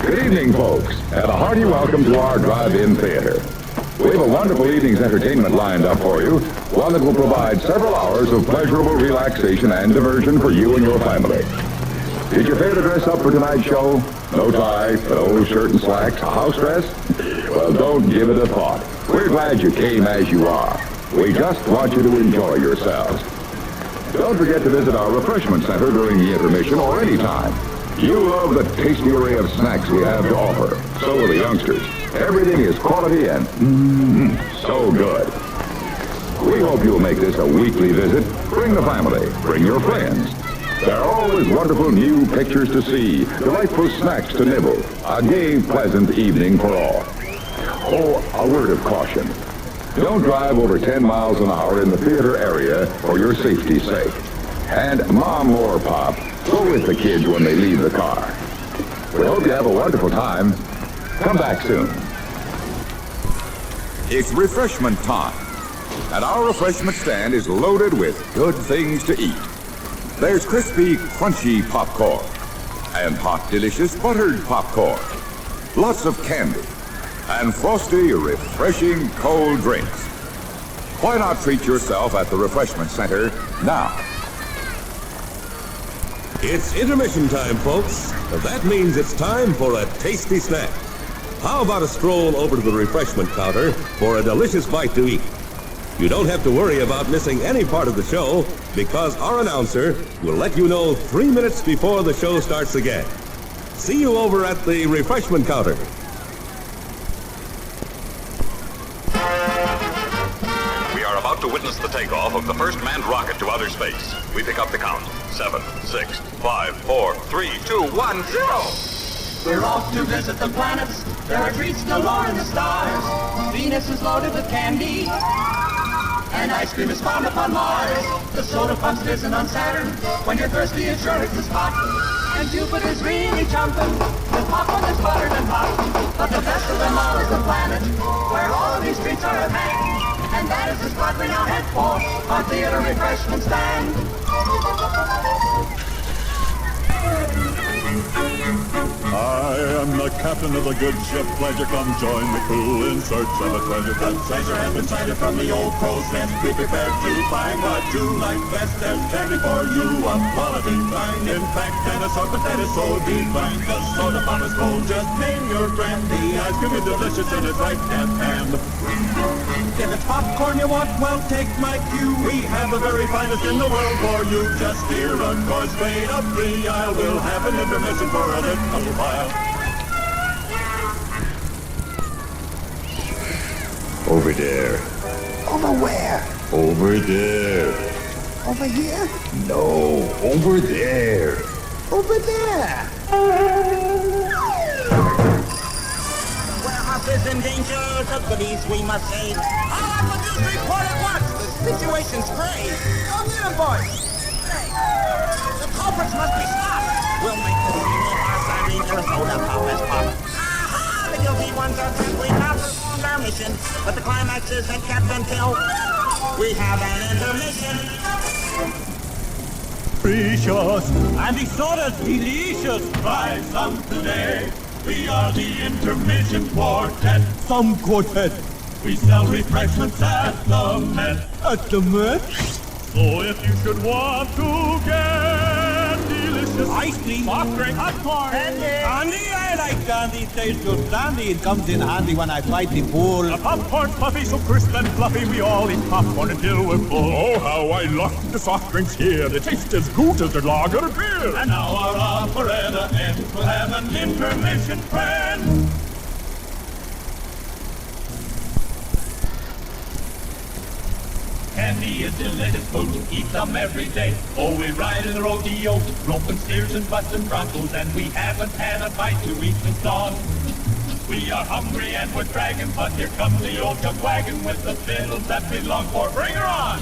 Good evening, folks, and a hearty welcome to our drive-in theater. We have a wonderful evening's entertainment lined up for you, one that will provide several hours of pleasurable relaxation and diversion for you and your family. Did you fail to dress up for tonight's show? No tie, no shirt and slacks, a house dress? Well, don't give it a thought. We're glad you came as you are. We just want you to enjoy yourselves. Don't forget to visit our refreshment center during the intermission or any time. You love the tasty array of snacks we have to offer. So will the youngsters. Everything is quality and so good. We hope you'll make this a weekly visit. Bring the family. Bring your friends. There are always wonderful new pictures to see, delightful snacks to nibble. A gay, pleasant evening for all. Oh, a word of caution. Don't drive over 10 miles an hour in the theater area for your safety's sake. And Mom or Pop, go with the kids when they leave the car. We hope you have a wonderful time. Come back soon. It's refreshment time, and our refreshment stand is loaded with good things to eat. There's crispy, crunchy popcorn, and hot, delicious buttered popcorn. Lots of candy, and frosty, refreshing cold drinks. Why not treat yourself at the refreshment center now? It's intermission time, folks. That means it's time for a tasty snack. How about a stroll over to the refreshment counter for a delicious bite to eat? You don't have to worry about missing any part of the show because our announcer will let you know 3 minutes before the show starts again. See you over at the refreshment counter. We are about to witness the takeoff of the first manned rocket to outer space. We pick up the count. 7, 6, 5, 4, 3, 2, 1, 0. We're off to visit the planets. There are treats galore in the stars. Venus is loaded with candy, and ice cream is found upon Mars. The soda pump's fizzing on Saturn. When you're thirsty, it sure hits the spot. And Jupiter's really jumping. The popcorn is buttered and hot. But the best of them all is the planet, where all of these treats are a hang. And that is the spot we now head for, our theater refreshment stand. I am the captain of the good ship Pleasure. Come join the crew in search of a treasure. The treasure has been sighted from the old crow's nest. Be prepared to find what you like best. There's candy for you of quality fine. In fact, an assortment that is so divine. The soda bomb is cold, just name your brand. The ice cream is delicious in its right hand. If it's popcorn you want, well, take my cue. We have the very finest in the world for you. Just steer a course straight up the aisle. We'll have an intermission for a little while. Over there. Over where? Over there. Over here? No, over there. Over there. Warehouse is in danger. The goodies we must save. All I will do is report at once. The situation's grave. Go get him, boys. Hey, the culprits must be stopped. We'll make the scene with our siren till the soda pop is popped. Aha! The guilty ones are simply not performed our mission. But the climax isn't kept until we have an intermission. Precious, and the soda's delicious. Try some today. We are the intermission quartet. Some quartet. We sell refreshments at the Met. At the Met? So if you should want to get delicious ice cream, soft drink, popcorn, candy, I like candy. Tastes good candy. It comes in handy when I fight the pool. The popcorn's fluffy, so crisp and fluffy. We all eat popcorn until we're full. Oh, how I love the soft drinks here. They taste as good as their lager beer. And now our operetta ends. We'll have an intermission friend. Candy is delicious food, eat them every day. Oh, we ride in the rodeo, roping steers and busting broncos, and we haven't had a bite to eat since dawn. We are hungry and we're dragging, but here comes the old jug wagon with the fiddles that we long for. Bring her on!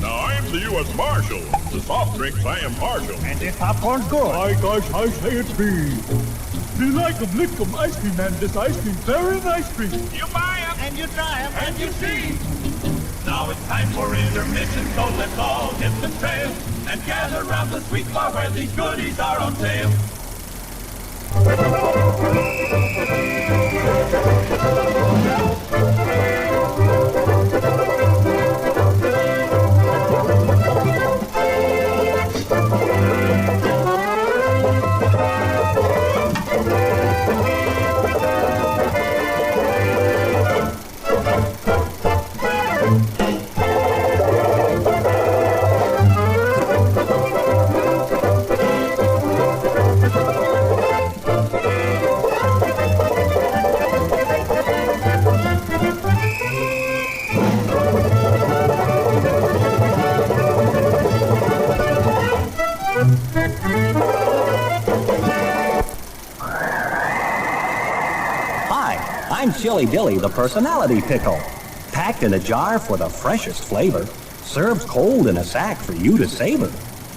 Now I'm the U.S. Marshal. The soft drinks I am partial. And this popcorn's good. My gosh, I say it be. We like 'em, lick 'em, ice cream, and this ice cream, very nice cream. You buy 'em, and you try 'em, and you see. Now it's time for intermission, so let's all hit the trail and gather around the sweet bar where these goodies are on sale. I'm Chili Dilly, the personality pickle. Packed in a jar for the freshest flavor. Served cold in a sack for you to savor.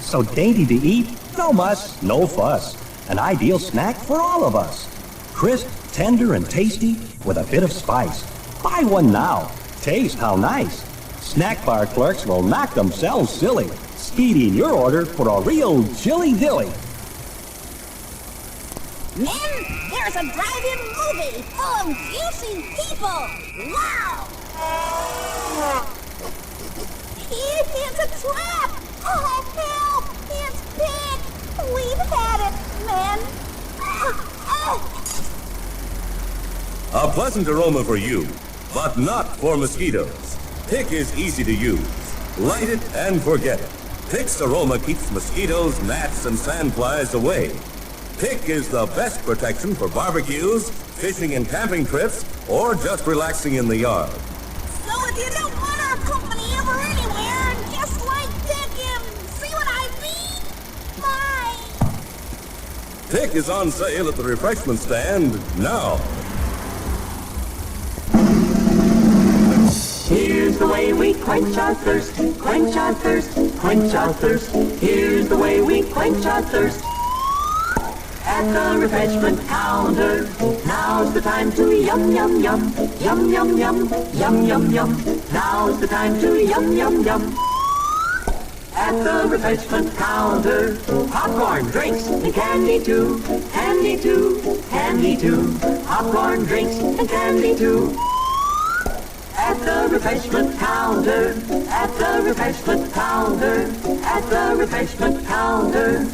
So dainty to eat, no muss, no fuss. An ideal snack for all of us. Crisp, tender, and tasty with a bit of spice. Buy one now. Taste how nice. Snack bar clerks will knock themselves silly. Speeding your order for a real Chili Dilly. Men, there's a drive-in movie full of juicy people. Wow! It's a trap! Oh, help! It's Pig! We've had it, men. A pleasant aroma for you, but not for mosquitoes. Pick is easy to use. Light it and forget it. Pick's aroma keeps mosquitoes, gnats, and sandflies away. Pick is the best protection for barbecues, fishing and camping trips, or just relaxing in the yard. So if you don't want our company ever anywhere, just like Pick him. See what I mean? Bye. Pick is on sale at the refreshment stand now. Here's the way we quench our thirst, quench our thirst, quench our thirst. Here's the way we quench our thirst. At the refreshment counter, now's the time to yum, yum, yum, yum, yum, yum, yum, yum, yum. Now's the time to yum, yum, yum. At the refreshment counter, popcorn, drinks, and candy too, candy too, candy too. Popcorn, drinks, and candy too. At the refreshment counter, at the refreshment counter, at the refreshment counter.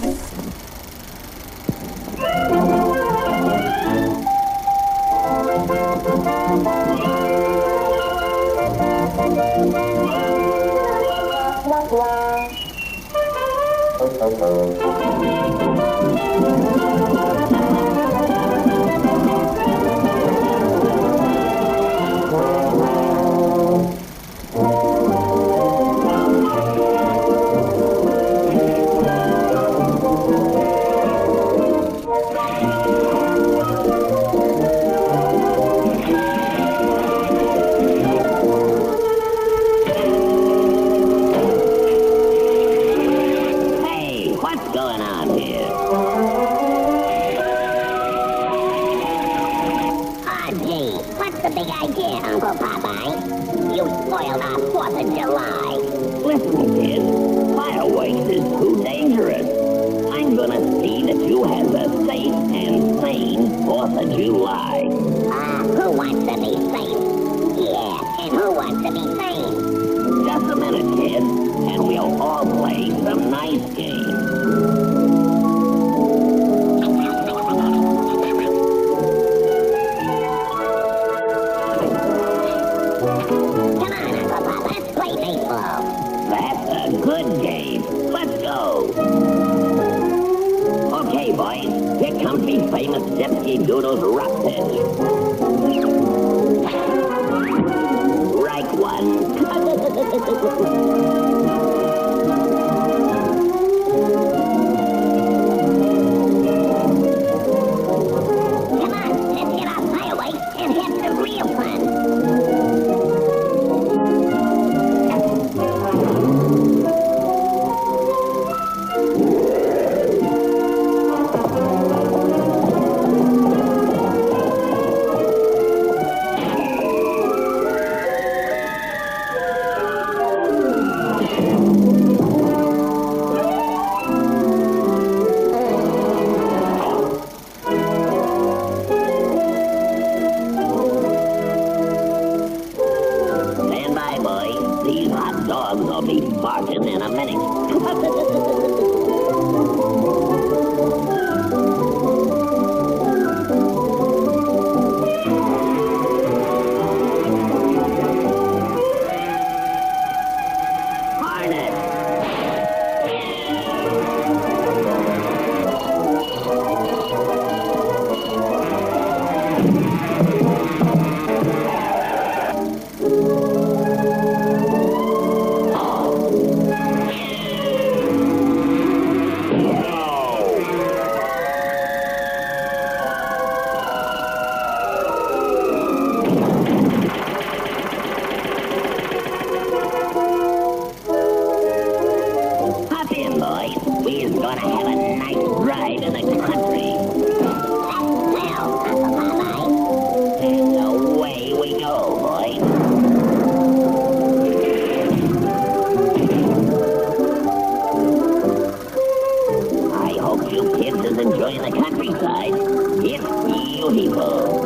beautiful.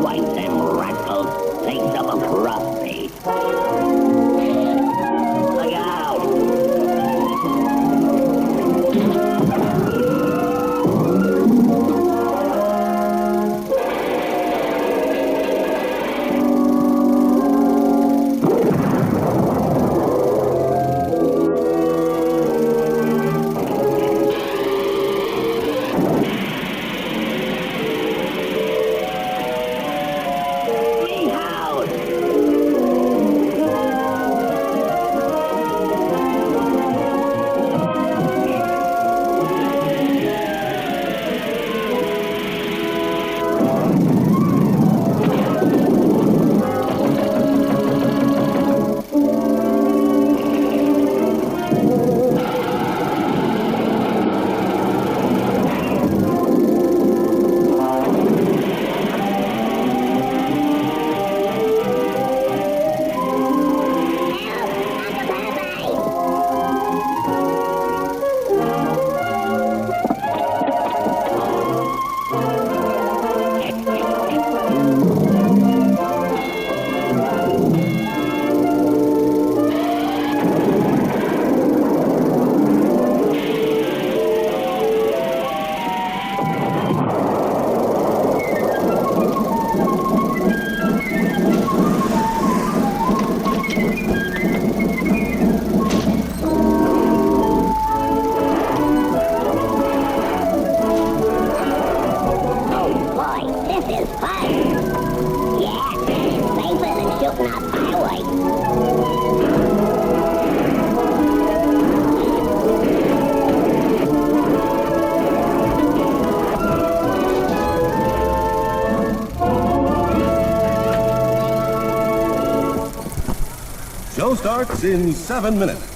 Wipe them rascals, take some across me. Look out! Show starts in 7 minutes.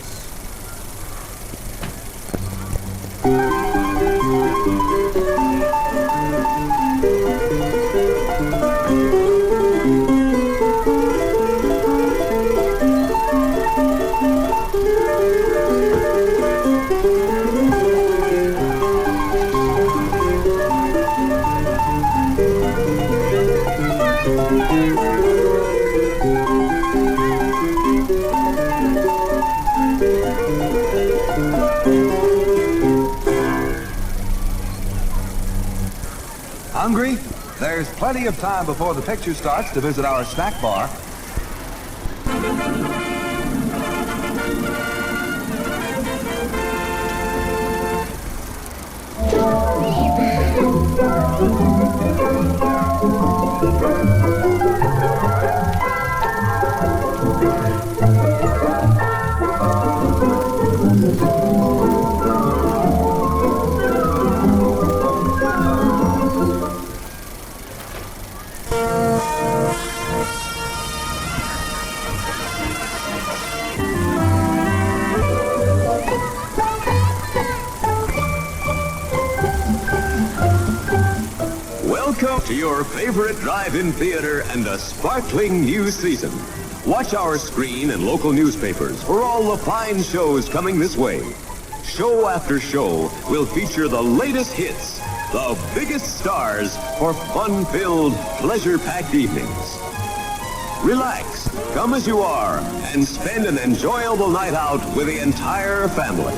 Hungry? There's plenty of time before the picture starts to visit our snack bar. To your favorite drive-in theater and a sparkling new season. Watch our screen and local newspapers for all the fine shows coming this way. Show after show will feature the latest hits, the biggest stars for fun-filled, pleasure-packed evenings. Relax, come as you are, and spend an enjoyable night out with the entire family.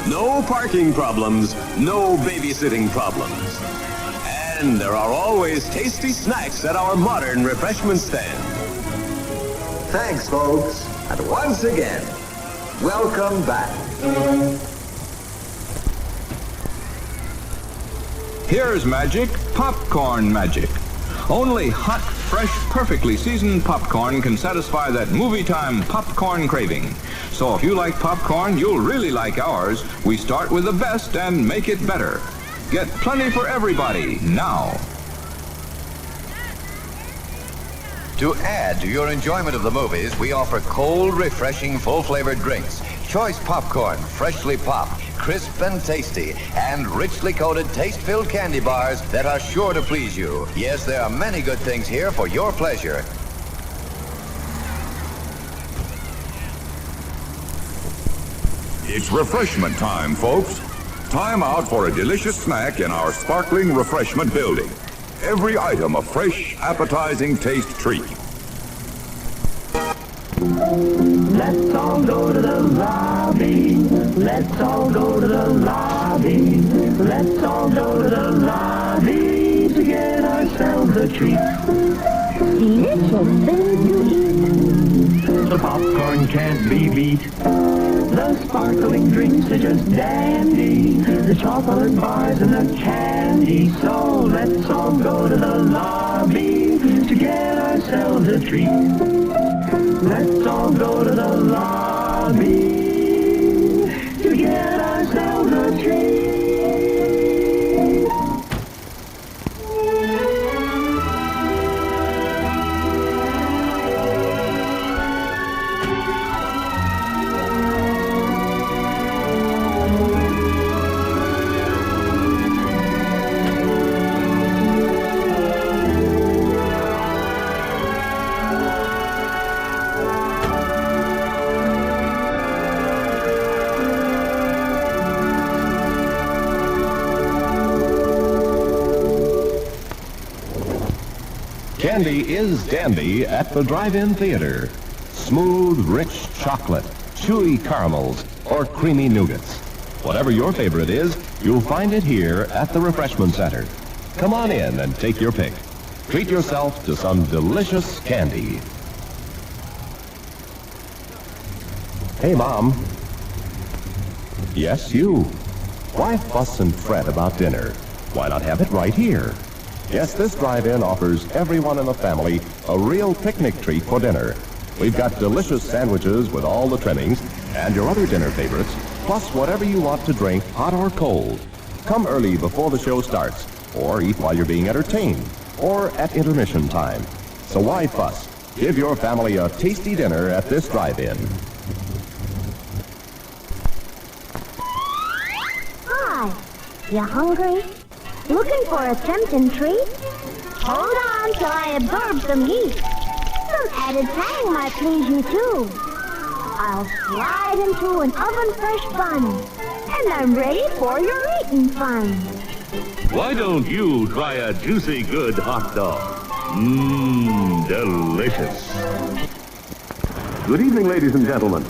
No parking problems, no babysitting problems. And there are always tasty snacks at our modern refreshment stand. Thanks, folks. And once again, welcome back. Here's magic, popcorn magic. Only hot, fresh, perfectly seasoned popcorn can satisfy that movie time popcorn craving. So if you like popcorn, you'll really like ours. We start with the best and make it better. Get plenty for everybody now. To add to your enjoyment of the movies, we offer cold, refreshing, full-flavored drinks, choice popcorn, freshly popped, crisp and tasty, and richly coated, taste-filled candy bars that are sure to please you. Yes, there are many good things here for your pleasure. It's refreshment time, folks. Time out for a delicious snack in our sparkling refreshment building. Every item a fresh, appetizing taste treat. Let's all go to the lobby. Let's all go to the lobby. Let's all go to the lobby to get ourselves a treat. Delicious things to eat. The popcorn can't be beat. The sparkling drinks are just dandy. The chocolate bars and the candy. So let's all go to the lobby to get ourselves a treat. Let's all go to the lobby to get ourselves a treat. Candy is dandy at the drive-in theater. Smooth, rich chocolate, chewy caramels, or creamy nougats. Whatever your favorite is, you'll find it here at the Refreshment Center. Come on in and take your pick. Treat yourself to some delicious candy. Hey, Mom. Yes, you. Why fuss and fret about dinner? Why not have it right here? Yes, this drive-in offers everyone in the family a real picnic treat for dinner. We've got delicious sandwiches with all the trimmings and your other dinner favorites, plus whatever you want to drink, hot or cold. Come early before the show starts, or eat while you're being entertained, or at intermission time. So why fuss? Give your family a tasty dinner at this drive-in. Hi, you hungry? Looking for a tempting treat? Hold on till I absorb some heat. Some added tang might please you too. I'll slide into an oven-fresh bun, and I'm ready for your eating fun. Why don't you try a juicy good hot dog? Mmm, delicious. Good evening, ladies and gentlemen.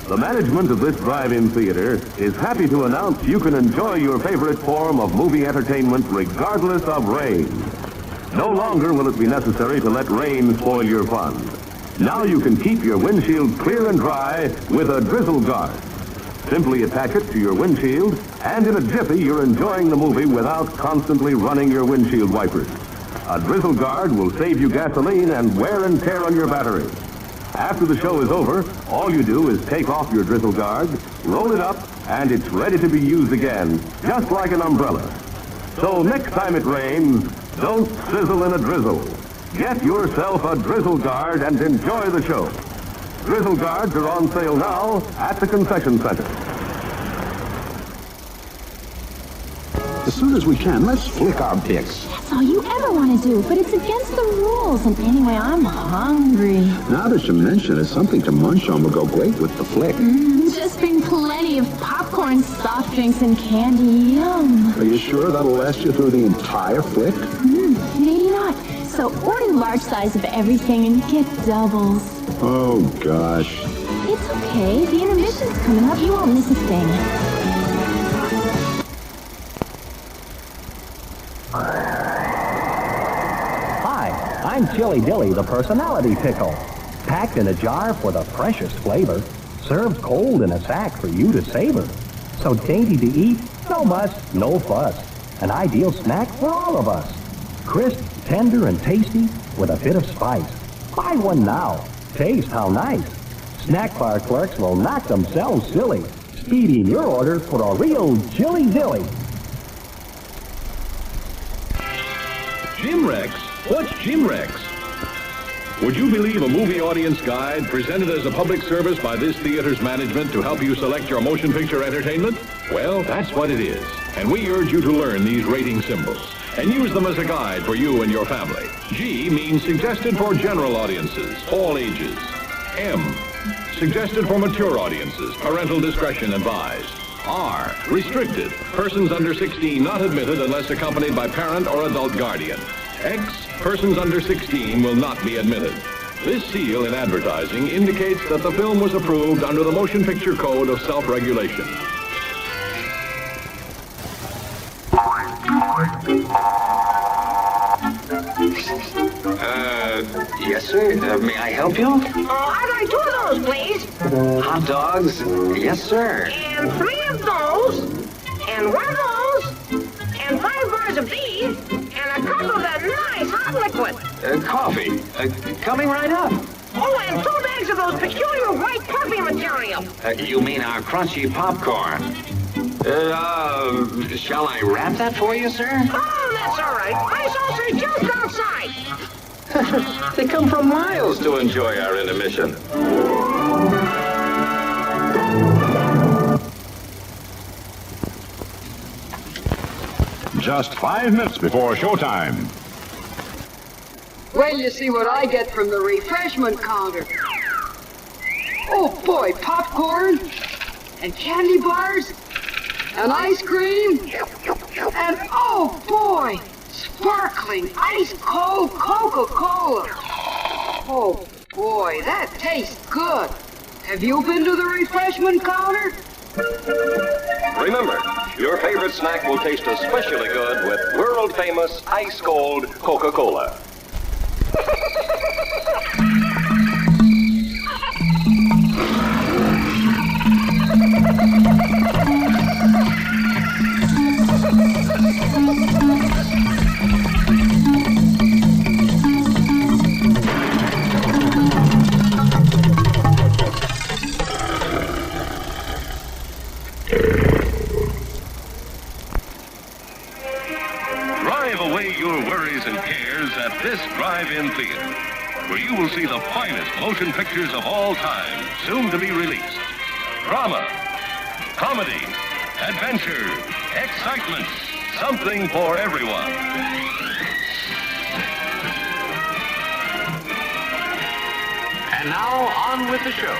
The management of this drive-in theater is happy to announce you can enjoy your favorite form of movie entertainment regardless of rain. No longer will it be necessary to let rain spoil your fun. Now you can keep your windshield clear and dry with a drizzle guard. Simply attach it to your windshield, and in a jiffy you're enjoying the movie without constantly running your windshield wipers. A drizzle guard will save you gasoline and wear and tear on your battery. After the show is over, all you do is take off your drizzle guard, roll it up, and it's ready to be used again, just like an umbrella. So next time it rains, don't sizzle in a drizzle. Get yourself a drizzle guard and enjoy the show. Drizzle guards are on sale now at the concession center. As soon as we can, let's flick our dicks. That's all you ever want to do, but it's against the rules. And anyway, I'm hungry. Now that you mention it, something to munch on will go great with the flick. Just bring plenty of popcorn, soft drinks, and candy. Yum. Are you sure that'll last you through the entire flick? Maybe not. So order large size of everything and get doubles. Oh, gosh. It's okay. The intermission's coming up. You won't miss a thing. I'm Chili Dilly, the personality pickle. Packed in a jar for the freshest flavor. Served cold in a sack for you to savor. So dainty to eat, no muss, no fuss. An ideal snack for all of us. Crisp, tender, and tasty with a bit of spice. Buy one now. Taste how nice. Snack bar clerks will knock themselves silly. Speeding your order for a real Chili Dilly. Jim Rex? What's Jim Rex? Would you believe a movie audience guide presented as a public service by this theater's management to help you select your motion picture entertainment? Well, that's what it is. And we urge you to learn these rating symbols and use them as a guide for you and your family. G means suggested for general audiences, all ages. M, suggested for mature audiences, parental discretion advised. R, restricted, persons under 16 not admitted unless accompanied by parent or adult guardian. X, persons under 16 will not be admitted. This seal in advertising indicates that the film was approved under the Motion Picture Code of Self-Regulation. Yes, sir. May I help you? I'd like 2 of those, please. Hot dogs? Yes, sir. And 3 of those. And 1 of those. And 5 bars of these. And a cup of that nice hot liquid. Coffee. Coming right up. Oh, and 2 bags of those peculiar white puffy material. You mean our crunchy popcorn? Shall I wrap that for you, sir? Oh, that's all right. My saucer's just outside. They come from miles to enjoy our intermission. Just 5 minutes before showtime. Well, you see what I get from the refreshment counter. Oh, boy, popcorn and candy bars and ice cream and, oh, boy, sparkling ice-cold Coca-Cola. Oh, boy, that tastes good. Have you been to the refreshment counter? Remember, your favorite snack will taste especially good with world-famous ice-cold Coca-Cola. Drive away your worries and cares at this drive-in theater, where you will see the finest motion pictures of all time, soon to be released. Drama, comedy, adventure, excitement, something for everyone. And now, on with the show.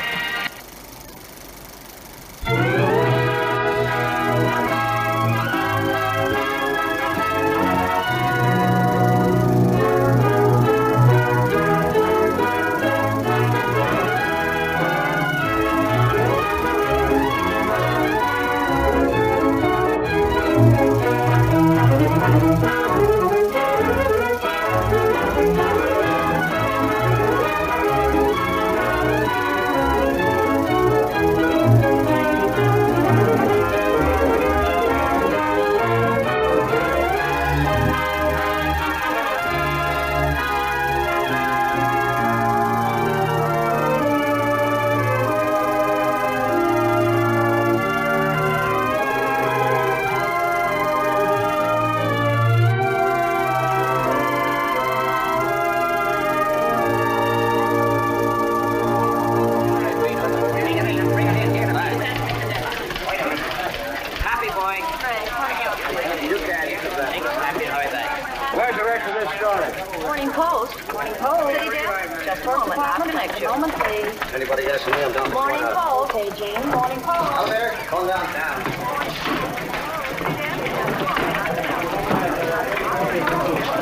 Anybody has some mail down? Morning Post. Hey, Jane. Morning Post. Hello there. Calm down.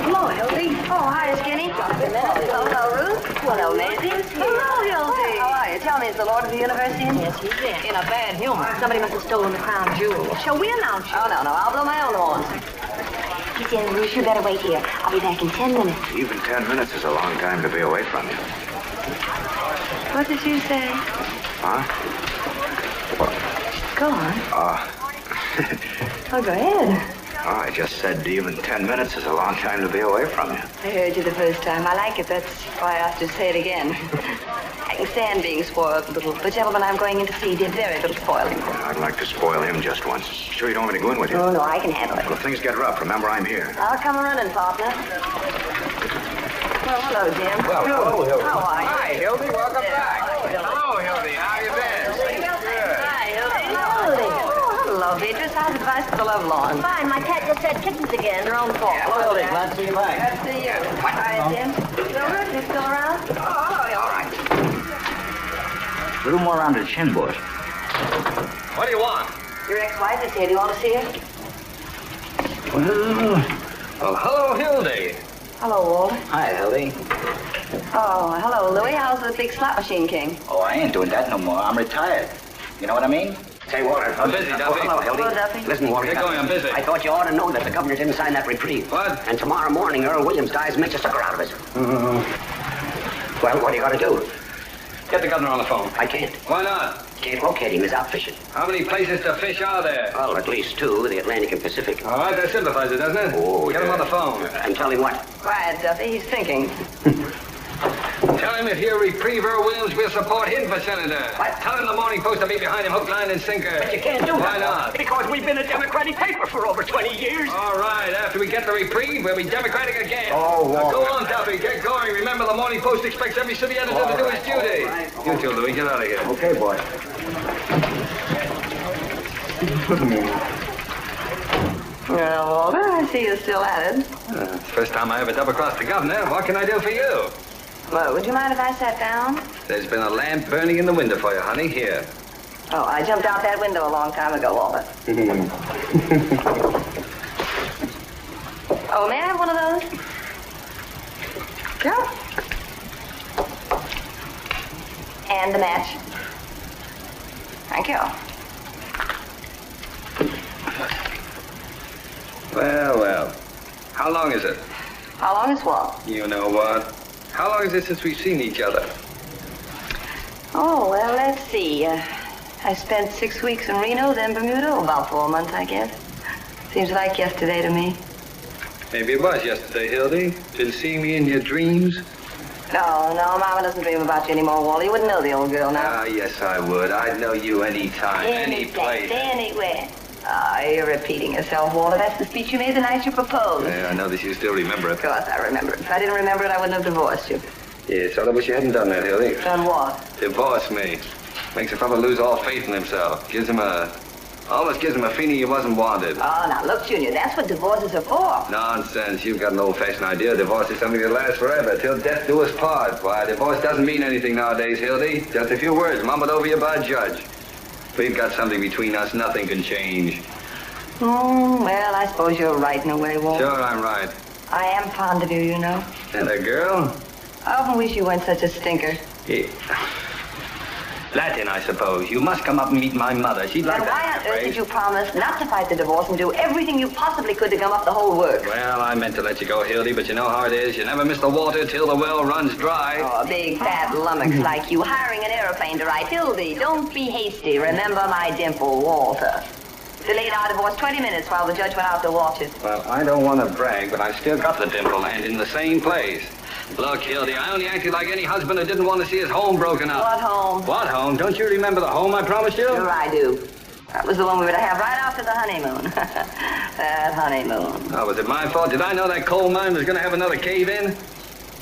Hello, Hildy. Oh, hi, Skinny. Hello, Ruth. Hello, Maisie. Hello, Hildy. How are you? Tell me, is the Lord of the Universe in? Yes, he's in. In a bad humor. Somebody must have stolen the crown jewel. Shall we announce you? Oh, no. I'll blow my own horn. He said, Ruth, you better wait here. I'll be back in 10 minutes. Even 10 minutes is a long time to be away from you. What did you say? Huh? Go on. Oh, go ahead. Oh, I just said even 10 minutes is a long time to be away from you. I heard you the first time. I like it. That's why I asked you to say it again. I can stand being spoiled a little. The gentleman I'm going in to see did very little spoiling. I'd like to spoil him just once. Sure you don't want me to go in with you? Oh, no, I can handle it. Well, if things get rough, remember I'm here. I'll come running, partner. Well, hello, Jim. Well, hello, Hildy. How are you? Hi, Hildy. Welcome back. Hello, Hildy. How you been? Hi, Hildy. Oh, hello, Beatrice. How's advice for the love lawn? Fine, my cat just had kittens again. Your own fault. Hello, Hildy. Glad to see you back. Glad to see you. Hi, Jim. Silver, you still around? Oh, all right. A little more around the chin, boys. What do you want? Your ex-wife is here. Do you want to see her? Well, hello, Hildy. Hello, Walter. Hi, Hildy. Oh, hello, Louie. How's the big slot machine king? Oh, I ain't doing that no more. I'm retired. You know what I mean? Say, Walter. I'm busy, Duffy. Oh, hello, Hildy. Hello, Duffy. Listen, Walter. Get going, I'm busy. I thought you ought to know that the governor didn't sign that reprieve. What? And tomorrow morning, Earl Williams dies and makes a sucker out of us. Well, what do you got to do? Get the governor on the phone. I can't. Why not? Can't locate him. He's out fishing. How many places to fish are there? Well, at least two, the Atlantic and Pacific. All right, that simplifies it, doesn't it? Oh, Get him on the phone. And tell him what? Quiet, Duffy. He's thinking. Tell him if he'll reprieve Earl Williams, we'll support him for senator. What? Tell him the Morning Post will be behind him, hook, line, and sinker. But you can't do that. Why not? Because we've been a Democratic paper for over 20 years. All right, after we get the reprieve, we'll be Democratic again. Oh, Now, Walter. go on, Duffy, get going. Remember, the Morning Post expects every city editor to do his duty. You too, Louis, get out of here. Okay, boy. Well, Walter, I see you're still at it. It's the first time I ever double-crossed the governor. What can I do for you? Well, would you mind if I sat down? There's been a lamp burning in the window for you, honey. Here. Oh, I jumped out that window a long time ago, Walter. Oh, may I have one of those? Sure. And the match. Thank you. Well, well. How long is it? How long is what? You know what? How long is it since we've seen each other? Oh, well, let's see. I spent 6 weeks in Reno, then Bermuda. Oh, about 4 months, I guess. Seems like yesterday to me. Maybe it was yesterday, Hildy. Been seeing me in your dreams? No, Mama doesn't dream about you anymore, Wally. You wouldn't know the old girl now. Ah, yes, I would. I'd know you any time, any place. Anywhere. Ah, you're repeating yourself, Walter. That's the speech you made the night you proposed. Yeah, I know that you still remember it. Of course I remember it. If I didn't remember it, I wouldn't have divorced you. Yes, I wish you hadn't done that, Hildy. Done what? Divorce me. Makes a fellow lose all faith in himself. Almost gives him a feeling he wasn't wanted. Oh, now, look, Junior, that's what divorces are for. Nonsense. You've got an old-fashioned idea. Divorce is something that lasts forever, till death do us part. Why, divorce doesn't mean anything nowadays, Hildy. Just a few words mumbled over you by a judge. We've got something between us nothing can change. Well, I suppose you're right in a way, Walter. Sure, I'm right. I am fond of you, you know. And a girl? I often wish you weren't such a stinker. Yeah. Latin, I suppose. You must come up and meet my mother. She'd like Then why that. on earth did you promise not to fight the divorce and do everything you possibly could to gum up the whole works? Well, I meant to let you go, Hildy, but you know how it is. You never miss the water till the well runs dry. Oh, a big fat lummox like you hiring an airplane to ride. Hildy, don't be hasty. Remember my dimple, Walter. Delayed our divorce 20 minutes while the judge went out to watch it. Well, I don't want to brag, but I've still got the dimple, and in the same place. Look, Hildy, I only acted like any husband who didn't want to see his home broken up. What home? What home? Don't you remember the home I promised you? Sure I do. That was the one we were to have right after the honeymoon. That honeymoon. Oh, was it my fault? Did I know that coal mine was going to have another cave-in?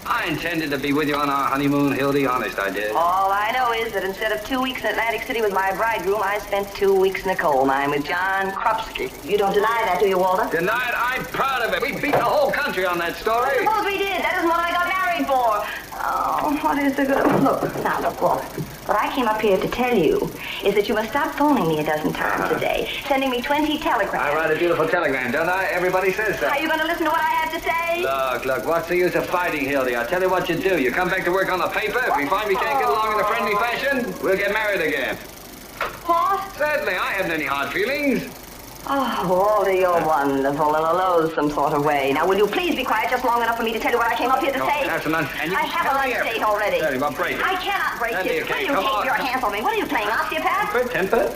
I intended to be with you on our honeymoon, Hildy. Honest, I did. All I know is that instead of 2 weeks in Atlantic City with my bridegroom, I spent 2 weeks in a coal mine with John Krupski. You don't deny that, do you, Walter? Deny it? I'm proud of it. We beat the whole country on that story. Suppose we did. That isn't what I got married for. Oh, what is the good? Look, Walter. What I came up here to tell you is that you must stop phoning me a dozen times a day, sending me 20 telegrams. I write a beautiful telegram, don't I? Everybody says so. Are you going to listen to what I have to say? Look, what's the use of fighting, Hildy? I'll tell you what you do. You come back to work on the paper. If we find we can't get along in a friendly fashion, we'll get married again. What? Certainly, I haven't any hard feelings. Oh, Walter, you're wonderful in a loathsome sort of way. Now, will you please be quiet just long enough for me to tell you what I came up here to say? Have some lunch. And you I have a lunch date already. Tell you, I'll break it. I cannot break That'd be it. okay. Will you Come take on. your hands on me? What are you playing, osteopath? Temper?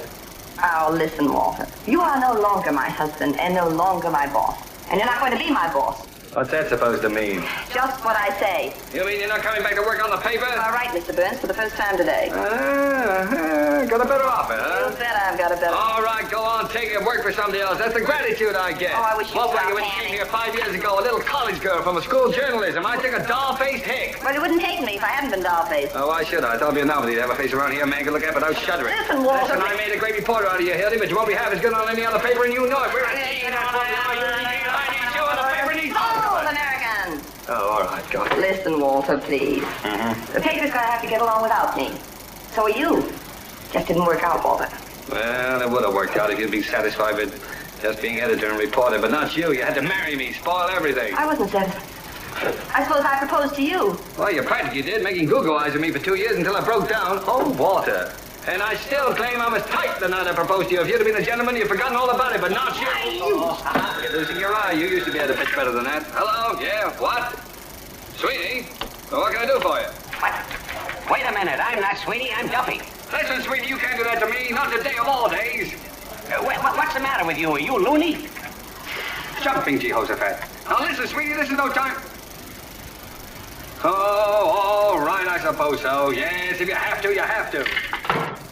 Oh, listen, Walter. You are no longer my husband and no longer my boss. And you're not going to be my boss. What's that supposed to mean? Just what I say. You mean you're not coming back to work on the paper? All right, Mr. Burns, for the first time today. Got a better offer, huh? You bet I've got a better All right, go on, take it, work for somebody else. That's the gratitude I get. Oh, I wish you'd stop you came here 5 years ago, a little college girl from a school of journalism. I took a doll-faced hick. Well, it wouldn't take me if I hadn't been doll-faced. Oh, why should I? I thought it'd be a novelty to have a face around here a man could look at without shuddering. Listen, Walter. Listen, I made a great reporter out of you, Hildy, but you won't be half as good on any other paper, and you know it. We're American. Oh, all right, go ahead. Listen, Walter, please. The paper's gonna have to get along without me. So are you. Just didn't work out, Walter. Well, it would have worked out if you'd been satisfied with just being editor and reporter, but not you. You had to marry me, spoil everything. I wasn't satisfied. I suppose I proposed to you. Well, you practically did, making Google eyes at me for 2 years until I broke down. Oh, Walter. And I still claim I was tight the night I proposed to you. If you'd have been a gentleman, you'd forgotten all about it, but not you. You're losing your eye. You used to be able to pitch better than that. Hello? Yeah? What? Sweetie? Well, what can I do for you? What? Wait a minute. I'm not Sweetie. I'm Duffy. Listen, Sweetie, you can't do that to me. Not today of all days. What's the matter with you? Are you loony? Jumping Jehoshaphat. Now, listen, Sweetie, this is no time. Oh, all right, I suppose so. Yes, if you have to, you have to.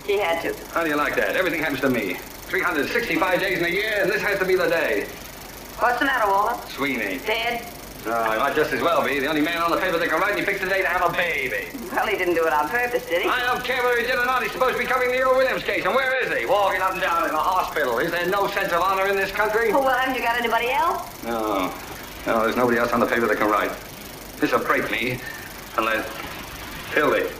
She had to. How do you like that? Everything happens to me. 365 days in a year, and this has to be the day. What's the matter, Walter? Sweeney. Dead? Oh, I might just as well be. The only man on the paper that can write, and he picks the day to have a baby. Well, he didn't do it on purpose, did he? I don't care whether he did or not. He's supposed to be covering the Earl Williams case. And where is he? Walking up and down in a hospital. Is there no sense of honor in this country? Oh, well, haven't you got anybody else? No. No, there's nobody else on the paper that can write. This'll break me. Unless... Hildy.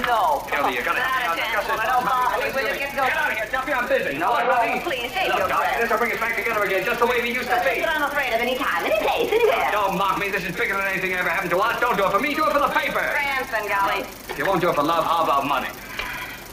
No. Hildy, you gotta help me out. Get out of here, Duffy. I'm busy. No, please, take your breath. This'll bring us back together again, just the way we used to be. I'm afraid of any time, any place, anywhere. Don't mock me. This is bigger than anything ever happened to us. Don't do it for me. Do it for the paper. Cranston, golly. If you won't do it for love, how about money?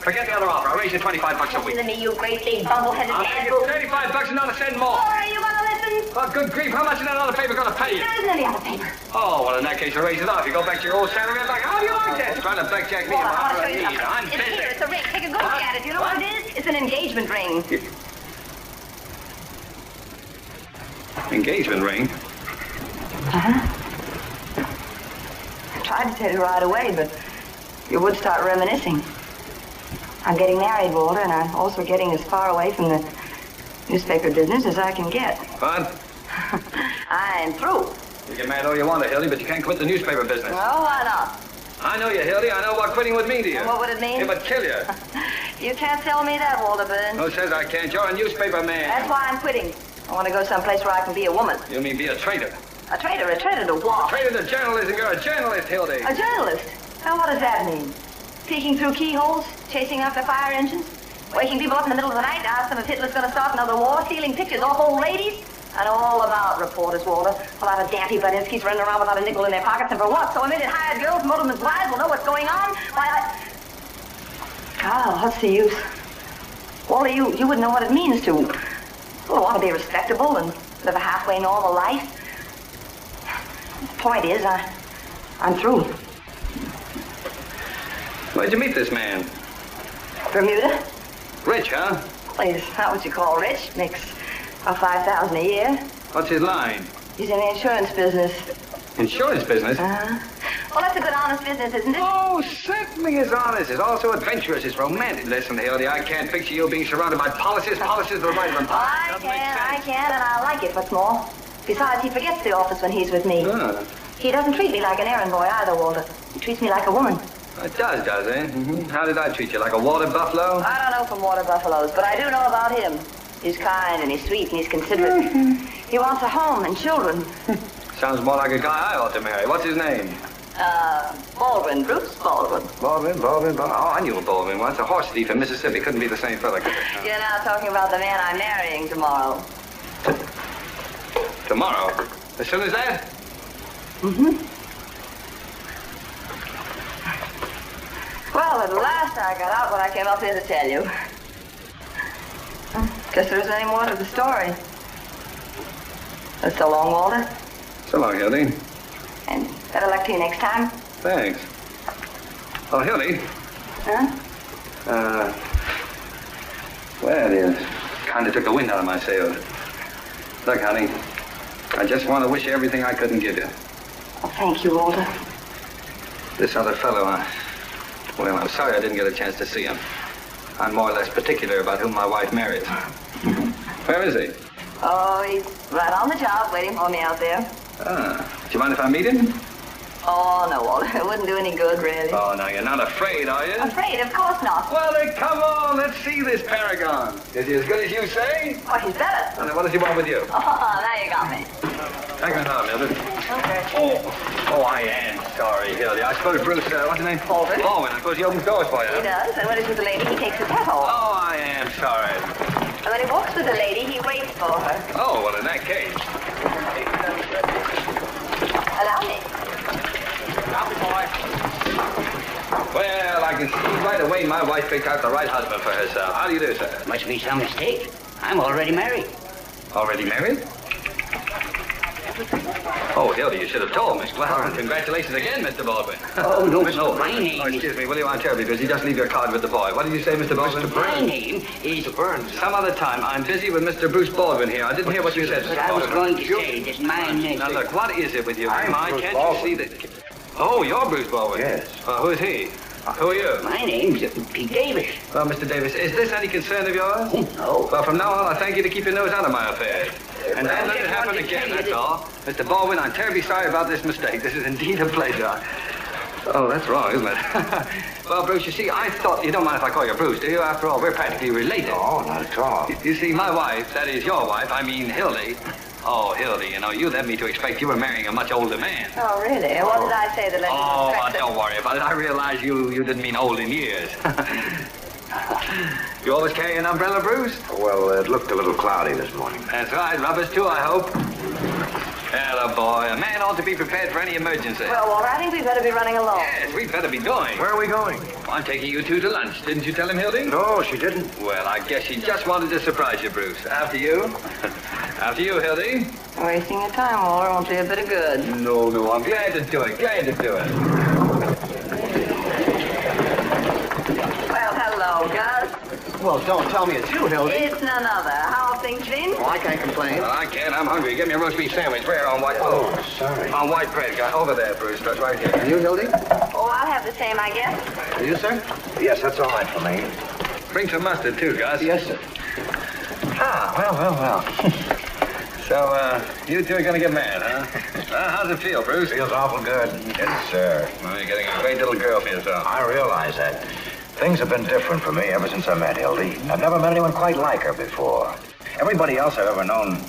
Forget the other offer. I'll raise you $25 a week. Listen to me, you great big bundle-headed I'll give you $35 and not a cent more. Oh, are you gonna listen? Well, good grief, how much is that other paper gonna pay you? There isn't any other paper. Oh, well, in that case, you raise it off. You go back to your old salary and back. How do you like that? Trying to blackjack me. Well, I want to show you something. I'm It's busy. here, it's a ring. Take a good look at it. You know what it is? It's an engagement ring. Engagement ring? I tried to tell you right away, but you would start reminiscing. I'm getting married, Walter, and I'm also getting as far away from the newspaper business as I can get. What? I'm through. You can mad all you want to, Hildy, but you can't quit the newspaper business. Oh, why not? I know you, Hildy. I know what quitting would mean to you. And what would it mean? It would kill you. You can't tell me that, Walter Burns. Who says I can't? You're a newspaper man. That's why I'm quitting. I want to go someplace where I can be a woman. You mean be a traitor? A traitor? A traitor to what? Traitor to journalism. You're a journalist, Hildy. A journalist? Now, what does that mean? Peeking through keyholes, chasing after fire engines, waking people up in the middle of the night to ask them if Hitler's going to start another war, stealing pictures off old ladies? I know all about reporters, Walter. A lot of dampy Budinsky's running around without a nickel in their pockets, and for what? So a minute hired girls, motormen's wives will know what's going on? Why, God, what's the use? Walter, you wouldn't know what it means to want to be respectable and live a halfway normal life. The point is, I'm through. Where'd you meet this man? Bermuda? Rich, huh? Well, he's not what you call rich. Makes about $5,000 a year. What's his line? He's in the insurance business. Insurance business? Well, that's a good, honest business, isn't it? Oh, certainly it's honest. It's also adventurous. It's romantic. Listen, Hildy, I can't picture you being surrounded by policies to the right of them. I can, and I like it, what's more. Besides, he forgets the office when he's with me. He doesn't treat me like an errand boy either, Walter. He treats me like a woman. It does it? Mm-hmm. How did I treat you? Like a water buffalo? I don't know from water buffaloes, but I do know about him. He's kind, and he's sweet, and he's considerate. He wants a home and children. Sounds more like a guy I ought to marry. What's his name? Baldwin, Bruce Baldwin. Baldwin. Oh, I knew a Baldwin once. A horse thief in Mississippi. Couldn't be the same fella. You're now talking about the man I'm marrying tomorrow. Tomorrow? As soon as that? Well, at last I got out what I came up here to tell you. Guess there isn't any more to the story. So long, Walter. So long, Hildy. And better luck to you next time. Thanks. Oh, Hildy. Huh? Well, it kind of took the wind out of my sails. Look, honey, I just want to wish you everything I couldn't give you. Oh, thank you, Walter. This other fellow, well, I'm sorry I didn't get a chance to see him. I'm more or less particular about whom my wife marries. Where is he? Oh, he's right on the job, waiting for me out there. Do you mind if I meet him? Oh, no, Walter. It wouldn't do any good, really. Oh, no, you're not afraid, are you? Afraid? Of course not. Well, then, come on. Let's see this paragon. Is he as good as you say? Oh, he's better. And then what does he want with you? Oh, now you got me. Hang on now, Mildred. Okay. Oh, I am sorry, Hildy. I suppose Bruce, what's his name? Baldwin. Baldwin. I suppose he opens doors for you. He does, and when he's with the lady, he takes his hat off. Oh, I am sorry. And when he walks with the lady, he waits for her. Oh, well, in that case. Allow me. Well, I can see right away my wife picked out the right husband for herself. How do you do, sir? Must be some mistake. I'm already married. Already married? Oh, Hildy, you should have told me. Well, congratulations again, Mr. Baldwin. Oh, no, my name Oh, excuse me, will you? I'm terribly busy. Just leave your card with the boy. What did you say, Mr. Baldwin? My name is... Mr. Burns. Some other time. I'm busy with Mr. Bruce Baldwin here. I didn't hear what you said, Mr. But I was Baldwin. going to say that my name... Now, look, what is it with you? Can't you see that... Oh, you're Bruce Baldwin? Yes. Who is he? Who are you? My name's Pete Davis. Well, Mr. Davis, is this any concern of yours? Oh, no. Well, from now on, I thank you to keep your nose out of my affairs. And don't let it happen again, that's all. Mr. Baldwin, I'm terribly sorry about this mistake. This is indeed a pleasure. Oh, that's wrong, isn't it? Well, Bruce, you see, I thought... You don't mind if I call you Bruce, do you? After all, we're practically related. Oh, not at all. You see, my wife, that is your wife, I mean Hildy... Oh, Hildy, you know, you led me to expect you were marrying a much older man. Oh, really? What did I say that led you to expect don't worry about it. I realize you didn't mean old in years. You always carry an umbrella, Bruce? Well, it looked a little cloudy this morning. That's right. Rubbers, too, I hope. Hello, boy. A man ought to be prepared for any emergency. Well, Walter, I think we better be running along. Yes, we better be going. Where are we going? I'm taking you two to lunch. Didn't you tell him, Hildy? No, she didn't. Well, I guess she just wanted to surprise you, Bruce. After you. After you, Hildy. Wasting your time, Walter. Won't do you a bit of good. No, I'm glad to do it. Glad to do it. Well, hello, Gus. Well, don't tell me it's you, Hildy. It's none other. How have things been? Well, I can't complain. Well, I can't. I'm hungry. Get me a roast beef sandwich. Where on white... Oh, sorry. On white bread. Over there, Bruce. That's right here. And you, Hildy? Oh, I'll have the same, I guess. Are you, sir? Yes, that's all right for me. Bring some mustard, too, Gus. Yes, sir. Well. So, you two are going to get married, huh? How's it feel, Bruce? Feels awful good. Yes, sir. Well, you're getting a great little girl for yourself. I realize that. Things have been different for me ever since I met Hildy. I've never met anyone quite like her before. Everybody else I've ever known,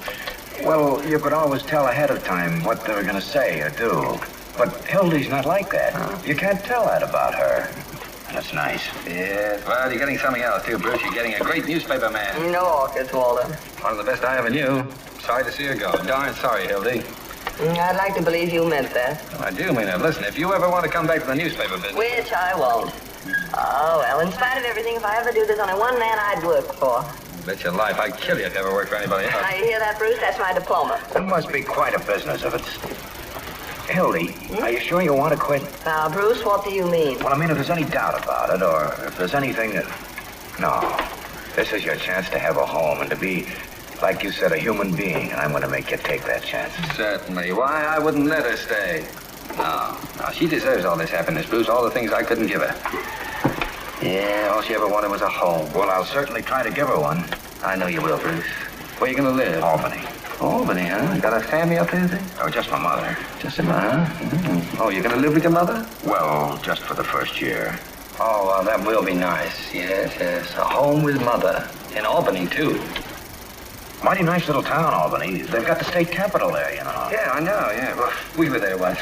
well, you could always tell ahead of time what they were going to say or do. But Hildy's not like that. Huh? You can't tell that about her. That's nice. Yes, well, you're getting something else, too, Bruce. You're getting a great newspaper man. No orchids, Walter. One of the best I ever knew. Sorry to see her go. Darn sorry, Hildy. I'd like to believe you meant that. Well, I do mean it. Listen, if you ever want to come back to the newspaper business... Which I won't. Oh, well, in spite of everything, if I ever do, there's only one man I'd work for. Bet your life I'd kill you if you ever worked for anybody else. Now, you hear that, Bruce? That's my diploma. It must be quite a business if it's... Hildy, are you sure you want to quit? Now, Bruce, what do you mean? Well, I mean, if there's any doubt about it, or if there's anything that... No. This is your chance to have a home and to be, like you said, a human being, and I'm going to make you take that chance. Certainly. Why, I wouldn't let her stay. No, she deserves all this happiness, Bruce, all the things I couldn't give her. Yeah, all she ever wanted was a home. Well, I'll certainly try to give her one. I know you will, Bruce. Where are you going to live? Albany. Albany, huh? You got a family up there, then? Oh, just my mother. Just a mother, huh? Mm-hmm. Oh, you're going to live with your mother? Well, just for the first year. Oh, well, that will be nice. Yes. A home with mother. In Albany, too. Mighty nice little town, Albany. They've got the state capitol there, you know. Yeah, I know, yeah. Well, we were there once.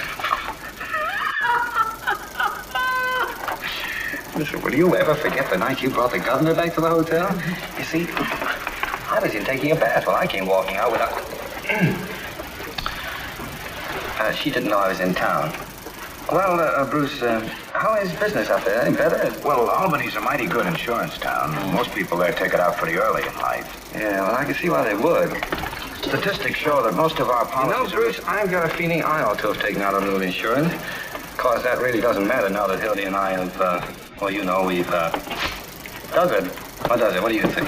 Listen, will you ever forget the night you brought the governor back to the hotel? You see, I was in taking a bath while I came walking out without... she didn't know I was in town. Well, Bruce, how is business up there? Any better? Well, Albany's a mighty good insurance town. Most people there take it out pretty early in life. Yeah, well, I can see why they would. Statistics show that most of our policies... You know, Bruce, I've got a feeling I ought to have taken out a little insurance. Of course, that really doesn't matter now that Hildy and I have, well, you know, we've, does it? What does it? What do you think?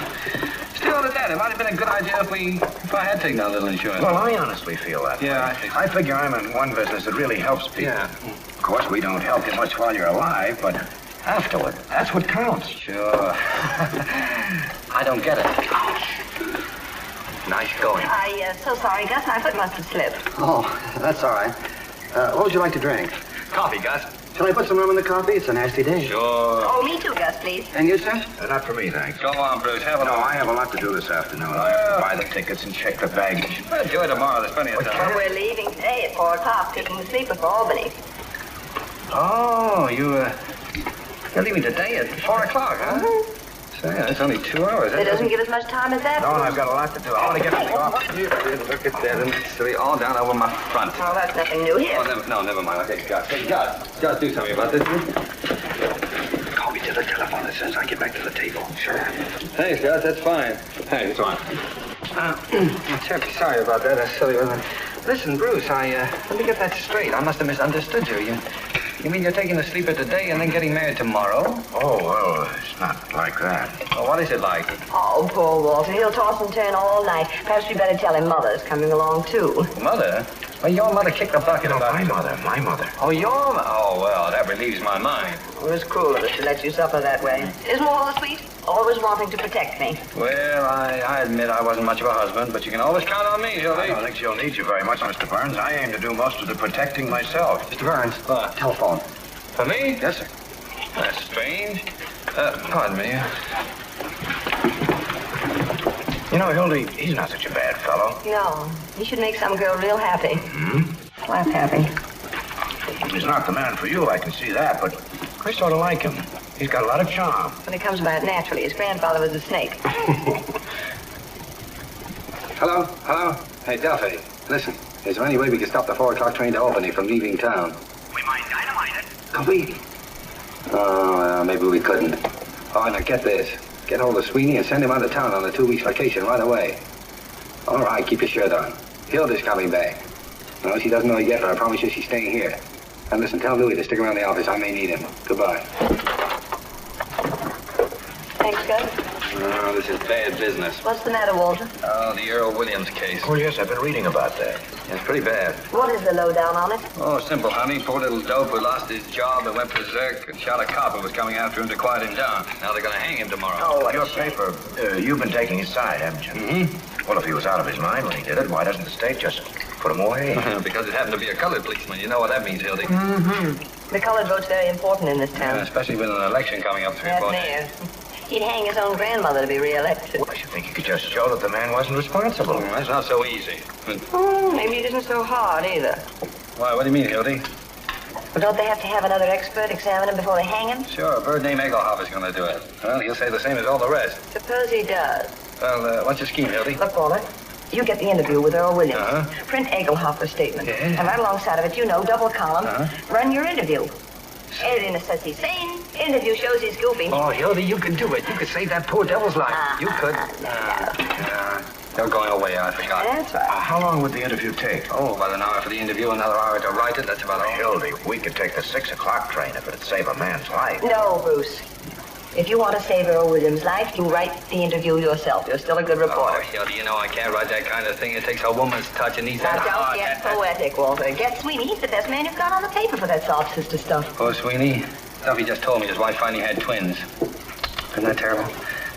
Still, sure that it might have been a good idea if I had taken out a little insurance. Well, I honestly feel that way. I figure I'm in one business that really helps people. Yeah. Of course, we don't help you much while you're alive, but afterward, that's what counts. Sure. I don't get it. Nice going. So sorry, Gus. My foot must have slipped. Oh, that's all right. What would you like to drink? Coffee, Gus. Shall I put some rum in the coffee? It's a nasty day. Sure. Oh, me too, Gus, please. And you, sir? Not for me, thanks. Go on, Bruce. Have a No, I have a lot to do this afternoon. I have to buy the tickets and check the baggage. Well, do it tomorrow. There's plenty of time. Well, we're leaving today at 4 o'clock, taking the sleeper for Albany. Oh, you're leaving today at 4 o'clock, huh? Say, that's only 2 hours. It doesn't give us much time as that. No, and I've got a lot to do. I want to get to the office. Look at that. And silly, all down over my front. Oh, that's nothing new here. Oh, never mind. Okay, Gus. Hey, Gus, do something about this. Call me to the telephone as soon as I get back to the table. Sure. Thanks, Gus. That's fine. Hey, it's on. I'm terribly sorry about that. That's silly, wasn't it? Listen, Bruce, let me get that straight. I must have misunderstood you. You mean you're taking the sleeper today and then getting married tomorrow? Oh, well, it's not like that. Well, what is it like? Oh, poor Walter. He'll toss and turn all night. Perhaps we better tell him Mother's coming along, too. Mother? Well, your mother kicked the bucket about my mother. Oh, your mother? Oh, well, that relieves my mind. It was cruel of us to let you suffer that way. Isn't Walter sweet? Always wanting to protect me. Well, I admit I wasn't much of a husband, but you can always count on me, Hildy. I don't think she'll need you very much, Mr. Burns. I aim to do most of the protecting myself. Mr. Burns, telephone. For me? Yes, sir. That's strange. Pardon me. You know, Hildy, he's not such a bad fellow. No, he should make some girl real happy. Hmm? Laugh happy. He's not the man for you, I can see that, but I sort of like him. He's got a lot of charm. When it comes about naturally, his grandfather was a snake. Hello? Hey, Duffy, listen. Is there any way we can stop the 4 o'clock train to Albany from leaving town? We might dynamite it. Could we? Oh, maybe we couldn't. Oh, now get this. Get hold of Sweeney and send him out of town on a 2 weeks vacation right away. All right, keep your shirt on. Hilda's coming back. No, she doesn't know it yet, but I promise you she's staying here. And listen, tell Louis to stick around the office. I may need him. Goodbye. Thanks, Gus. Oh, this is bad business. What's the matter, Walter? Oh, the Earl Williams case. Oh, yes, I've been reading about that. It's pretty bad. What is the lowdown on it? Oh, simple, honey. Poor little dope who lost his job and went berserk and shot a cop who was coming after him to quiet him down. Now they're going to hang him tomorrow. Oh, your paper, you've been taking his side, haven't you? Mm-hmm. Well, if he was out of his mind when he did it, why doesn't the state just put him away? Because it happened to be a colored policeman. You know what that means, Hildy. The colored vote's very important in this town. Especially with an election coming up 3 or 4 days. Mayor. He'd hang his own grandmother to be reelected. Well, I should think you could just show that the man wasn't responsible. That's not so easy. Maybe it isn't so hard either. Why, what do you mean, Hildy? Well, don't they have to have another expert examine him before they hang him? Sure, a bird named Egelhoff is going to do it. Well, he'll say the same as all the rest. Suppose he does. Well, what's your scheme, Hildy? Look, Walter, you get the interview with Earl Williams. Print Egelhoffer's statement. And right alongside of it, double column, run your interview. Editor says he's sane. Interview shows he's goofy. Oh, Hildy, you could do it. You could save that poor devil's life. You could. They're going away, I forgot. That's right. How long would the interview take? Oh, about an hour for the interview, another hour to write it. That's about all. Hildy, we could take the 6 o'clock train if it'd save a man's life. No, Bruce. If you want to save Earl Williams' life, you write the interview yourself. You're still a good reporter. Oh, Hildy, you know I can't write that kind of thing. It takes a woman's touch and needs that heart. Now, don't get poetic, Walter. Get Sweeney. He's the best man you've got on the paper for that soft sister stuff. Poor Sweeney. Duffy just told me his wife finally had twins. Isn't that terrible?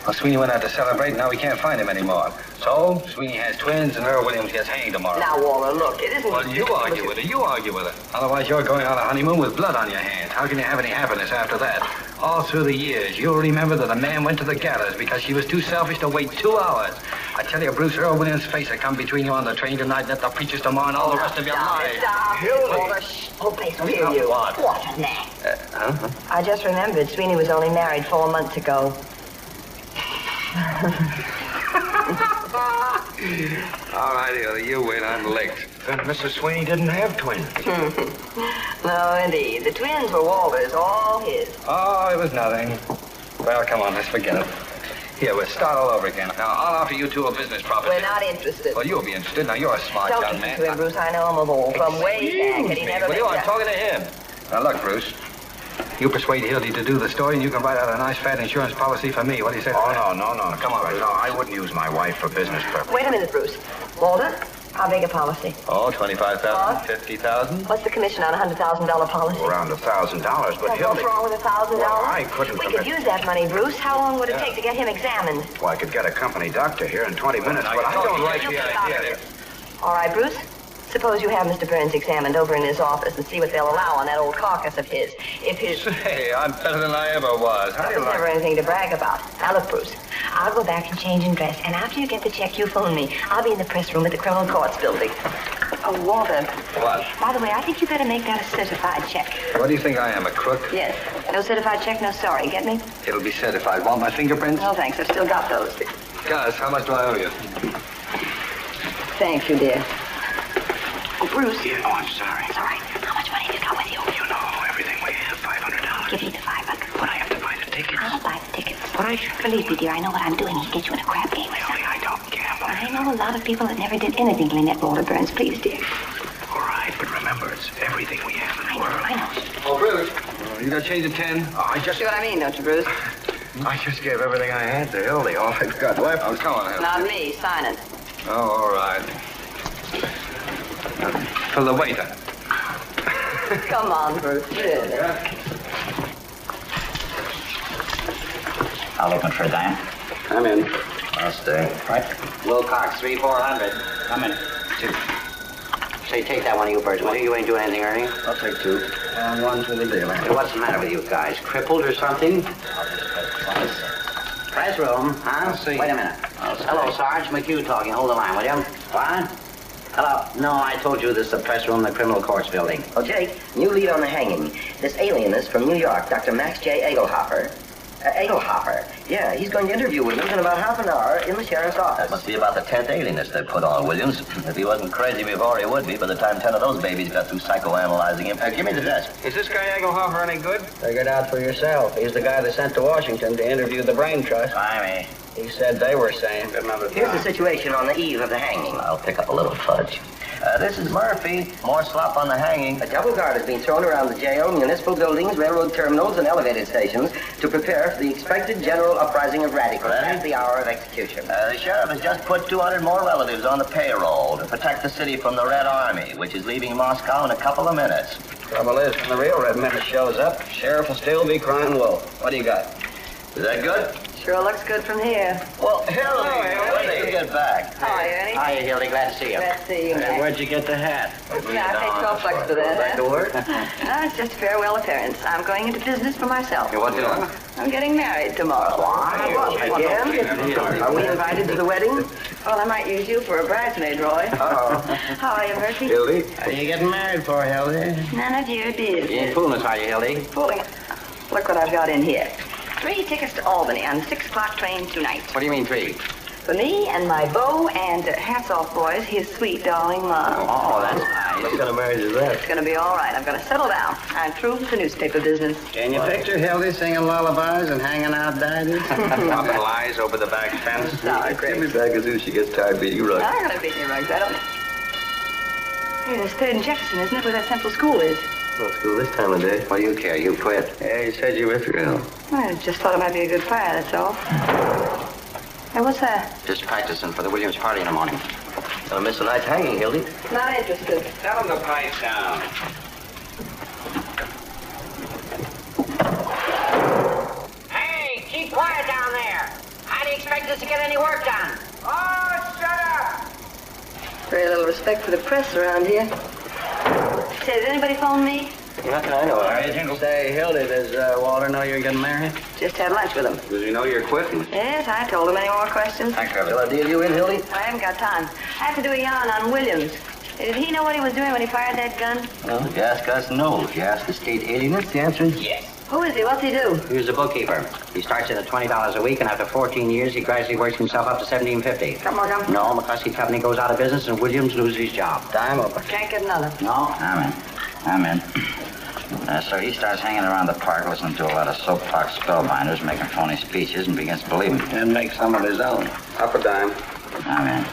Well, Sweeney went out to celebrate, and now we can't find him anymore. So, Sweeney has twins, and Earl Williams gets hanged tomorrow. Now, Walter, look, it isn't... Well, you argue with her. You argue with her. Otherwise, you're going on a honeymoon with blood on your hands. How can you have any happiness after that? All through the years, you'll remember that a man went to the gallows because she was too selfish to wait 2 hours. I tell you, Bruce, Earl Williams' face will come between you on the train tonight and at the preachers tomorrow and all the rest of your lives. Stop. Walter, shh. Oh, please, don't hear you. What? What a knack. I just remembered Sweeney was only married 4 months ago. All right, Hildy, you wait on licked. Then Mrs. Sweeney didn't have twins. No, indeed. The twins were Walter's, all his. Oh, it was nothing. Well, come on, let's forget it. Here, we'll start all over again. Now, I'll offer you 2 a business proposition. We're not interested. Well, you'll be interested. Now, you're a smart Don't young man. listen to him, Bruce. I know him of old. From way back, and he never... I'm talking to him. Now, look, Bruce. You persuade Hildy to do the story, and you can write out a nice fat insurance policy for me. What do you say? Oh, no. Come on, Bruce. No, I wouldn't use my wife for business purposes. Wait a minute, Bruce. Walter, how big a policy? Oh, $25,000, $50,000. What's the commission on a $100,000 policy? Around $1,000, but Well, Hildy... what's wrong with $1,000? Well, I couldn't We commit- could use that money, Bruce. How long would it take to get him examined? Well, I could get a company doctor here in 20 minutes, Now, but you I don't don't like like... the idea. All right, Bruce. Suppose you have Mr. Burns examined over in his office and see what they'll allow on that old carcass of his. If his... Hey, I'm better than I ever was. How do you There's like never anything to brag about. Now, look, Bruce. I'll go back and change and dress, and after you get the check, you phone me. I'll be in the press room at the Criminal Courts building. Oh, Walter. What? By the way, I think you better make that a certified check. What do you think I am, a crook? Yes. No certified check, no sorry. Get me? It'll be certified. Want my fingerprints? No, thanks. I've still got those. Gus, how much do I owe you? Thank you, dear. Oh, Bruce. Yeah, oh, I'm sorry. It's all right. How much money have you got with you? You know, everything we have, $500. Give me the $500. But I have to buy the tickets. I'll buy the tickets. But believe me, dear, I know what I'm doing. He gets you in a crap game. Hildy, I don't gamble. I know a lot of people that never did anything to net Walter Burns. Please, dear. All right, but remember, it's everything we have in the world. I know. Oh, Bruce. You got change of 10? Oh, I just... See what I mean, don't you, Bruce? I just gave everything I had to Hildy. All I've got left. Oh, come on, Hildy. Not me. Sign it. Oh, all right. For the waiter. Come on, Bruce. I'll open for a dime. I'm in. I'll stay. Right. Wilcox, 3,400. Come in. 2. Say, take that one of you birds. Well, you ain't doing anything, Ernie. I'll take 2. And 1 to the dealer. Hey, what's the matter with you guys? Crippled or something? Press room, huh? see. Wait a minute. Hello, Sarge. McHugh talking. Hold the line, will you? What? Hello. No, I told you this is the press room in the Criminal Courts building. Oh, Jake, new lead on the hanging. This alienist from New York, Dr. Max J. Egelhofer. Egelhofer. Yeah, he's going to interview Williams in about half an hour in the sheriff's office. That must be about the 10th alienist they put on Williams. If he wasn't crazy before, he would be by the time 10 of those babies got through psychoanalyzing him. Give me the desk. Is this guy Egelhofer any good? Figure it out for yourself. He's the guy they sent to Washington to interview the Brain Trust. Blimey. He said they were saying. Here's the situation on the eve of the hanging. I'll pick up a little fudge. This is Murphy. More slop on the hanging. A double guard has been thrown around the jail, municipal buildings, railroad terminals, and elevated stations to prepare for the expected general uprising of radicals at the hour of execution. The sheriff has just put 200 more relatives on the payroll to protect the city from the Red Army, which is leaving Moscow in a couple of minutes. Trouble is, when the real Red Menace shows up, sheriff will still be crying wolf. What do you got? Is that good? Sure looks good from here. Well, Hildy, when did you get back? How are you, Ernie? Hi, Hildy. Glad to see you. Glad to see you, Max. Where'd you get the hat? Yeah, I paid 12 bucks for that. Back to work? No, it's just a farewell appearance. I'm going into business for myself. What doing? I'm getting married tomorrow. Again? Are we invited to the wedding? Well, I might use you for a bridesmaid, Roy. How are you, Murphy? Hildy? What are you getting married for, Hildy? None of your business. You ain't fooling us, are you, Hildy? Fooling. Look what I've got in here. 3 tickets to Albany on the 6 o'clock train tonight. What do you mean 3? For me and my beau and, hats off, boys, his sweet darling mom. Oh, that's nice. What kind of marriage is that? It's going to be all right. I'm going to settle down. I'm through with the newspaper business. Can you picture Hildy singing lullabies and hanging out daddies? Popping lies over the back fence. Give me back as soon as she gets tired beating you I'm rugs. going to beat you rugs. I don't... Hey, there's 3rd and Jefferson, isn't it, where that central school is? No school this time of day. What do you care? You quit. Yeah, you said you were thrilled. I just thought it might be a good fire, that's all. Hey, what's that? Just practicing for the Williams party in the morning. Gonna miss a night's hanging, Hildy. Not interested. Tell him to pipe down. Hey, keep quiet down there. How do you expect us to get any work done? Oh, shut up! Very little respect for the press around here. Say, did anybody phone me? Nothing I know of. Say, Hildy, does Walter know you're getting married? Just had lunch with him. Does he know you're quitting? Yes, I told him. Any more questions? Thanks, Trevor. Shall I deal you in, Hildy? I haven't got time. I have to do a yarn on Williams. Did he know what he was doing when he fired that gun? Well, if you ask us, no. If you ask the state alienist, the answer is yes. Who is he? What's he do? He was a bookkeeper. He starts in at $20 a week, and after 14 years, he gradually works himself up to $17.50. Come on, come. No, McCluskey Company goes out of business, and Williams loses his job. Time over. Can't get another. No, I'm in. So he starts hanging around the park, listening to a lot of soapbox spellbinders, making phony speeches, and begins to believe them. And make some of his own. Up a dime. I'm in.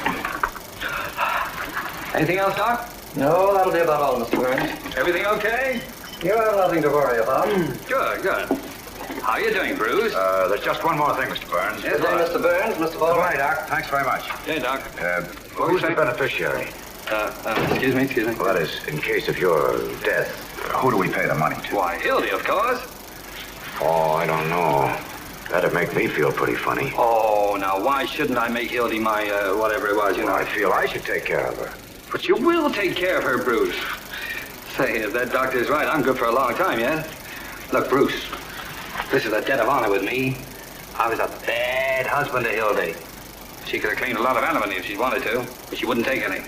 Anything else, Doc? No, that'll be about all, Mr. Burns. Everything okay? You have nothing to worry about. Good. How are you doing, Bruce? There's just one more thing, Mr. Burns. Yes, Mr. Burns, Mr. Ball. Goodbye, Doc. Thanks very much. Hey, Doc. Who's the beneficiary? Excuse me. Well, that is, in case of your death, who do we pay the money to? Why, Hildy, of course. Oh, I don't know. That'd make me feel pretty funny. Oh, now, why shouldn't I make Hildy my, whatever it was, you know? I feel I should take care of her. But you will take care of her, Bruce. Say, if that doctor's right, I'm good for a long time yet. Look, Bruce, this is a debt of honor with me. I was a bad husband to Hildy. She could have claimed a lot of alimony if she wanted to, but she wouldn't take any.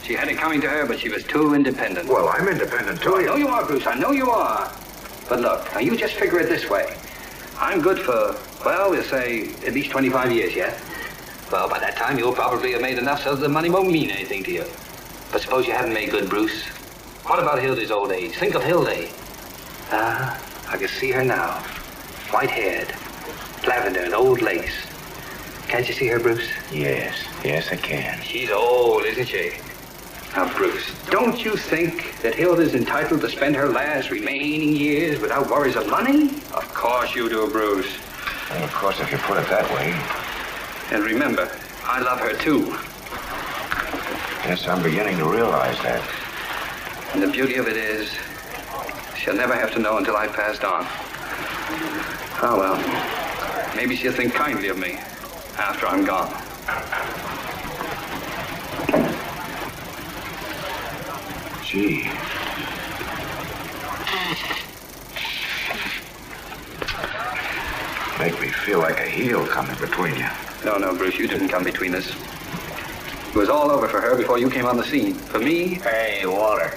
She had it coming to her, but she was too independent. Well, I'm independent, too. I know you are, Bruce. I know you are. But look, now you just figure it this way. I'm good for, well, we'll say at least 25 years yet. Well, by that time, you'll probably have made enough so the money won't mean anything to you. But suppose you haven't made good, Bruce. What about Hildy's old age? Think of Hildy. I can see her now. White-haired, lavender and old lace. Can't you see her, Bruce? Yes, I can. She's old, isn't she? Now, Bruce, don't you think that Hilda's entitled to spend her last remaining years without worries of money? Of course you do, Bruce. Well, of course, if you put it that way. And remember, I love her, too. Yes, I'm beginning to realize that. And the beauty of it is, she'll never have to know until I've passed on. Oh, well, maybe she'll think kindly of me after I'm gone. Gee. Make me feel like a heel coming between you. No, Bruce, you didn't come between us. It was all over for her before you came on the scene. For me... Hey, Walter.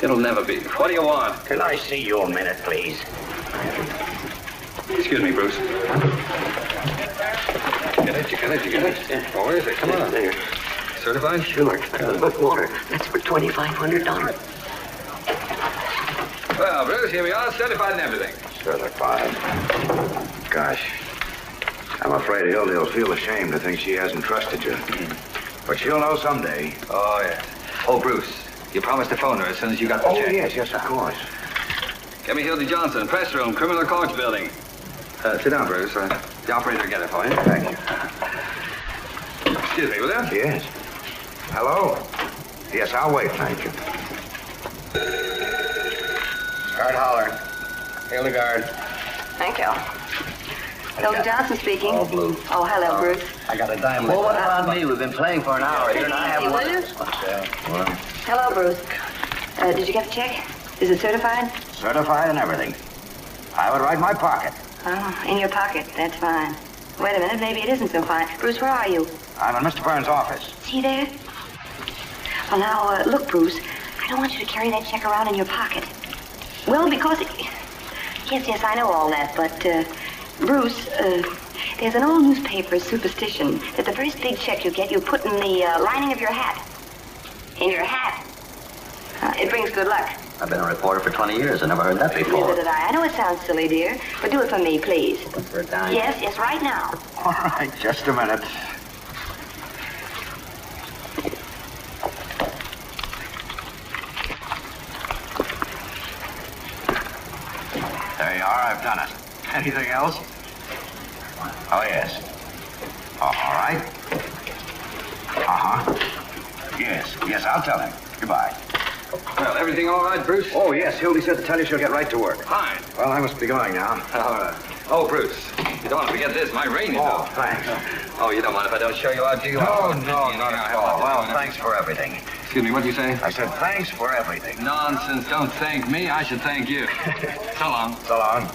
It'll never be. What do you want? Can I see you a minute, please? Excuse me, Bruce. Get it? Oh, where is it? Come on. There. Certified? Sure. But, Walter, that's for $2,500. Well, Bruce, here we are, certified and everything. Certified. Gosh. I'm afraid Hildy will feel ashamed to think she hasn't trusted you. But she'll know someday. Oh, yes. Oh, Bruce, you promised to phone her as soon as you got the check. Oh, yes, of course. Get me Hildy Johnson, press room, criminal courts building. Sit down, Bruce. The operator will get it for you. Thank you. Excuse me, will you? Yes. Hello? Yes, I'll wait, thank you. Guard holler. Hildegard. Thank you. Hildy Johnson speaking. All blue. Oh, hello, Bruce. I got a dime. Well, what about me? We've been playing for an hour here, and I haven't won. Hello, Bruce. Did you get the check? Is it certified? Certified and everything. I would write my pocket. Oh, in your pocket. That's fine. Wait a minute. Maybe it isn't so fine. Bruce, where are you? I'm in Mr. Burns' office. Is he there? Well, now, look, Bruce. I don't want you to carry that check around in your pocket. Well, because... Yes, I know all that, but, Bruce, there's an old newspaper superstition that the first big check you get, you put in the lining of your hat. In your hat. It brings good luck. I've been a reporter for 20 years. I never heard that before. Neither did I. I know it sounds silly, dear, but do it for me, please. For a dime? Yes, right now. All right, just a minute. There you are, I've done it. Anything else? Oh, yes. All right. Uh-huh. Yes, I'll tell him. Goodbye. Well, everything all right, Bruce? Oh, yes, Hildy said to tell you she'll get right to work. Fine. Well, I must be going now. All right. Oh, Bruce, you don't want to forget this. My ring is Oh, up. thanks. Oh, you don't mind if I don't show you out, do you? No, not at all. Well, thanks for everything. Excuse me, what did you say? I said thanks for everything. Nonsense. Don't thank me. I should thank you. So long. So long.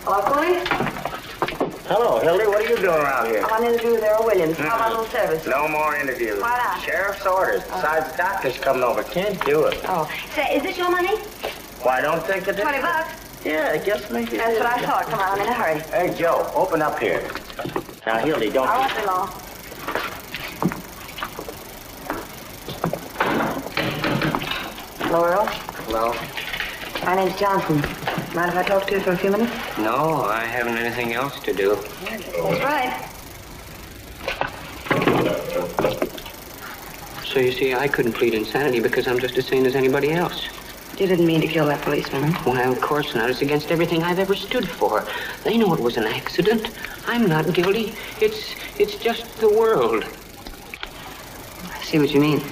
Hello, Corey? Hello, Hildy. What are you doing around here? I want to interview with Earl Williams. How about a little service? No more interviews. Why not? Sheriff's orders. Besides, the doctor's coming over. Can't do it. Oh. Say, is this your money? Why, don't think it is. $20. Yeah, I guess maybe. That's what I thought. Come on, I'm in a hurry. Hey, Joe, open up here. Now, Hildy, don't... I won't be long. Hello, Earl. Hello? My name's Johnson. Mind if I talk to you for a few minutes? No, I haven't anything else to do. That's right. So you see, I couldn't plead insanity because I'm just as sane as anybody else. You didn't mean to kill that policeman, huh? Well, of course not. It's against everything I've ever stood for. They know it was an accident. I'm not guilty. It's just the world. I see what you mean.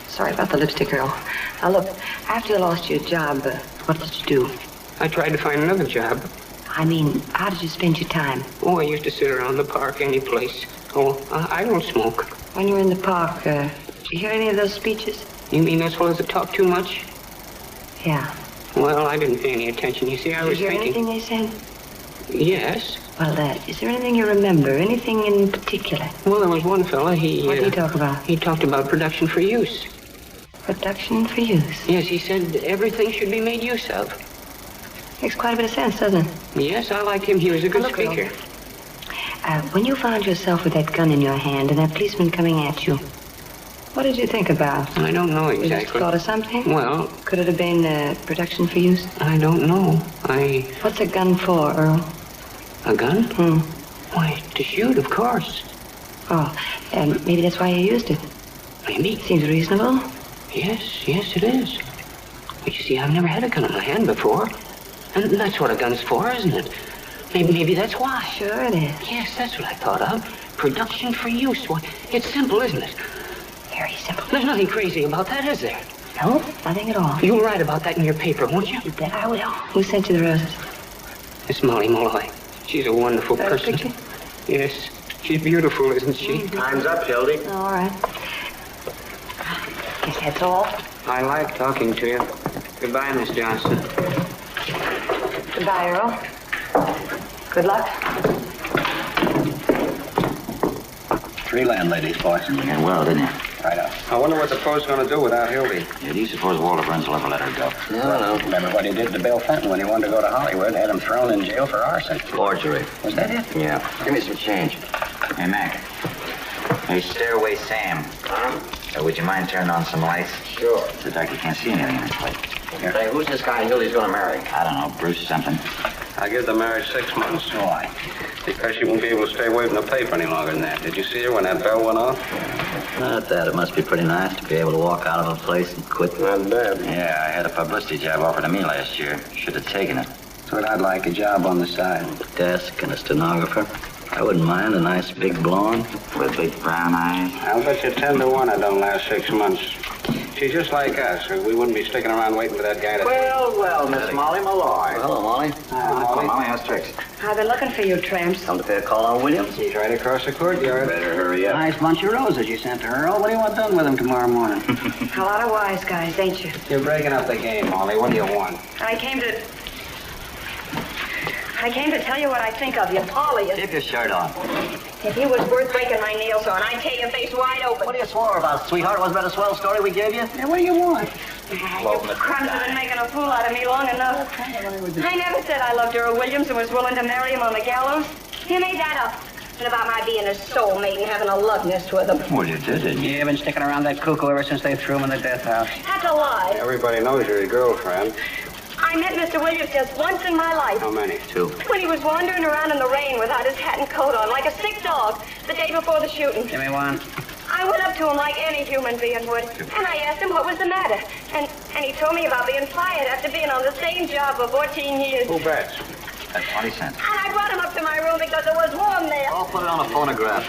Sorry about the lipstick, Earl. Now, look, after you lost your job, what did you do? I tried to find another job. I mean, how did you spend your time? Oh, I used to sit around the park any place. Oh, I don't smoke. When you were in the park, did you hear any of those speeches? You mean those fellows that talk too much? Yeah. Well, I didn't pay any attention. You see, I was thinking... Did you hear anything they said? Yes. Well, is there anything you remember? Anything in particular? Well, there was one fella, What did he talk about? He talked about production for use. Production for use? Yes, he said everything should be made use of. Makes quite a bit of sense, doesn't it? Yes, I like him. He was a good speaker. When you found yourself with that gun in your hand and that policeman coming at you, what did you think about? I don't know exactly. You just thought of something? Well... Could it have been production for use? I don't know. What's a gun for, Earl? A gun? Why, to shoot, of course. Oh, and maybe that's why you used it. Maybe. Seems reasonable. Yes, it is. But you see, I've never had a gun in my hand before. And that's what a gun's for, isn't it? Maybe that's why. Sure it is. Yes, that's what I thought of. Production for use. Why, it's simple, isn't it? Very simple. There's nothing crazy about that, is there? No, nothing at all. You'll write about that in your paper, won't you? You bet I will. Who sent you the roses? It's Molly Molloy. She's a wonderful person. Picture? Yes. She's beautiful, isn't she? Time's up, Hildy. All right. Guess that's all. I like talking to you. Goodbye, Miss Johnson. Goodbye, Earl. Good luck. 3 landladies, boy. You did well, didn't you? Right up. I wonder what the post's going to do without Hildy. Yeah, do you suppose Walter Burns will ever let her go? No. Remember what he did to Bill Fenton when he wanted to go to Hollywood? Had him thrown in jail for arson. Forgery. Was that it? Yeah. Give me some change. Hey, Mac. Hey, Stairway Sam. Would you mind turning on some lights? Sure. It's the dark, you can't see anything in this place. Hey, who's this guy Hildy's going to marry? I don't know, Bruce something. I give the marriage 6 months. Why? Because she won't be able to stay away from the paper any longer than that. Did you see her when that bell went off? Not that. It must be pretty nice to be able to walk out of a place and quit. Not bad. Yeah, I had a publicity job offered to me last year. Should have taken it. That's what I'd like, a job on the side. Desk and a stenographer. I wouldn't mind a nice big blonde with big brown eyes. I'll bet you 10 to 1 I don't last 6 months. She's just like us. We wouldn't be sticking around waiting for that guy to... Well, Miss Molly Malloy. Well, hello, Molly. Molly, how's tricks? I've been looking for you, tramps. Come to pay a call on Williams? He's right across the courtyard. Better hurry up. Nice bunch of roses you sent to Earl. What do you want done with them tomorrow morning? A lot of wise guys, ain't you? You're breaking up the game, Molly. What do you want? I came to tell you what I think of you. All of you. Keep your shirt on. If you was worth breaking my nails on, I'd tear your face wide open. What are you swore about, sweetheart? Wasn't that a swell story we gave you? Now, what do you want? You crumbs have been making a fool out of me long enough. I never said I loved Earl Williams and was willing to marry him on the gallows. You made that up. And about my being a soulmate and having a love nest with him. Well, you did, didn't you? You've been sticking around that cuckoo ever since they threw him in the death house. That's a lie. Everybody knows you're his girlfriend. I met Mr. Williams just once in my life. How many? 2. When he was wandering around in the rain without his hat and coat on, like a sick dog, the day before the shooting. Give me one. I went up to him like any human being would, and I asked him what was the matter. And he told me about being fired after being on the same job for 14 years. Who bets? That's 20 cents. And I brought him up to my room because it was warm there. I'll put it on a phonograph.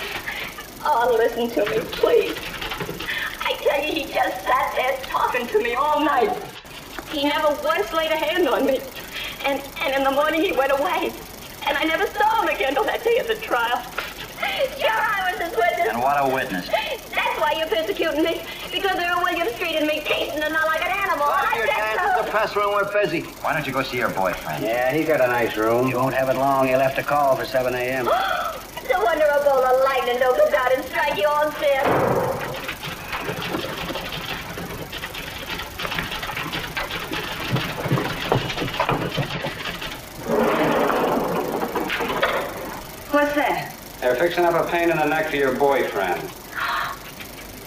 Oh, listen to me, please. I tell you, he just sat there talking to me all night. He never once laid a hand on me. And in the morning he went away. And I never saw him again till that day of the trial. Sure, I was his witness. And what a witness. That's why you're persecuting me. Because Earl Williams treated me decent and not like an animal. Well, I your said chance so. at the press room. We're busy. Why don't you go see your boyfriend? Yeah, he's got a nice room. You won't have it long. He left a call for 7 a.m. No wonder a bolt of lightning don't come down and strike you all dead. What's that? They're fixing up a pain in the neck for your boyfriend.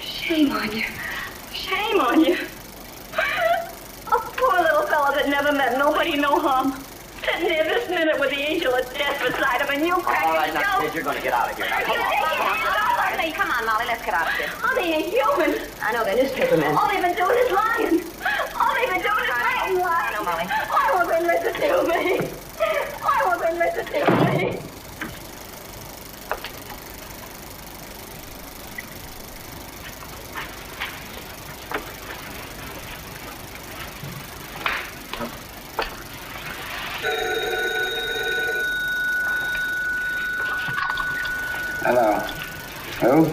Shame on you. Shame on you. A poor little fellow that never met nobody no harm. Sitting there this minute with the angel of death beside him, and you crack All right, now, yourself. kid, you're going to get out of here. Now, come on. Hey, come on, Molly, let's get out of here. Oh, they ain't human. I know, they're newspaper men. All they've been doing is lying. All they've been doing is lying. I know, Molly. Why won't they listen to me? Why won't they listen to me? Hello. Who?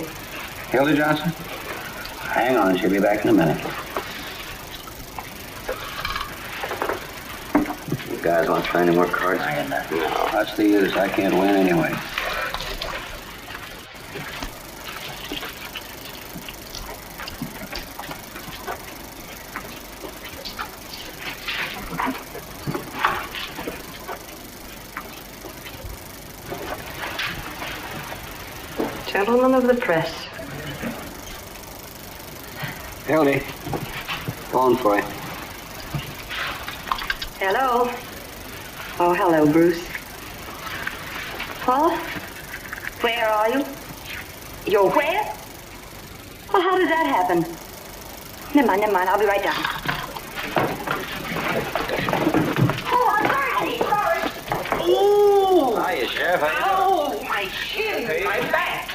Hildy Johnson? Hang on, she'll be back in a minute. You guys want to play any more cards? No, what's the use? I can't win anyway. Gentlemen of the press. Hildy, phone for you. Hello. Oh, hello, Bruce. Paul? Where are you? You're where? Well, how did that happen? Never mind. I'll be right down. Oh, I'm sorry. Ooh! Hiya, Sheriff. Oh, my shin, my back.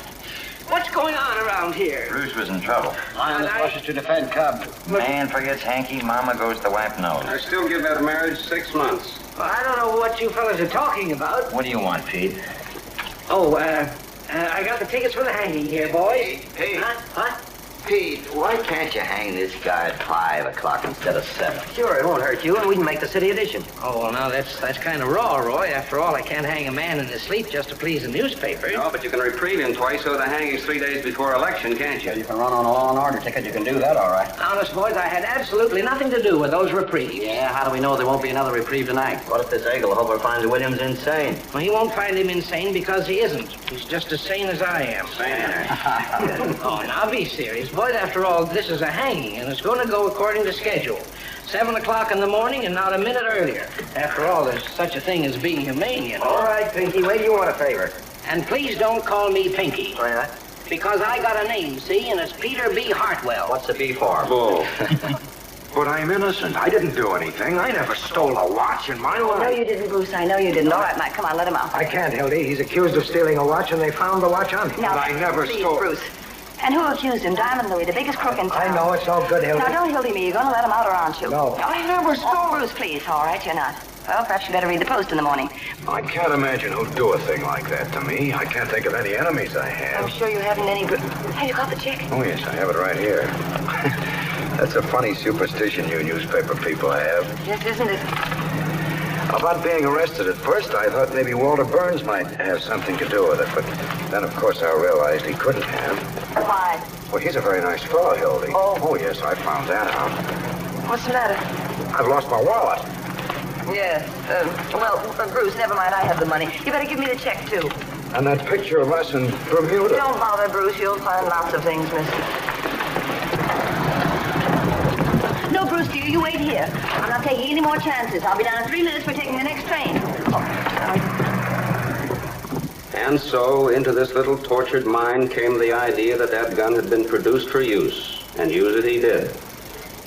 What's going on around here? Bruce was in trouble. Lion that rushes to defend Cub. Man forgets hanky, mama goes to wipe nose. I still give that marriage 6 months. Well, I don't know what you fellas are talking about. What do you want, Pete? Oh, I got the tickets for the hanging here, boys. Hey. Huh? What? Pete, why can't you hang this guy at 5 o'clock instead of 7? Sure, it won't hurt you, and we can make the city edition. Oh, well, now, that's kind of raw, Roy. After all, I can't hang a man in his sleep just to please the newspaper. No, but you can reprieve him twice so the hanging's 3 days before election, can't you? You can run on a law and order ticket. You can do that, all right. Honest, boys, I had absolutely nothing to do with those reprieves. Yeah, how do we know there won't be another reprieve tonight? What if this Eagle finds Williams insane? Well, he won't find him insane because he isn't. He's just as sane as I am. Oh, now, be serious, boys. After all, this is a hanging, and it's going to go according to schedule. 7 o'clock in the morning and not a minute earlier. After all, there's such a thing as being humane, you know. All right, Pinky, wait, you want a favor. And please don't call me Pinky. Oh, yeah? Because I got a name, see, and it's Peter B. Hartwell. What's the B for? Bull. But I'm innocent. I didn't do anything. I never stole a watch in my life. No, you didn't, Bruce. I know you didn't. All right, Mike, come on, let him out. I can't, Hildy. He's accused of stealing a watch, and they found the watch on him. Now, But I never please, stole. Bruce. And who accused him? Diamond Louis, the biggest crook in town. I know, it's all good, Hildy. Now, don't Hildy me. You're going to let him out, or aren't you? No. I never stole. Oh, Bruce, please. All right, you're not. Well, perhaps you better read the Post in the morning. I can't imagine who'd do a thing like that to me. I can't think of any enemies I have. I'm sure you haven't any... Have you got the check? Oh, yes, I have it right here. That's a funny superstition you newspaper people have. Yes, isn't it? About being arrested at first, I thought maybe Walter Burns might have something to do with it, but then, of course, I realized he couldn't have. Why? Well, he's a very nice fellow, Hildy. Oh, yes, I found that out. What's the matter? I've lost my wallet. Yes. Bruce, never mind. I have the money. You better give me the check, too. And that picture of us in Bermuda. Don't bother, Bruce. You'll find lots of things, mister. No, Bruce, dear, you wait here. I'm not taking any more chances. I'll be down in 3 minutes for taking the next train. And so, into this little tortured mind came the idea that that gun had been produced for use, and use it he did.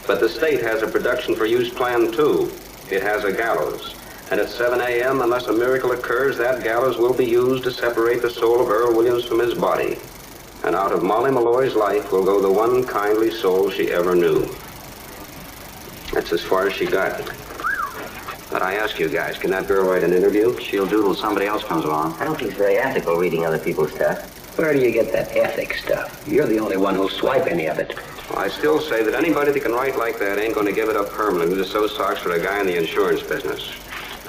But the state has a production for use plan, too. It has a gallows. And at 7 a.m., unless a miracle occurs, that gallows will be used to separate the soul of Earl Williams from his body. And out of Molly Malloy's life will go the one kindly soul she ever knew. That's as far as she got. But I ask you guys, can that girl write an interview? She'll doodle somebody else comes along. I don't think it's very ethical reading other people's stuff. Where do you get that ethics stuff? You're the only one who'll swipe any of it. Well, I still say that anybody that can write like that ain't going to give it up permanently to sew socks for a guy in the insurance business.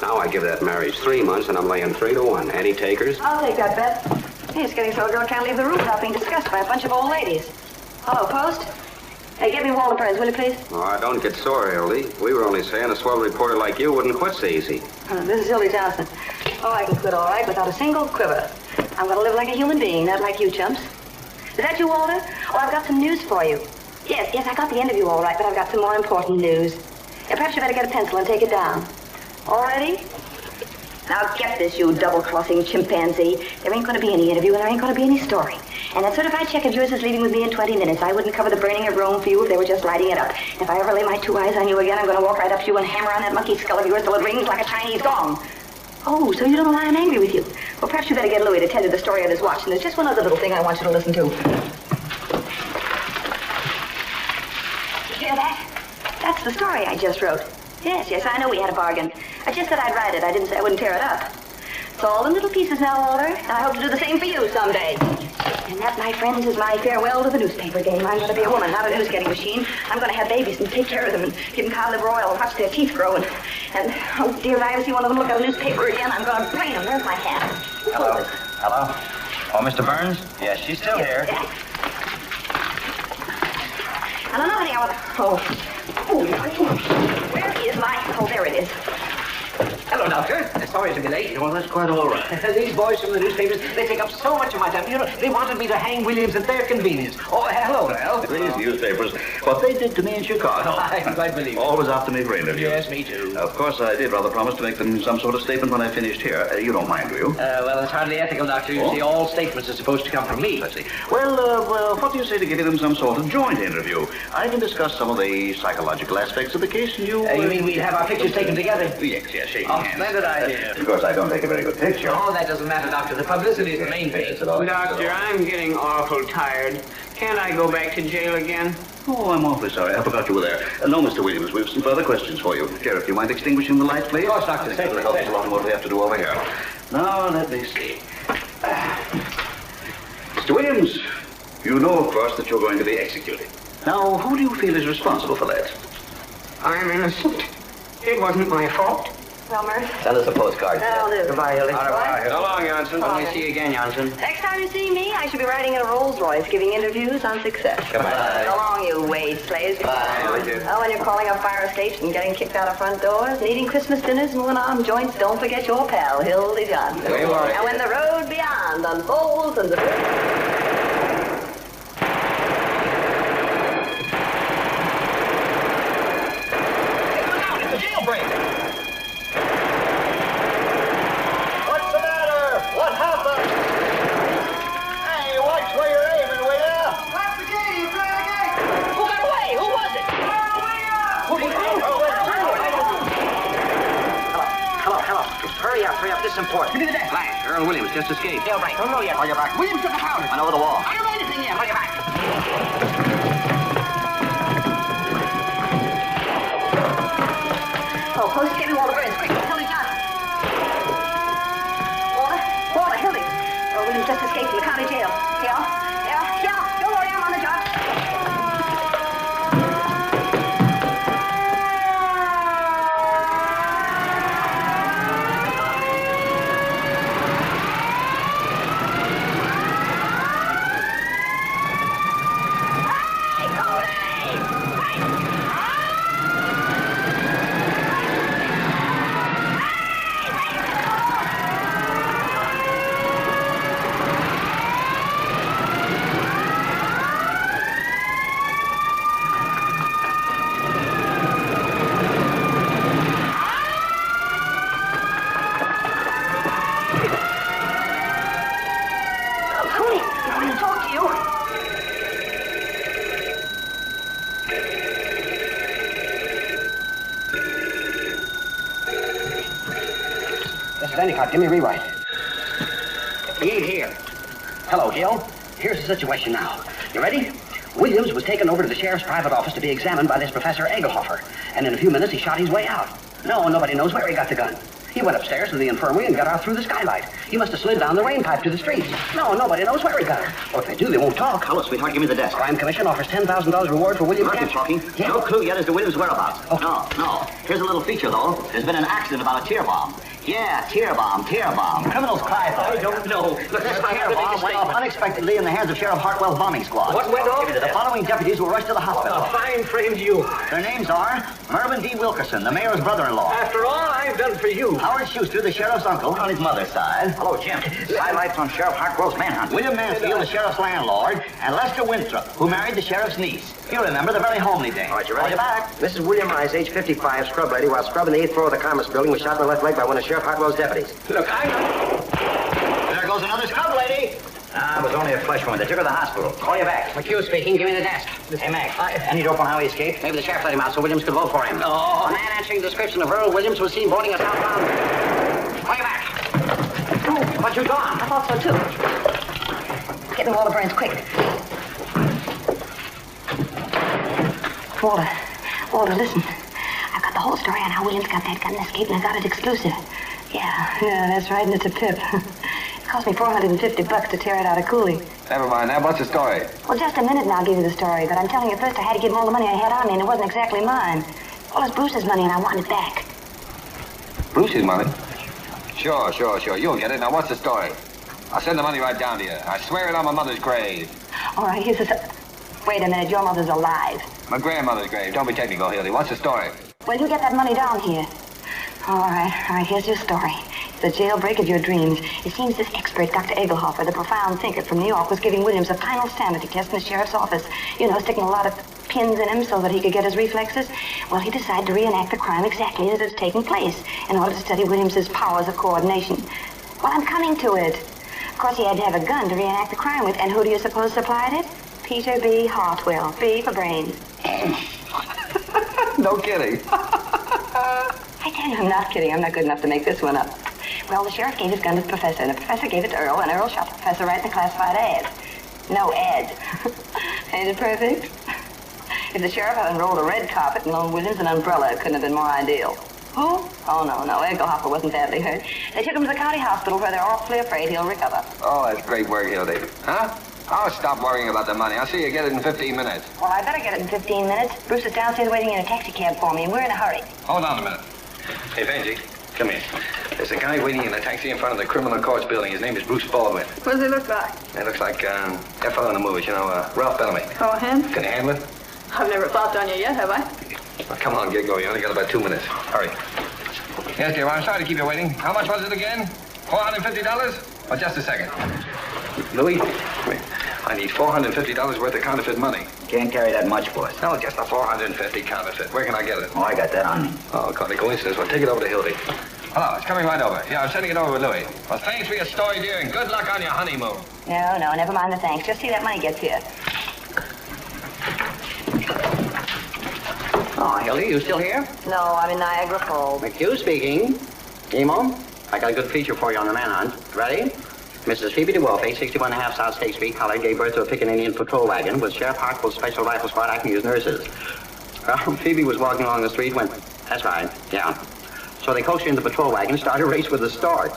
Now I give that marriage 3 months, and I'm laying 3-1. Any takers? I'll take that bet. It's getting so a girl can't leave the room without being discussed by a bunch of old ladies. Hello, Post. Hey, get me Walter Burns, will you, please? Oh, don't get sore, Hildy. We were only saying a swell reporter like you wouldn't quit so easy. This is Hildy Johnson. Oh, I can quit all right without a single quiver. I'm going to live like a human being, not like you chumps. Is that you, Walter? Oh, I've got some news for you. Yes, I got the interview all right, but I've got some more important news. Yeah, perhaps you better get a pencil and take it down. All ready? Now get this, you double-crossing chimpanzee. There ain't going to be any interview and there ain't going to be any story. And that certified check of yours is leaving with me in 20 minutes. I wouldn't cover the burning of Rome for you if they were just lighting it up. If I ever lay my 2 eyes on you again, I'm going to walk right up to you and hammer on that monkey skull of yours till it rings like a Chinese gong. Oh, so you don't know why I'm angry with you? Well, perhaps you better get Louis to tell you the story of his watch. And there's just one other little thing I want you to listen to. You hear that? That's the story I just wrote. Yes, I know we had a bargain. I just said I'd write it. I didn't say I wouldn't tear it up. It's all in little pieces now, Walter, and I hope to do the same for you someday. And that, my friends, is my farewell to the newspaper game. I'm going to be a woman, not a news-getting machine. I'm going to have babies and take care of them and give them cod liver oil and watch their teeth grow. And oh, dear, if I ever see one of them look at a newspaper again, I'm going to brain them. There's my hat. Hello. Hello? Oh, Mr. Burns? Yes, she's still here. I don't know, honey, where is my... Oh, there it is. Hello, Doctor. Sorry to be late. Oh, that's quite all right. These boys from the newspapers, they take up so much of my time. You know, they wanted me to hang Williams at their convenience. Oh, hello, Al. These newspapers, what they did to me in Chicago. I quite believe it. Always after me for interviews. Yes, me too. Of course, I did rather promise to make them some sort of statement when I finished here. You don't mind, do you? Well, it's hardly ethical, Doctor. You see, all statements are supposed to come from me. I see. Well, what do you say to giving them some sort of joint interview? I can discuss some of the psychological aspects of the case, and you... You mean we'd have our pictures taken together? Yes, shaking hands. Splendid idea. Of course, I don't take a very good picture. Oh, that doesn't matter, Doctor. The publicity is the main thing. Doctor, I'm getting awful tired. Can't I go back to jail again? Oh, I'm awfully sorry. I forgot you were there. No, Mr. Williams, we have some further questions for you. Sheriff, do you mind extinguishing the lights, please? Of course, Doctor. It'll help us along what we have to do over here. Now, let me see. Mr. Williams, you know, of course, that you're going to be executed. Now, who do you feel is responsible for that? I'm innocent. It wasn't my fault. Well, Murph. Send us a postcard. That'll do. Goodbye, Hildy. So long, Johnson. When we see you again, Johnson. Next time you see me, I should be riding in a Rolls Royce giving interviews on success. Goodbye. So long, you wage slaves. Bye. Well, when you're calling up fire escapes and getting kicked out of front doors and eating Christmas dinners and one-arm joints, don't forget your pal, Hildy Johnson. And when the road beyond unfolds and the... Hurry up, this is important. Give me the desk. Flash, Earl Williams just escaped. Yeah, right. Don't know yet. Hold your back. Williams took the powder. I know the wall. I don't know anything yet. Hold your back. Oh, post get me Walter Burns, quick. Hildy Johnson. Walter, Hildy. Earl Williams just escaped from the county jail. Yeah. Don't worry, I'm on the job. Give me a rewrite. He ain't here. Hello, Gil. Here's the situation now. You ready? Williams was taken over to the sheriff's private office to be examined by this Professor Egelhofer, and in a few minutes he shot his way out. No, nobody knows where he got the gun. He went upstairs to the infirmary and got out through the skylight. He must have slid down the rain pipe to the street. No, nobody knows where he got it. Or if they do, they won't talk. Hello, sweetheart, give me the desk. Crime Commission offers $10,000 reward for Williams' Murphy talking. Yeah. No clue yet as to Williams' whereabouts. Okay. No. Here's a little feature, though. There's been an accident about a tear bomb. Yeah, tear bomb. Criminals cry for it. I don't know. Look, this tear bomb went off unexpectedly in the hands of Sheriff Hartwell's bombing squad. What went off? The following deputies were rushed to the hospital. A fine framed you. Their names are Mervyn D. Wilkerson, the mayor's brother-in-law. After all I've done for you. Howard Schuster, the sheriff's uncle, on his mother's side. Hello, Jim. Highlights on Sheriff Hartwell's manhunt. William Mansfield, the sheriff's landlord, and Lester Winthrop, who married the sheriff's niece. You remember the very homely dame. All right, you ready? Hold your back. Mrs. William Rice, age 55, scrub lady, while scrubbing the 8th floor of the Commerce Building, was shot in the left leg by one of Sheriff Sheriff Hartwell's deputies. Look, There goes another scrub lady. It was only a flesh wound. They took her to the hospital. Call you back. McHugh speaking. Give me the desk. Hey, Mac. Any dope on how he escaped? Maybe the sheriff let him out so Williams could vote for him. No. A man answering the description of Earl Williams was seen boarding a southbound. Call you back. Oh, but you're gone. I thought so, too. Get me Walter Burns, quick. Walter, listen. I've got the whole story on how Williams got that gun and escaped, and I got it exclusive. Yeah, that's right, and it's a pip. It cost me $450 to tear it out of Cooley. Never mind that. What's the story? Well, just a minute and I'll give you the story, but I'm telling you first I had to give him all the money I had on me, and it wasn't exactly mine. Well, it's Bruce's money, and I want it back. Bruce's money? Sure. You'll get it. Now, what's the story? I'll send the money right down to you. I swear it on my mother's grave. All right, here's the... Wait a minute, your mother's alive. My grandmother's grave. Don't be technical, Hildy. What's the story? Well, you get that money down here. All right, here's your story. The jailbreak of your dreams. It seems this expert, Dr. Egelhofer, the profound thinker from New York, was giving Williams a final sanity test in the sheriff's office. You know, sticking a lot of pins in him so that he could get his reflexes. Well, he decided to reenact the crime exactly as it had taken place in order to study Williams's powers of coordination. Well, I'm coming to it. Of course, he had to have a gun to reenact the crime with, and who do you suppose supplied it? Peter B. Hartwell. B for brains. No kidding. I tell you, I'm not kidding. I'm not good enough to make this one up. Well, the sheriff gave his gun to the professor, and the professor gave it to Earl, and Earl shot the professor right in the classified ad. No ads. Ain't it perfect? If the sheriff hadn't rolled a red carpet and loaned Williams an umbrella, it couldn't have been more ideal. Who? Oh, no. Egelhofer wasn't badly hurt. They took him to the county hospital where they're awfully afraid he'll recover. Oh, that's great work, Hildy. Huh? I'll stop worrying about the money. I'll see you get it in 15 minutes. Well, I better get it in 15 minutes. Bruce is downstairs waiting in a taxi cab for me, and we're in a hurry. Hold on a minute. Hey, Benji, come here. There's a guy waiting in a taxi in front of the criminal courts building. His name is Bruce Baldwin. What does he look like? He looks like that fellow in the movies, Ralph Bellamy. Oh, him? Can you handle it? I've never flopped on you yet, have I? Well, come on, get going. You only got about 2 minutes. Hurry. Yes, dear, well, I'm sorry to keep you waiting. How much was it again? $450? Oh, just a second. Louis, I need $450 worth of counterfeit money. Can't carry that much, boss. No, just a $450 counterfeit. Where can I get it? Oh, I got that on me. Oh, quite a coincidence. Well, take it over to Hildy. Hello, it's coming right over. Yeah, I'm sending it over with Louis. Well, thanks for your story, dear, and good luck on your honeymoon. No, never mind the thanks. Just see that money gets here. Oh, Hildy, you still here? No, I'm in Niagara Falls. McHugh speaking. Emo, I got a good feature for you on the manhunt. Ready? Mrs. Phoebe DeWolf, 861.5 South State Street, Colored, gave birth to a picking Indian patrol wagon with Sheriff Hartwell's Special Rifle Squad acting as nurses. Phoebe was walking along the street when... That's right, yeah. So they coached her in the patrol wagon and started a race with the start.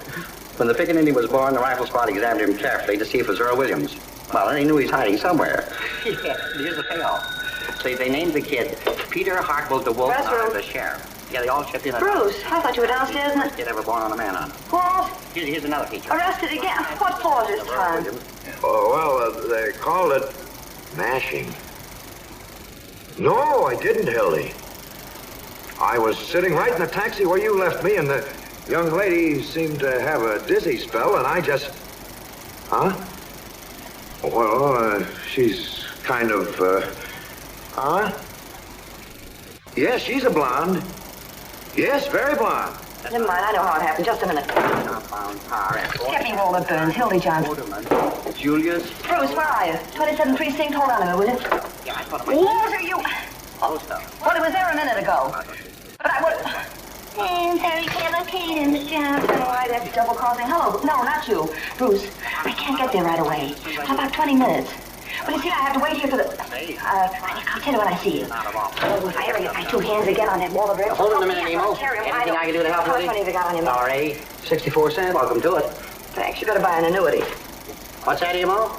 When the picking Indian was born, the rifle squad examined him carefully to see if it was Earl Williams. Well, they knew he's hiding somewhere. Yeah, here's the payoff. So they named the kid Peter Hartwell DeWolf after the sheriff. Yeah, they all chipped in. Bruce, I thought you were downstairs and... Kid ever born on a manhunt. What? Here's another feature. Arrested again? What for this time? Oh, well, they called it mashing. No, I didn't, Hildy. I was sitting right in the taxi where you left me, and the young lady seemed to have a dizzy spell, and I just... Huh? Well, she's kind of, Huh? Yes, she's a blonde. Yes, very blonde. Never mind, I know how it happened. Just a minute. Get me Walter Burns, Hildy Johnson. Julius? Bruce, where are you? 27th Precinct. Hold on a minute, will you? Yeah, I thought... Walter, you... Oh, so. Well, it was there a minute ago. But I would... And very clever Kate in the job. Oh, I'd have double-crossing. Hello. No, not you. Bruce, I can't get there right away. In about 20 minutes. Well, you see, I have to wait here for the... I'll tell you when I see you. Oh, if I ever get my two hands again on that Walter Burns... Hold on a minute, Nemo. Anything I can do to help, Hildy? How much money have you got on your money? Sorry, 64 cents. Welcome to it. Thanks. You better buy an annuity. What's that, Emo?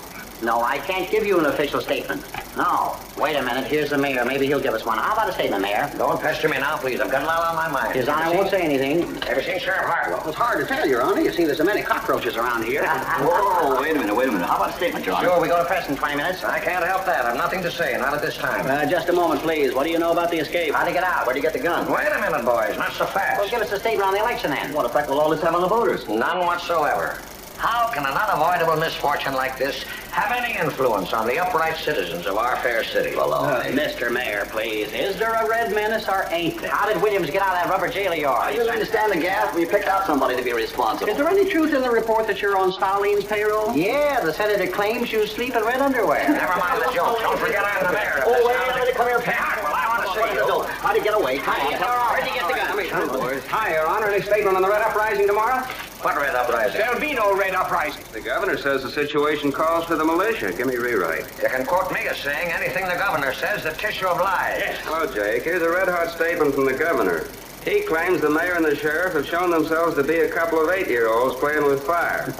No, I can't give you an official statement. No. Wait a minute. Here's the mayor. Maybe he'll give us one. How about a statement, Mayor? Don't pester me now, please. I've got a lot on my mind. His Honor won't say anything. Ever seen Sheriff Hartwell? It's hard to tell, Your Honor. You see, there's so many cockroaches around here. Whoa, wait a minute. How about a statement, Your Honor? Sure, we go to press in 20 minutes. I can't help that. I've nothing to say, not at this time. Just a moment, please. What do you know about the escape? How'd he get out? Where'd he get the gun? Wait a minute, boys. Not so fast. Well, give us a statement on the election, then. What effect will all this have on the voters? None whatsoever. How can an unavoidable misfortune like this have any influence on the upright citizens of our fair city. Mr. Mayor, please, is there a red menace or ain't there? How did Williams get out of that rubber jail of yours? I didn't understand the gas. We picked out somebody to be responsible. Is there any truth in the report that you're on Stalin's payroll? Yeah, the senator claims you sleep in red underwear. Never mind the joke. Don't forget I'm the mayor. Oh, wait a minute. Come here, Pat. Well, I want to see you. How'd he get away? Where'd he get the gun? Hi, Your Honor. Any statement on the Red Uprising tomorrow? What red uprising? There'll be no Red Uprising. The governor says the situation calls for the militia. Give me rewrite. You can quote me as saying anything the governor says, the tissue of lies. Yes. Well, Jake, here's a red-hot statement from the governor. He claims the mayor and the sheriff have shown themselves to be a couple of 8-year-olds playing with fire.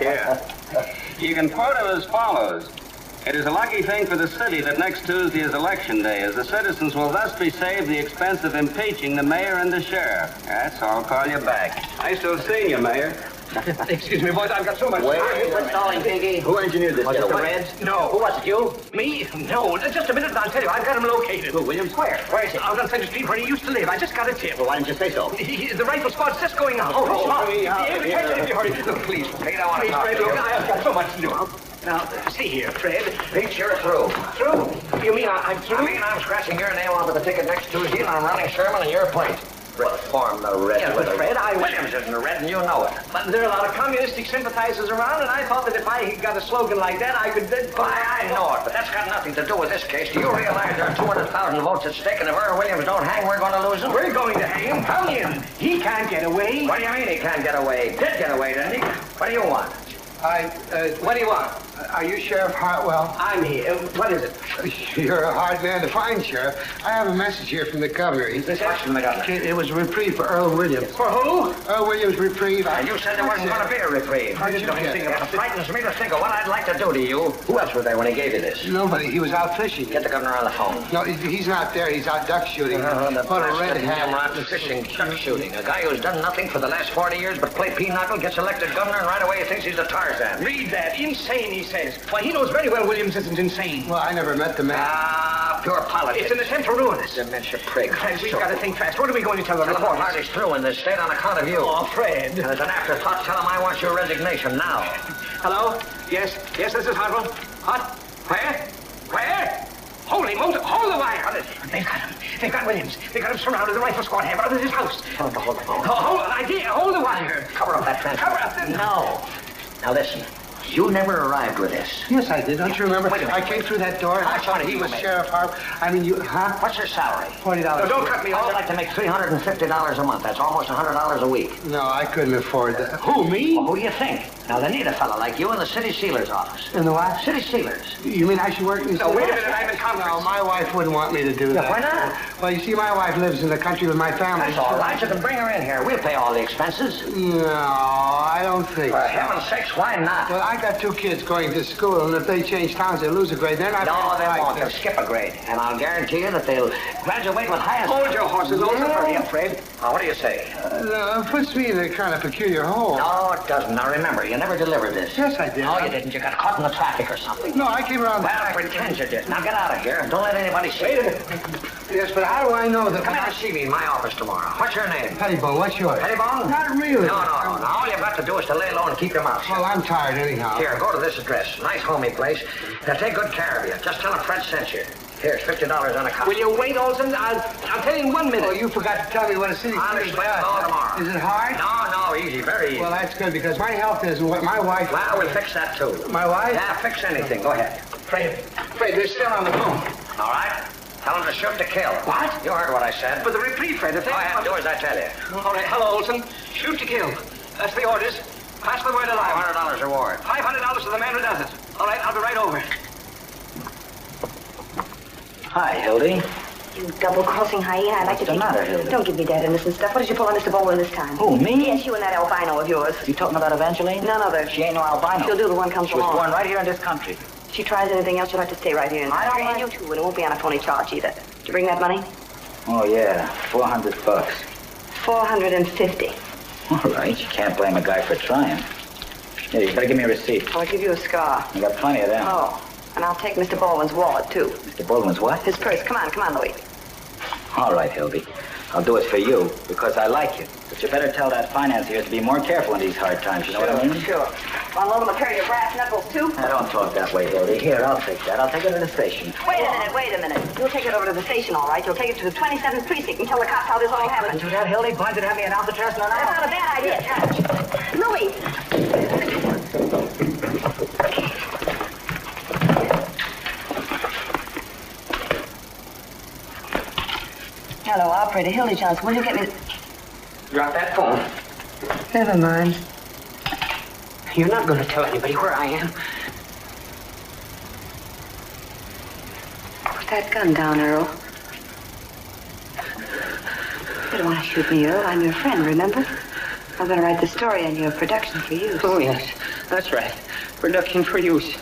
Yeah. You can quote him as follows. It is a lucky thing for the city that next Tuesday is election day, as the citizens will thus be saved the expense of impeaching the mayor and the sheriff. That's all. Call you back. Nice to have seen you, Mayor. Excuse me, boys, I've got so much... Wait, quit stalling, Piggy. Who engineered this? Was it the getaway? Reds? No. Who was it, you? Me? No. Just a minute and I'll tell you. I've got him located. Who, Williams? Where? Where is he? Out on Center Street where he used to live. I just got a tip. Well, why didn't you say so? The rifle squad's just going out. Oh, Come on. hurry up. If you hurry. Look, please. Pete, I want to Please, talk Fred, to you. look, I've got so much to do. Now, see here, Fred. Pete, you're through. Through? You mean I'm through? I mean, I'm scratching your name off of the ticket next Tuesday, and I'm running Sherman in your place. Reform the red. Yeah, but Fred, Williams isn't a red, and you know it. But there are a lot of communistic sympathizers around, and I thought that if I got a slogan like that, I could... I know it, but that's got nothing to do with this case. Do you realize there are 200,000 votes at stake, and if Earl Williams don't hang, we're going to lose him? We're going to hang him. Hang him. He can't get away. What do you mean he can't get away? He did get away, didn't he? What do you want? What do you want? Are you Sheriff Hartwell? I'm here. What is it? You're a hard man to find, Sheriff. I have a message here from the governor. It was a reprieve for Earl Williams. For who? Earl Williams reprieve. You said there wasn't going to be a reprieve. It frightens me to think of what I'd like to do to you. Who else was there when he gave you this? Nobody. He was out fishing. Get the governor on the phone. No, he's not there. He's out duck shooting. What a red hat. Fishing, duck shooting. A guy who's done nothing for the last 40 years but play pinochle gets elected governor, and right away he thinks he's a Tarzan. Read that. Insane, he says. Why, he knows very well Williams isn't insane. Well, I never met the man. Pure politics. It's an attempt to ruin us. Dementia prig. Fred, we've got to think fast. What are we going to tell the reporters? The party's through in this state on account of you. Oh, Fred. And as an afterthought, tell him I want your resignation now. Hello? Yes, this is Hartwell. What? Where? Holy motor! Hold the wire! They've got him. They've got Williams. They've got him surrounded. The rifle squad have it at his house. Hold the phone. Hold the wire. Cover up that transfer. Cover up the... No. Now listen. You never arrived with this. Yes, I did. Don't you remember? Wait a minute. I came through that door and he was Sheriff Hartwell. I mean, you... Huh? What's your salary? $40. No, don't cut me off. I'd like to make $350 a month. That's almost $100 a week. No, I couldn't afford that. Who, me? Well, who do you think? Now, they need a fella like you in the city sealer's office. In the what? City sealers. You mean I should work in the No, wait a minute. I'm in conference. No, my wife wouldn't want me to do that. Why not? Well, you see, my wife lives in the country with my family. That's all right. You can bring her in here. We'll pay all the expenses. No, I don't think For so. heaven's sakes, why not? Well, I got 2 kids going to school, and if they change towns, they lose a grade. They're not... No, they won't. They'll skip a grade. And I'll guarantee you that they'll graduate with highest... Hold your horses. Also, hurry up, Fred. Now, what do you say? No, it puts me in a kind of peculiar hole. No, it doesn't. Now, remember, you never delivered this. Yes, I did. No, you didn't. You got caught in the traffic or something. No, I came around... Well, pretend you did. Now, get out of here and don't let anybody see you. Yes, but how do I know that... Come in and see me in my office tomorrow. What's your name? Pettibone, what's yours? Pettibone? Not really. No. All you've got to do is to lay low and keep your mouth shut. Well, I'm tired anyhow. Here, go to this address. Nice, homey place. They'll take good care of you. Just tell them Fred sent you. Here's $50 on a copy. Will you wait, Olson? I'll tell you in 1 minute. Oh, you forgot to tell me what a city... I'll explain it all tomorrow. Is it hard? No, easy, very easy. Well, that's good, because my health isn't what my wife... Well, we'll fix that, too. My wife? Yeah, fix anything. Go ahead. Fred, they're still on the phone. All right? Tell them to shoot to kill. What? You heard what I said. But the reprieve, Fred, if they... Go ahead, do as I tell you. All right, hello, Olson. Shoot to kill. That's the orders. Pass the word along. $500 reward. $500 to the man who does it. All right, I'll be right over. Hi, Hildy. You double-crossing hyena. I'd like to What's the matter, Hildy? Don't give me that innocent stuff. What did you pull on Mr. Bowling this time? Who, me? Yes, you and that albino of yours. You talking about Evangeline? None other. She ain't no albino. She'll do the one comes She was along. born right here in this country. If she tries anything else, she'll have to stay right here. I don't And you too, and it won't be on a phony charge either. Did you bring that money? Oh, yeah. $400. 450. All right. You can't blame a guy for trying. Here, you better give me a receipt. I'll give you a scar. I got plenty of them. Oh, and I'll take Mr. Baldwin's wallet, too. Mr. Baldwin's what? His purse. Come on, Louis. All right, Hildy. I'll do it for you, because I like you. But you better tell that financier to be more careful in these hard times, you know what I mean? Sure. Want to load him a pair of your brass knuckles, too? Now, don't talk that way, Hildy. Here, I'll take that. I'll take it to the station. Wait a minute. You'll take it over to the station, all right. You'll take it to the 27th precinct and tell the cops how this all happened. Do that, Hildy? Going to have me an Alcatraz? No. That's not a bad idea. Louis. Hello, operator. Hildy Johnson. Will you get me... Drop that phone. Never mind. You're not going to tell anybody where I am. Put that gun down, Earl. You don't want to shoot me, Earl. I'm your friend, remember? I'm going to write the story on your production for use. Oh, yes. That's right. Production for use.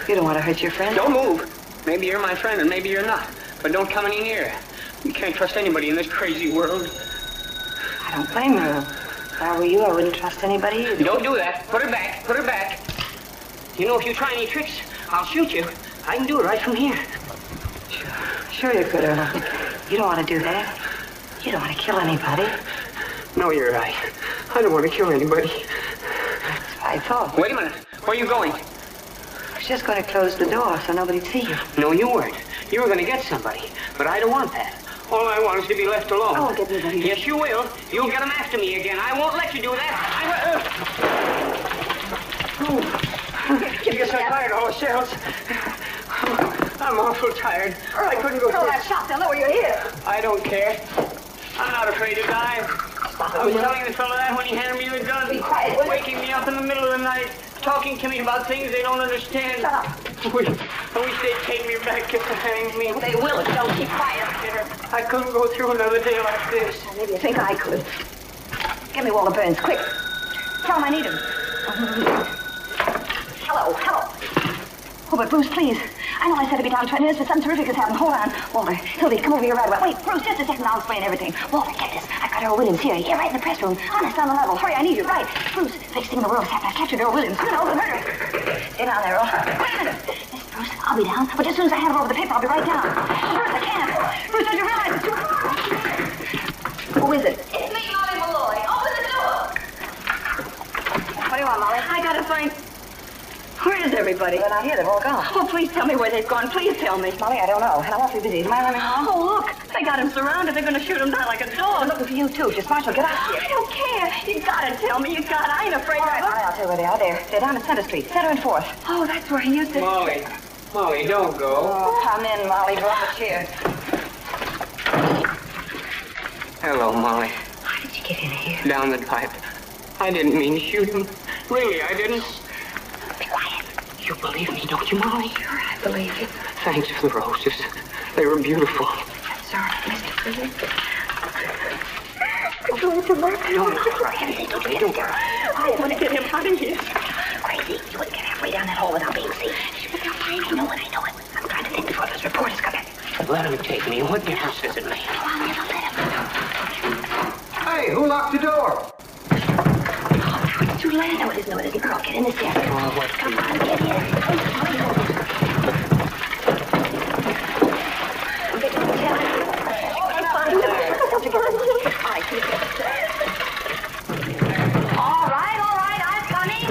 You don't want to hurt your friend? Don't move. Maybe you're my friend and maybe you're not. But don't come any nearer. You can't trust anybody in this crazy world. I don't blame you, Earl. If I were you, I wouldn't trust anybody either. Don't do that. Put her back. Put her back. You know, if you try any tricks, I'll shoot you. I can do it right from here. Sure you could, Earl. You don't want to do that. You don't want to kill anybody. No, you're right. I don't want to kill anybody. That's what I thought. Wait a minute. Where are you going? I was just going to close the door so nobody'd see you. No, you weren't. You were going to get somebody. But I don't want that. All I want is to be left alone. I won't get anybody. Yes, you will. You'll get them after me again. I won't let you do that. You're so tired, all the shells. I'm awful tired. Earl, I couldn't go throw that shot. They'll know where you're here. I don't care. I'm not afraid to die. I was telling the fellow that when he handed me the gun. Be quiet, will you? Waking me up in the middle of the night, talking to me about things they don't understand. Shut up. I wish they'd take me back to hang me. They will if you don't keep quiet. I couldn't go through another day like this. Maybe you think I could. Give me Walter Burns, quick. Tell him I need him. Hello. Oh, but Bruce, please. I know I said to be down 20 minutes, but something terrific has happened. Hold on. Walter, Hildy, come over here right away. Wait, Bruce, just a second. I'll explain everything. Walter, get this. I've got Earl Williams here. Here, right in the press room. Honest, on the level. Hurry, I need you. Right. Bruce, biggest thing in the world has happened. I've captured Earl Williams. You know, the murder. Stay down there, Earl. Wait a minute. Yes, Bruce, I'll be down. But as soon as I hand it over the paper, I'll be right down. Bruce, I can't. Bruce, don't you realize it's too hard? Who is it? It's me, Molly Malloy. Open the door. What do you want, Molly? I gotta find... Where is everybody? They're not here. They've all gone. Oh, please tell me where they've gone. Please tell me. Molly, I don't know. And I'm awfully busy. Am I running home? Oh, look. They got him surrounded. They're going to shoot him down like a dog. I'm looking for you, too. Just Marshall, get out here. I don't care. You got to tell me. You got to. I ain't afraid. All right, Molly, I'll tell you where they are. They're down at Center Street. Center and 4th. Oh, that's where he used to... Molly, don't go. Oh, come in, Molly. Draw a chair. Hello, Molly. How did you get in here? Down the pipe. I didn't mean to shoot him. Really, I didn't. Be quiet. You believe me, don't you, Molly? Sure, I believe you. Thanks for the roses. They were beautiful. That's all right, Mr. President. I'm going to murder him. Don't worry. I want to get him out of here. Crazy. You wouldn't get halfway down that hole without being seen. I know it. I'm trying to think before those reporters come in. Let him take me. What difference does it make? I'll never let him. Hey, who locked the door? Too late. No, it isn't. Girl, get in this desk. Oh, what? Come on, get in. All right, I'm coming.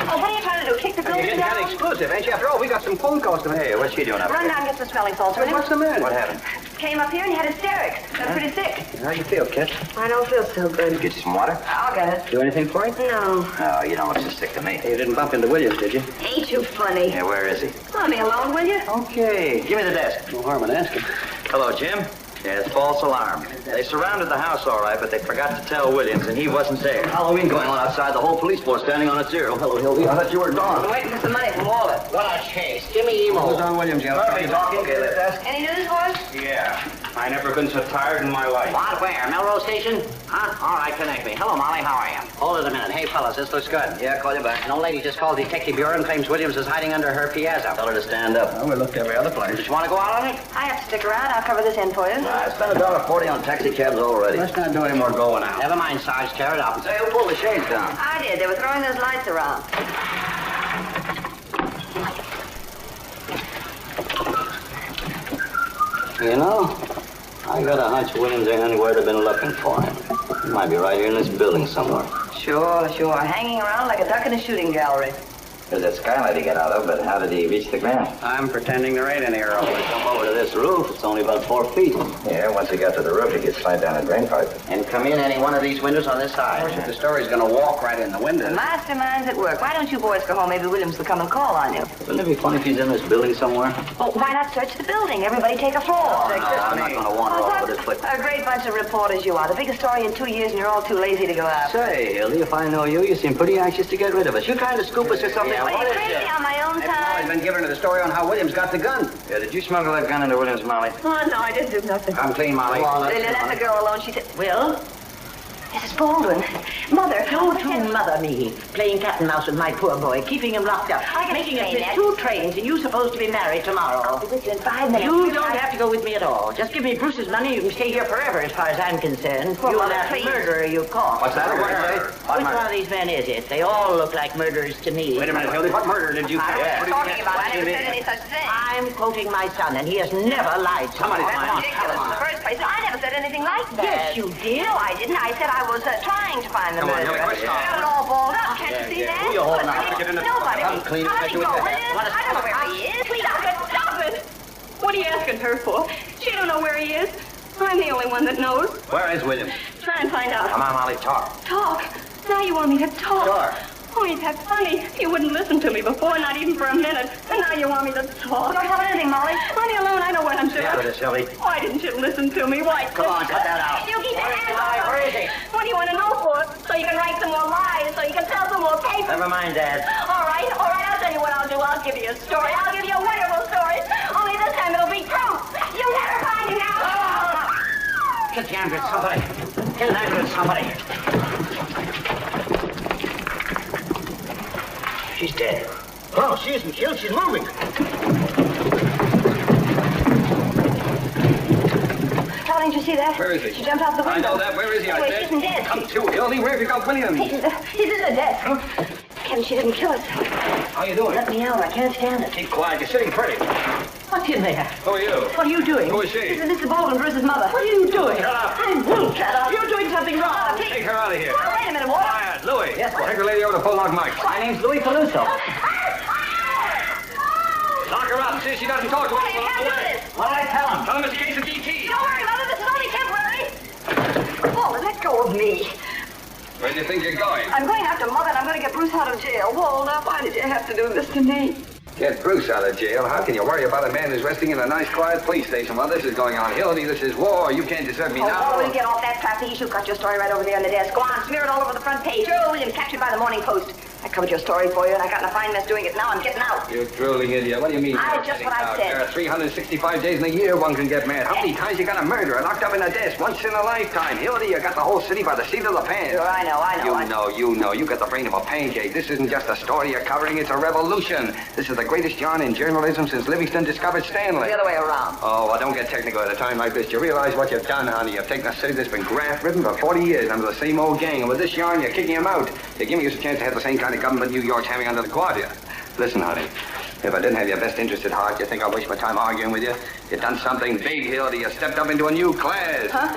Oh, what are you trying to do? Kick the building You're down? getting kind of exclusive, ain't you? After all, we got some phone calls to make. Hey, what's she doing up Run here? down and get some smelling salts, will you? What's the matter? What happened? Came up here and he had hysterics. Got pretty sick. How you feel, kid? I don't feel so good. Get you some water? I'll get it. Do anything for you? No. No, you don't look so sick to me. Hey, you didn't bump into Williams, did you? Ain't you funny? Yeah, where is he? Let me alone, will you? Okay. Give me the desk. No harm in asking. Hello, Jim. Yeah, it's false alarm. They surrounded the house all right, but they forgot to tell Williams, and he wasn't there. Halloween going on outside, the whole police force standing on its ear. Oh, hello, Hildy. I thought you were gone. I'm waiting for some money from Walter. What a chase. Give me emo. Who's on Williams, Jim? Are you talking? Okay, let's ask. Any news for us? Yeah. I never been so tired in my life. What? Where? Melrose Station? Huh? All right, connect me. Hello, Molly. How are you? Hold it a minute. Hey, fellas, this looks good. Yeah, call you back. An old lady just called Detective Bureau and claims Williams is hiding under her piazza. Tell her to stand up. Well, we looked every other place. Did you want to go out on it? I have to stick around. I'll cover this in for you. I spent $1.40 on taxi cabs already. Let's not do any more going out. Never mind, Sarge. Tear it up. Say, who pulled the shades down? I did. They were throwing those lights around. You know, I got a hunch Williams ain't anywhere they've been looking for him. He might be right here in this building somewhere. Sure. Hanging around like a duck in a shooting gallery. There's that skylight he got out of, but how did he reach the ground? I'm pretending there ain't any Earl. Come over to this roof. It's only about 4 feet. Yeah, once he got to the roof, he could slide down a drain pipe. And come in any one of these windows on this side. Of course, if the story's gonna walk right in the window. The mastermind's at work. Why don't you boys go home? Maybe Williams will come and call on you. Wouldn't it be funny if he's in this building somewhere? Well, why not search the building? Everybody take a floor. I'm not going to wander all over this place. A great bunch of reporters you are. The biggest story in 2 years, and you're all too lazy to go out. Say, Hildy, if I know you, you seem pretty anxious to get rid of us. You trying to scoop us or something? Yeah, what are you crazy on my own time? I've been giving her the story on how Williams got the gun. Yeah, did you smuggle that gun into Williams, Molly? Oh, no, I didn't do nothing. I'm clean, Molly. Let the girl alone. She said, Will? Mrs. Baldwin. Mother. Don't you mother me. Playing cat and mouse with my poor boy, keeping him locked up. Making him miss 2 trains, and you supposed to be married tomorrow. I'll be with you in 5 minutes. You don't have to go with me at all. Just give me Bruce's money, you can stay here forever as far as I'm concerned. Poor You're mother, that please. murderer you caught. What's that? Which one of these men is it? They all look like murderers to me. Wait a minute, Hildy. What murder did you I commit? was talking about. I never said any such thing. I'm quoting my son, and he has never lied to me. That's ridiculous. In the first place, I never said anything like that. Yes, you did. No, I didn't. I said I was trying to find the Come on, murderer. Hildy, quit Got it all balled up. Can't you see that? Who you holding out? Get in the Nobody. I'm clean. How did he go? I don't know where he is. Stop it! What are you asking her for? She don't know where he is. I'm the only one that knows. Where is Williams? Try and find out. Come on, Molly, talk. Talk? Now you want me to talk? Sure. Oh, ain't that funny? You wouldn't listen to me before, not even for a minute. And now you want me to talk. Don't tell me anything, Molly. Leave me alone. I know what I'm doing. Get out of this, Hildy. Why didn't you listen to me? Why? Come on, cut that out. You keep your hands off. Where is he? What do you want to know for? So you can write some more lies, so you can sell some more papers. Never mind, Dad. All right. I'll tell you what I'll do. I'll give you a story. I'll give you a wonderful story. Only this time it'll be true. You'll never find him out. Get the ambulance, somebody. Get an ambulance, somebody. She's dead. Oh, she isn't killed. She's moving. How didn't you see that? Where is he? She jumped out the window. I know that. Where is he? I Wait, said. she isn't dead. Come to, Hildy. Where have you got Williams? He's in the desk. Kevin, she didn't kill us. How you doing? Let me out. I can't stand it. Keep quiet. You're sitting pretty. What's in there? Who are you? What are you doing? Who is she? This is Mr. Baldwin, Bruce's mother. What are you doing? Shut up. I won't shut up. You're doing something wrong. Take her out of here. Oh, wait a minute, Walter. Quiet. Louis. Yes, sir. Take her lady over to Pollock Mike. My name's Louis Peluso. Lock her up. See if she doesn't talk to Hey, you can't do this. What did I tell him? Tell him it's a case of DT. Don't worry, Mother. This is only temporary. Walter, let go of me. Where do you think you're going? I'm going after Mother, and I'm going to get Bruce out of jail. Walter, why did you have to do this to me? Get Bruce out of jail? How can you worry about a man who's resting in a nice, quiet police station while this is going on? Hildy, this is war. You can't desert me now. Oh, we'll get off that crap. You got your story right over there on the desk. Go on, smear it all over the front page. Earl Williams captured by the Morning Post. I covered your story for you, and I got in a fine mess doing it. Now I'm getting out. You drooling idiot. What do you mean? I just what I said. There are 365 days in a year one can get mad. How many times you got a murderer locked up in a desk? Once in a lifetime. Hildy, you got the whole city by the seat of the pants. Sure, I know. You know. You got the brain of a pancake. This isn't just a story you're covering. It's a revolution. This is the greatest yarn in journalism since Livingston discovered Stanley. The other way around. Oh, well, don't get technical at a time like this. You realize what you've done, honey. You've taken a city that's been graft-ridden for 40 years under the same old gang. And with this yarn, you're kicking him out. You're giving us a chance to have the same kind of government New York's having under the Guardia. Listen, honey. If I didn't have your best interest at heart, you think I'd waste my time arguing with you? You've done something big, Hildy. You stepped up into a new class. Huh?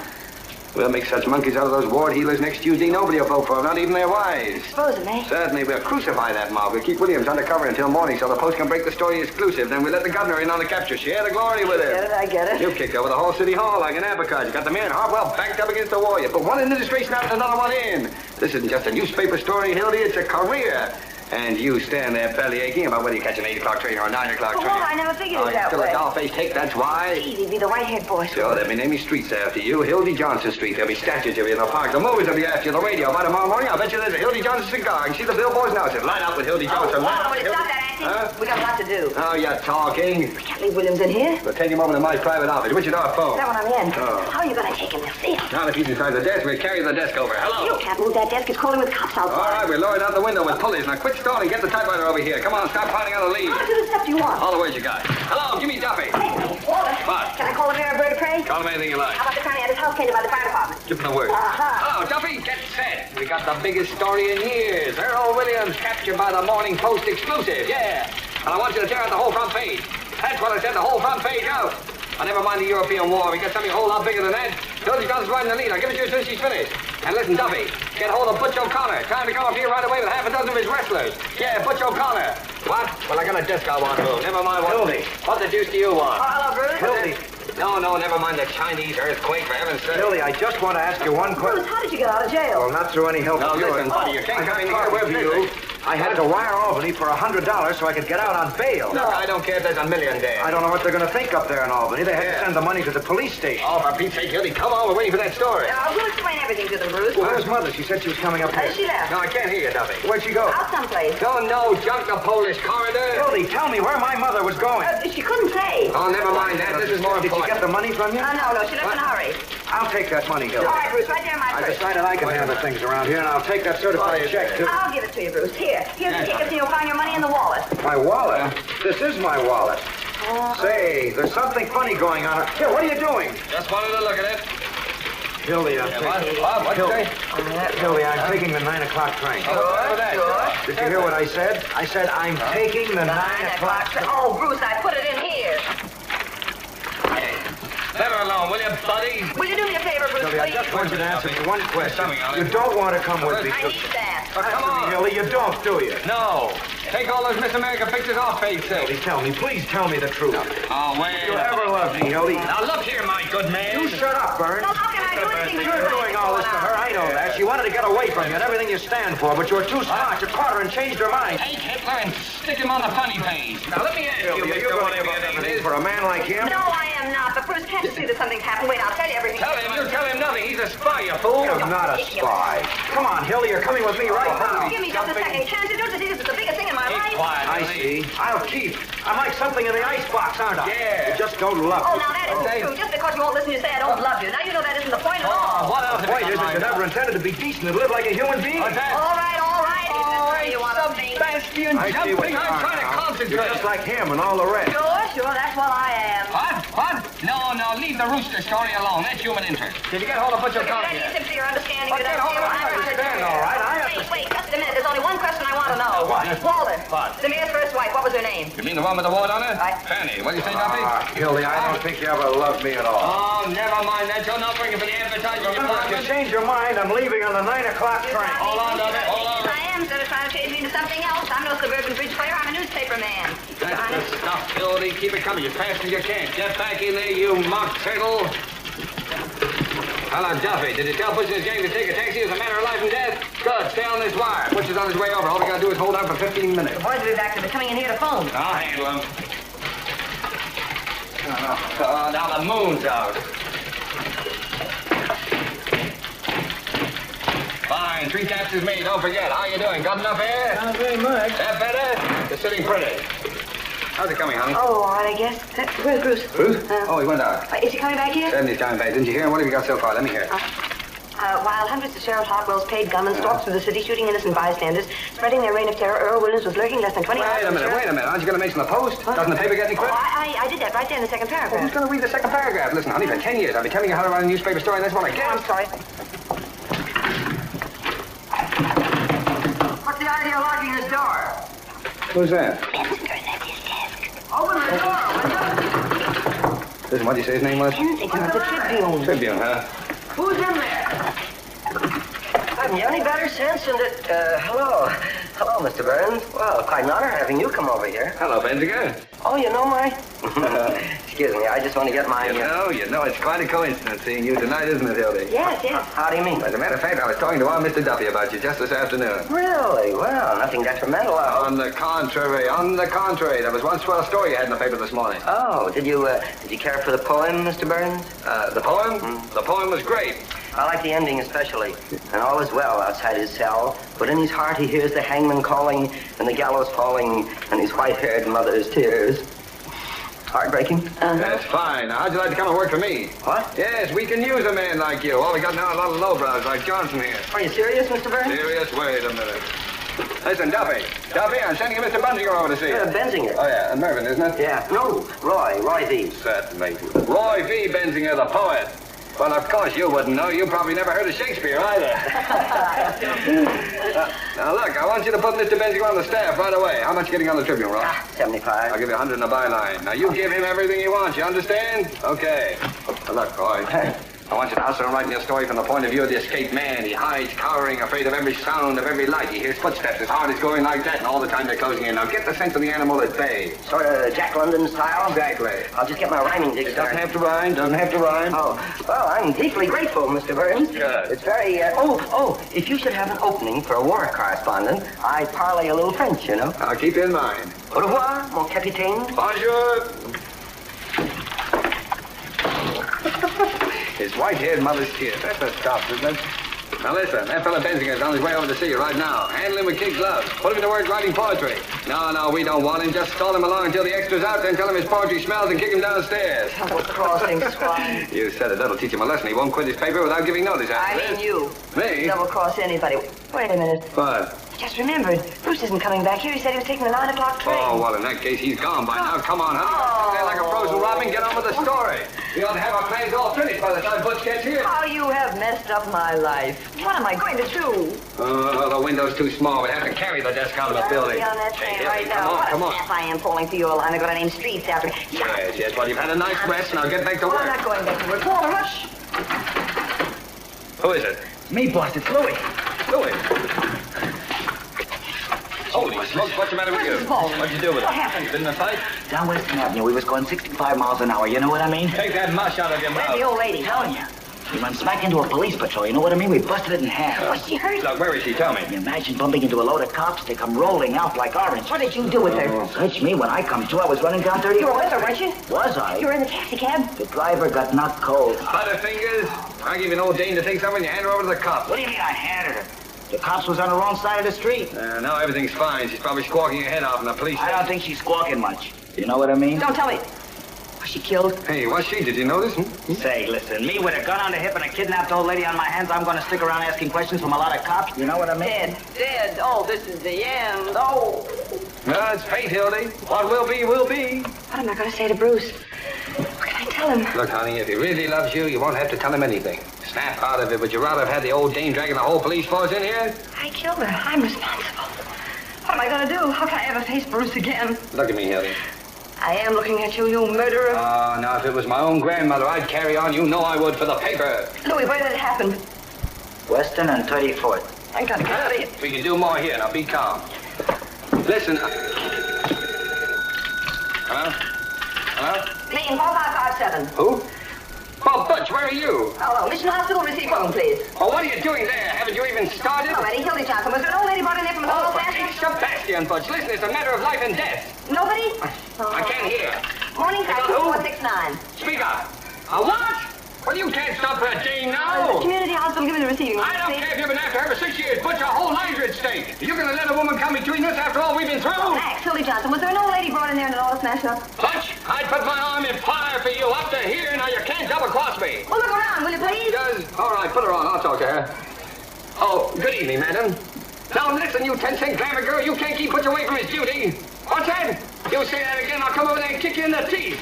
We'll make such monkeys out of those ward healers next Tuesday. Nobody will vote for them, not even their wives. Suppose it may. Certainly, we'll crucify that mob. We'll keep Williams undercover until morning so the Post can break the story exclusive. Then we'll let the governor in on the capture. Share the glory with him. I get it. You kicked over the whole city hall like an abacus. You got the man Hartwell backed up against the wall. You put one administration out and another one in. This isn't just a newspaper story, Hildy. It's a career. And you stand there belly aching about whether you catch an 8 o'clock train or a 9 o'clock train. Well, I never figured it that still way. a doll-faced hick, that's why. Gee, he'd be the white-haired boy. Sure, they'll be naming streets after you. Hildy Johnson Street. There'll be statues of you in the park. The movies will be after you. The radio. By tomorrow morning, I'll bet you there's a Hildy Johnson cigar. You can see the billboards now. It says, line up with Hildy Johnson. Line up Will with you Hildy... stop that acting? Huh? We got a lot to do. Oh, you're talking. We can't leave Williams in here. We'll take him over to my private office. Which is our phone? That one I'm in. Oh. How are you going to take him? They'll see him. Now that he's inside the desk, we'll carry the desk over. Hello. You can't move that desk. It's crawling with cops outside. All right, we'll lower it out the window with pulleys. Now quit stalling. Get the typewriter over here. Come on, stop pounding on the lead. How much of the stuff do you want? All the words you got. Hello, give me Duffy. Hey, Walter. What? Can I call him here a bird of prey? Call him anything you like. How about the county at his house painted by the fire department? Give him the word. Hello, Duffy, get set. We got the biggest story in years. Earl Williams captured by the Morning Post exclusive. Yeah. And I want you to tear out the whole front page. That's what I said, the whole front page out. Oh, never mind the European War. We got something a whole lot bigger than that. Hildy Johnson's right in the lead. I'll give it to you as soon as she's finished. And listen, Duffy, get hold of Butch O'Connor. Tell him to come up here right away with half a dozen of his wrestlers. Yeah, Butch O'Connor. What? Well, I got a disc I want to move. Never mind what. Hildy. What the deuce do you want? Hello, Bruce. Hildy. No, never mind the Chinese earthquake, for heaven's sake. Hildy, I just want to ask you one question. Bruce, how did you get out of jail? Well, not through any help No, of yours. listen, buddy, you can't come in here. We're busy. I had to wire Albany for $100 so I could get out on bail. Look, I don't care if there's a million there. I don't know what they're going to think up there in Albany. They had to send the money to the police station. Oh, for Pete's sake, Hildy, come on. We're waiting for that story. We'll explain everything to them, Bruce. Well, where's Mother? She said she was coming up here. She left. No, I can't hear you, Duffy. Where'd she go? Out someplace. No, junk the Polish corridor. Hildy, tell me where my mother was going. She couldn't say. Oh, never mind that. This is more Did important. you get the money from you? No, she left in a hurry. I'll take that money, Hildy. All right, Bruce, right there in my I purse. decided I can handle things around here, and I'll take that certified check, too. I'll give it to you, Bruce. Here's the tickets, and you'll find your money in the wallet. My wallet? This is my wallet. Say, there's something funny going on. Here, what are you doing? Just wanted to look at it. Hildy, I'm taking... What'd you say? Hildy, I'm taking the 9 o'clock train. Sure. Did you hear what I said? I said I'm taking the 9 o'clock train. Oh, Bruce, I put it in here. Let her alone, will you, buddy? Will you do me a favor, Bruce, Hildy, I just want you to answer me one question. You don't want to come with me. I need that. Come on. Hildy, you don't, do you? No. Take all those Miss America pictures off, Faith. Hildy, please tell me the truth. Oh, well. You ever loved me, Hildy? Now, look here, my good man. You shut up, Burns. Well, how can I do anything? You're doing all this to her, I know that. She wanted to get away from you and everything you stand for, but you were too smart. You caught her and changed her mind. Take Hitler and stick him on the funny page. Now, let me ask you, Hildy, Mr. Whatever your name is. for a man like him? No, I am not. But Bruce, can't you see that something's happened? Wait, I'll tell you everything. Tell him nothing. He's a spy, you fool. I'm not a spy. Come on, Hildy, you're coming with me right now. Give me just a second. Can't you do this? This is the biggest thing in my life. I see. I'll keep. I'm like something in the icebox, aren't I? Yeah. You just don't love Oh, me. now that isn't true. Just because you won't listen, you say I don't love you. Now you know that isn't the point at all. What else? The point is that you never intended to be decent and live like a human being. All right. You want to be Sebastian jumping. I'm trying to concentrate. You're just like him and all the rest. Sure, that's what I am. What? No, leave the rooster story alone. That's human interest. Did you get hold of Butch O'Connor? That is simply your understanding. Get hold of I understand, all right. Wait, just a minute. There's only one question I want to know. What? Walter. What? The mayor's first wife. What was her name? You mean the one with the wart on her? Fanny. What do you say, Duffy? Hildy, I don't think you ever loved me at all. Oh, never mind that. You're not bringing for the advertising If you department. change your mind, I'm leaving on the 9 o'clock train. Hold on, Duffy. Hold on. I am, instead of trying to change me into something else. I'm no suburban bridge player. I'm a newspaper man. That's the stuff, Hildy. Keep it coming as fast as you can. Get back in there, you mock turtle. Hello, Duffy. Did you tell Butch and his gang to take a taxi as a matter of life and death? Good. Stay on this wire. Butch is on his way over. All we gotta do is hold out for 15 minutes. The boys will be back. They're coming in here to phone. I'll handle him. Now the moon's out. Fine. 3 taps is made. Don't forget. How you doing? Got enough air? Not very much. That better? You're sitting pretty. How's it coming, honey? Oh, all right, I guess. Where's Bruce? Bruce? Oh, he went out. Is he coming back here? Certainly he's coming back. Didn't you hear him? What have you got so far? Let me hear it. While hundreds of Sheriff Hartwell's paid gunmen stalked through the city shooting innocent bystanders, spreading their reign of terror, Earl Williams was lurking less than 20 miles from the sheriff. Wait a minute. Aren't you going to mention the Post? Doesn't the paper get any credit? I did that right there in the second paragraph. Who's going to read the second paragraph? Listen, honey, for 10 years I've been telling you how to write a newspaper story, and that's what I get. I'm sorry. What's the idea of locking this door? Who's that? Open the door, will you? Listen, what did you say his name was? Kensington of the Tribune. Tribune, huh? Who's in there? Haven't you any better sense than that? Hello, Mr. Burns. Well, quite an honor having you come over here. Hello, Benziger. Oh, you know my... Excuse me, I just want to get my... You know, it's quite a coincidence seeing you tonight, isn't it, Hildy? Yes. How do you mean? As a matter of fact, I was talking to our Mr. Duffy about you just this afternoon. Really? Well, nothing detrimental. On the contrary. There was one swell story you had in the paper this morning. Oh, did you care for the poem, Mr. Burns? The poem? The poem was great. I like the ending especially. And all is well outside his cell, but in his heart he hears the hangman calling and the gallows falling and his white-haired mother's tears. Heartbreaking? That's fine. Now, how'd you like to come and work for me? What? Yes, we can use a man like you. All we got now are a lot of lowbrows like Johnson here. Are you serious, Mr. Burns? Serious? Wait a minute. Listen, Duffy, I'm sending you Mr. Benzinger over to see you. Benzinger? Oh, yeah, and Mervyn, isn't it? Yeah. No, Roy V. Certainly. Roy V. Benzinger, the poet. Well, of course you wouldn't know. You probably never heard of Shakespeare either. Now, look, I want you to put Mr. Benzinger on the staff right away. How much getting on the Tribune, Ross? 75. I'll give you 100 in the byline. Now, you give him everything he wants, you understand? Okay. Now, look, Roy. I want you to hustle and write me a story from the point of view of the escaped man. He hides, cowering, afraid of every sound, of every light. He hears footsteps. His heart is going like that, and all the time they're closing in. Now, get the sense of the animal at bay. Sort of Jack London style? Exactly. I'll just get my rhyming dictionary. Doesn't have to rhyme, doesn't have to rhyme. Oh, well, I'm deeply grateful, Mr. Burns. Good. It's very, if you should have an opening for a war correspondent, I parlay a little French, you know. I'll keep you in mind. Au revoir, mon capitaine. Bonjour. His white-haired mother's tears. That's a stop, isn't it? Now listen, that fella Benzinger's on his way over to see you right now. Handle him with kid gloves. Put him to work writing poetry. No, we don't want him. Just stall him along until the extra's out, then tell him his poetry smells and kick him downstairs. Double-crossing swine. You said it. That'll teach him a lesson. He won't quit his paper without giving notice after I mean you. Me? Double-cross anybody. Wait a minute. What? Just remembered. Bruce isn't coming back here. He said he was taking the 9 o'clock train. Oh, well, in that case, he's gone by now. Come on, honey. They're like a frozen robin. Get on with the story. We ought to have our plans all finished by the time Butch gets here. How you have messed up my life. What am I going to do? Oh, the window's too small. We'd have to carry the desk out of the building. I'll be on that train Hey, right Hildy, now. come on. What a mess I am falling for you, line. I've got to name streets after me. Yes. Well, you've had a nice rest. Now get back to work. I'm not going back to work. Walter, rush. Who is it? Me, boss. It's Louis. Louis. Holy smokes, what's the matter with you? What'd you do with it? What happened? You been in a fight? Down Western Avenue, we was going 65 miles an hour. You know what I mean? Take that mush out of your Where's mouth. the old lady? Telling you. We run smack into a police patrol. You know what I mean? We busted it in half. Was she hurt? Look, where is she? Tell me. You imagine bumping into a load of cops? They come rolling out like orange. What did you do with her? Search me. When I come to, I was running down 30. You were with her, weren't you? Was I? You were in the taxi cab? The driver got knocked cold. Butterfingers. I give you an old dame to take something and you hand her over to the cops. What do you mean I handed her? The cops was on the wrong side of the street. No, everything's fine. She's probably squawking her head off in the police I don't think she's squawking much. You know what I mean? Don't tell me. Was she killed? Hey, was she? Did you notice? Say, listen, me with a gun on the hip and a kidnapped old lady on my hands, I'm gonna stick around asking questions from a lot of cops. You know what I mean? Dead. Oh, this is the end. Oh. No, it's fate, Hildy. What will be, will be. What am I going to say to Bruce? What can I tell him? Look, honey, if he really loves you, you won't have to tell him anything. Snap out of it. Would you rather have had the old dame dragging the whole police force in here? I killed her. I'm responsible. What am I going to do? How can I ever face Bruce again? Look at me, Hildy. I am looking at you, you murderer. Now, if it was my own grandmother, I'd carry on. You know I would for the paper. Louis, where did it happen? Western and 34th. I gotta get out of here. We can do more here. Now, be calm. Listen. Hello? Hello? Clean, 455 7. Who? Oh, Butch, where are you? Hello, Mission Hospital, receive phone, please. Oh, what are you doing there? Haven't you even started? Already, Hildy Johnson. Was there an old lady brought in there from the Oh, hospital? St. Sebastian, Butch. Listen, it's a matter of life and death. Nobody? I can't hear. Morning, Hey, Cary, who? 469. Speak up. What? Well, you can't stop for a day now. Community hospital, give me the receiving. I don't care if you've been after her for 6 years. Butch, your whole lives are at stake. You're going to let a woman come between us after all we've been through? Max, Hildy Johnson. Was there an old lady brought in there and it all smashed up? Butch, I'd put my arm in fire for you up to here. Now, you can't double-cross me. Well, look around, will you please? All right, put her on. I'll talk to her. Oh, good evening, madam. Now, listen, you 10-cent glamour girl. You can't keep Butch away from his duty. What's that? You say that again, I'll come over there and kick you in the teeth.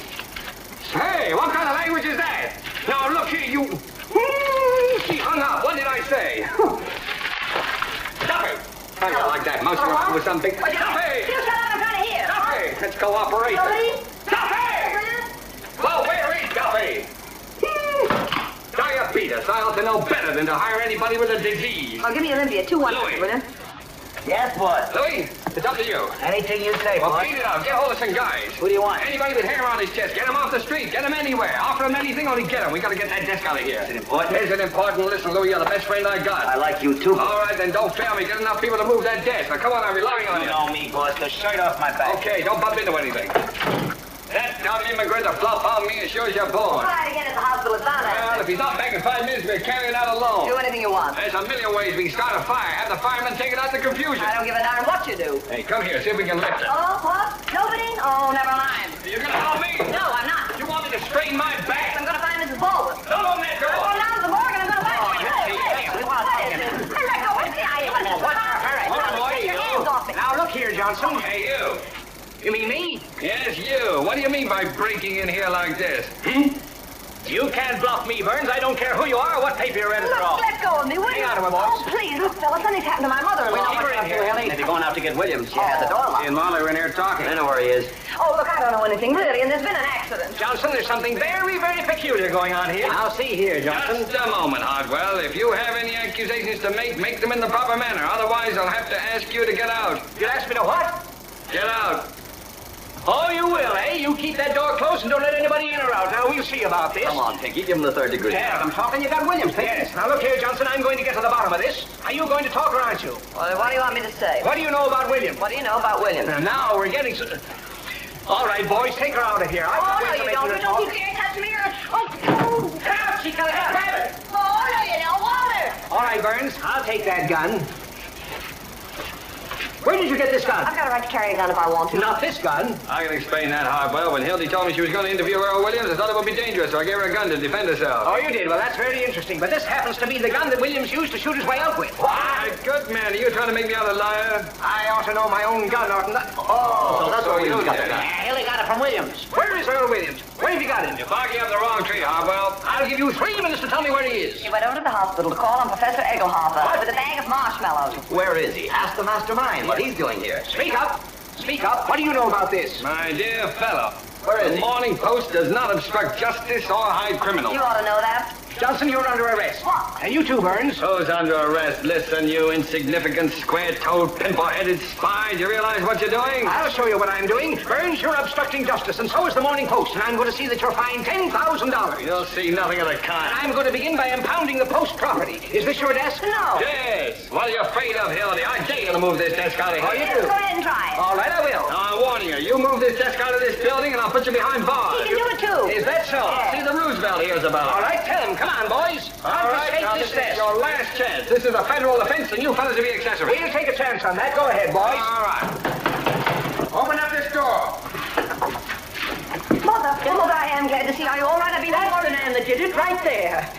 Hey, what kind of language is that? Now, look here, you... She hung up. What did I say? Stop it. I don't like that. Mousing around with some big... Stop it. You shut up, I'm trying to hear. Stop it. Let's cooperate. Stop it. Well, where is Duffy? Diabetes. I ought to know better than to hire anybody with a disease. Oh, give me Olympia, 2-1, will you? Yes, boss. Louis, it's up to you. Anything you say, Well, boss. beat it out. Get hold of some guys. Who do you want? Anybody with hair on his chest. Get him off the street. Get him anywhere. Offer him anything, only get him. We got to get that desk out of here. Is it important? Is it important? Listen, Louis, you're the best friend I got. I like you, too. All right, then don't fail me. Get enough people to move that desk. Now, come on, I'm relying on you. You know me, boss. The shirt off my back. Okay, don't bump into anything. That dumb immigrant to flop on me as sure as you're born. Try it again at the hospital. It's on Well, if he's not back in 5 minutes, we'll carry it out alone. Do anything you want. There's a million ways we can start a fire. Have the firemen take it out the confusion. I don't give a darn what you do. Hey, come here. See if we can lift it. Oh, what? Nobody? Oh, never mind. You're going to help me? No, I'm not. You want me to straighten my back? I'm going to find Mrs. Baldwin. Don't open that door. I'm going down to the morgue and I'm going to find her. Now, look here, Johnson. Hey, you. You mean me? Yes, you. What do you mean by breaking in here like this? You can't bluff me, Burns. I don't care who you are or what paper you read it Look, let go of me, will you? Hang on to me, boys. Oh, please, look, fella, something's happened to my mother-in-law. Keep her in here, Hildy. Maybe going out to get Williams. She had the door locked. She and Molly were in here talking. I know where he is. Oh, look, I don't know anything, really, and there's been an accident. Johnson, there's something very, very peculiar going on here. I'll see here, Johnson. Just a moment, Hartwell. If you have any accusations to make them in the proper manner. Otherwise, I'll have to ask you to get out. You'll ask me to what? Get out. Oh, you will, eh? You keep that door closed and don't let anybody in or out. Now, we'll see about this. Come on, Pinky. Give him the third degree. Yeah, I'm talking. You got Williams, yes. Now, look here, Johnson. I'm going to get to the bottom of this. Are you going to talk or aren't you? Well, what do you want me to say? What do you know about Williams? What do you know about Williams? Now, we're getting... All right, boys, take her out of here. Oh, no, you don't. You don't. You can't touch me. Oh, Help! She got it. Grab it. Oh, no, you don't want her. All right, Burns. I'll take that gun. Where did you get this gun? I've got a right to carry a gun if I want to. Not this gun. I can explain that, Hartwell. When Hildy told me she was going to interview Earl Williams, I thought it would be dangerous, so I gave her a gun to defend herself. Oh, you did? Well, that's very interesting. But this happens to be the gun that Williams used to shoot his way out with. Why, good man, are you trying to make me out a liar? I ought to know my own gun, oughtn't I? Oh, so that's where Williams got the gun. Yeah, Hildy got it from Williams. Where is Earl Williams? Where have you got him? You're barking up the wrong tree, Hartwell. I'll give you 3 minutes to tell me where he is. He went over to the hospital to call on Professor Egelhofer with a bag of marshmallows. Where is he? Ask the mastermind what he's doing here. Speak up. Speak up. What do you know about this? My dear fellow, Where is the he? Morning Post does not obstruct justice or hide criminals. You ought to know that. Johnson, you're under arrest. What? And you too, Burns. Who's under arrest? Listen, you insignificant, square-toed, pimple-headed spy. Do you realize what you're doing? I'll show you what I'm doing. Burns, you're obstructing justice, and so is the Morning Post, and I'm going to see that you're fined $10,000. You'll see nothing of the kind. I'm going to begin by impounding the Post property. Is this your desk? No. Yes. What are you afraid of, Hildy? I dare you to move this desk out of here. Oh, you Yes, do? go ahead and try it. All right, I will. Now, I'm warning you. You move this desk out of this building, and I'll put you behind bars. He can do it, too. Is that so? Yeah. See, the Roosevelt hears about it. All right, tell him. Come on, boys. All right, now Confiscate this this is desk. your last chance. This is a federal offense, and you fellas will be accessory. We'll take a chance on that. Go ahead, boys. All right. Open up this door. Mother, I am glad to see. Are you all right? I've been looking for the man that did it right there.